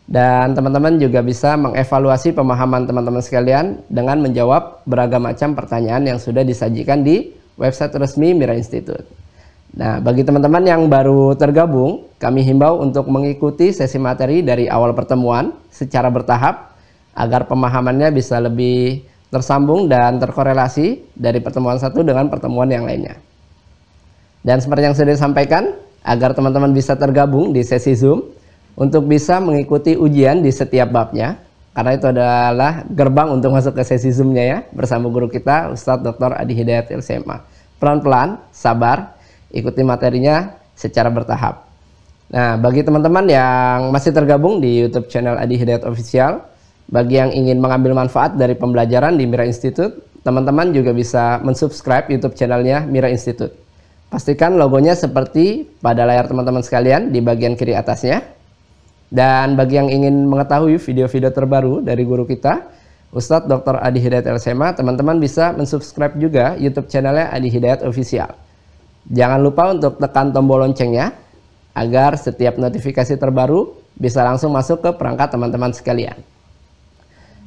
S1: Dan teman-teman juga bisa mengevaluasi pemahaman teman-teman sekalian dengan menjawab beragam macam pertanyaan yang sudah disajikan di website resmi Mira Institute. Nah, bagi teman-teman yang baru tergabung, kami himbau untuk mengikuti sesi materi dari awal pertemuan secara bertahap agar pemahamannya bisa lebih tersambung dan terkorelasi dari pertemuan satu dengan pertemuan yang lainnya. Dan seperti yang sudah disampaikan, agar teman-teman bisa tergabung di sesi Zoom untuk bisa mengikuti ujian di setiap babnya, karena itu adalah gerbang untuk masuk ke sesi Zoom-nya ya, bersama guru kita Ustadz Dr. Adi Hidayat LCMA. Pelan-pelan, sabar, ikuti materinya secara bertahap. Nah, bagi teman-teman yang masih tergabung di YouTube channel Adi Hidayat Official, bagi yang ingin mengambil manfaat dari pembelajaran di Mira Institute, teman-teman juga bisa mensubscribe YouTube channelnya Mira Institute. Pastikan logonya seperti pada layar teman-teman sekalian di bagian kiri atasnya. Dan bagi yang ingin mengetahui video-video terbaru dari guru kita, Ustadz Dr. Adi Hidayat LCMA, teman-teman bisa mensubscribe juga YouTube channelnya Adi Hidayat Official. Jangan lupa untuk tekan tombol loncengnya agar setiap notifikasi terbaru bisa langsung masuk ke perangkat teman-teman sekalian.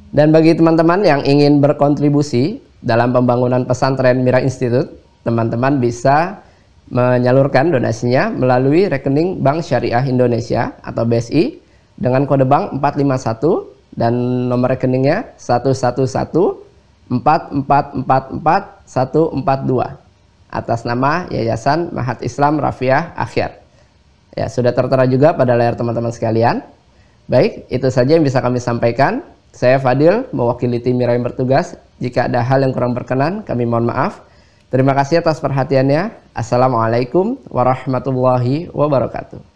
S1: Dan bagi teman-teman yang ingin berkontribusi dalam pembangunan pesantren Mira Institute, teman-teman bisa menyalurkan donasinya melalui rekening Bank Syariah Indonesia atau BSI dengan kode bank 451 dan nomor rekeningnya 11144444142 atas nama Yayasan Mahat Islam Rafiah Akhir. Ya, sudah tertera juga pada layar teman-teman sekalian. Baik, itu saja yang bisa kami sampaikan. Saya Fadil, mewakili tim Mira yang bertugas. Jika ada hal yang kurang berkenan, kami mohon maaf. Terima kasih atas perhatiannya. Assalamualaikum warahmatullahi wabarakatuh.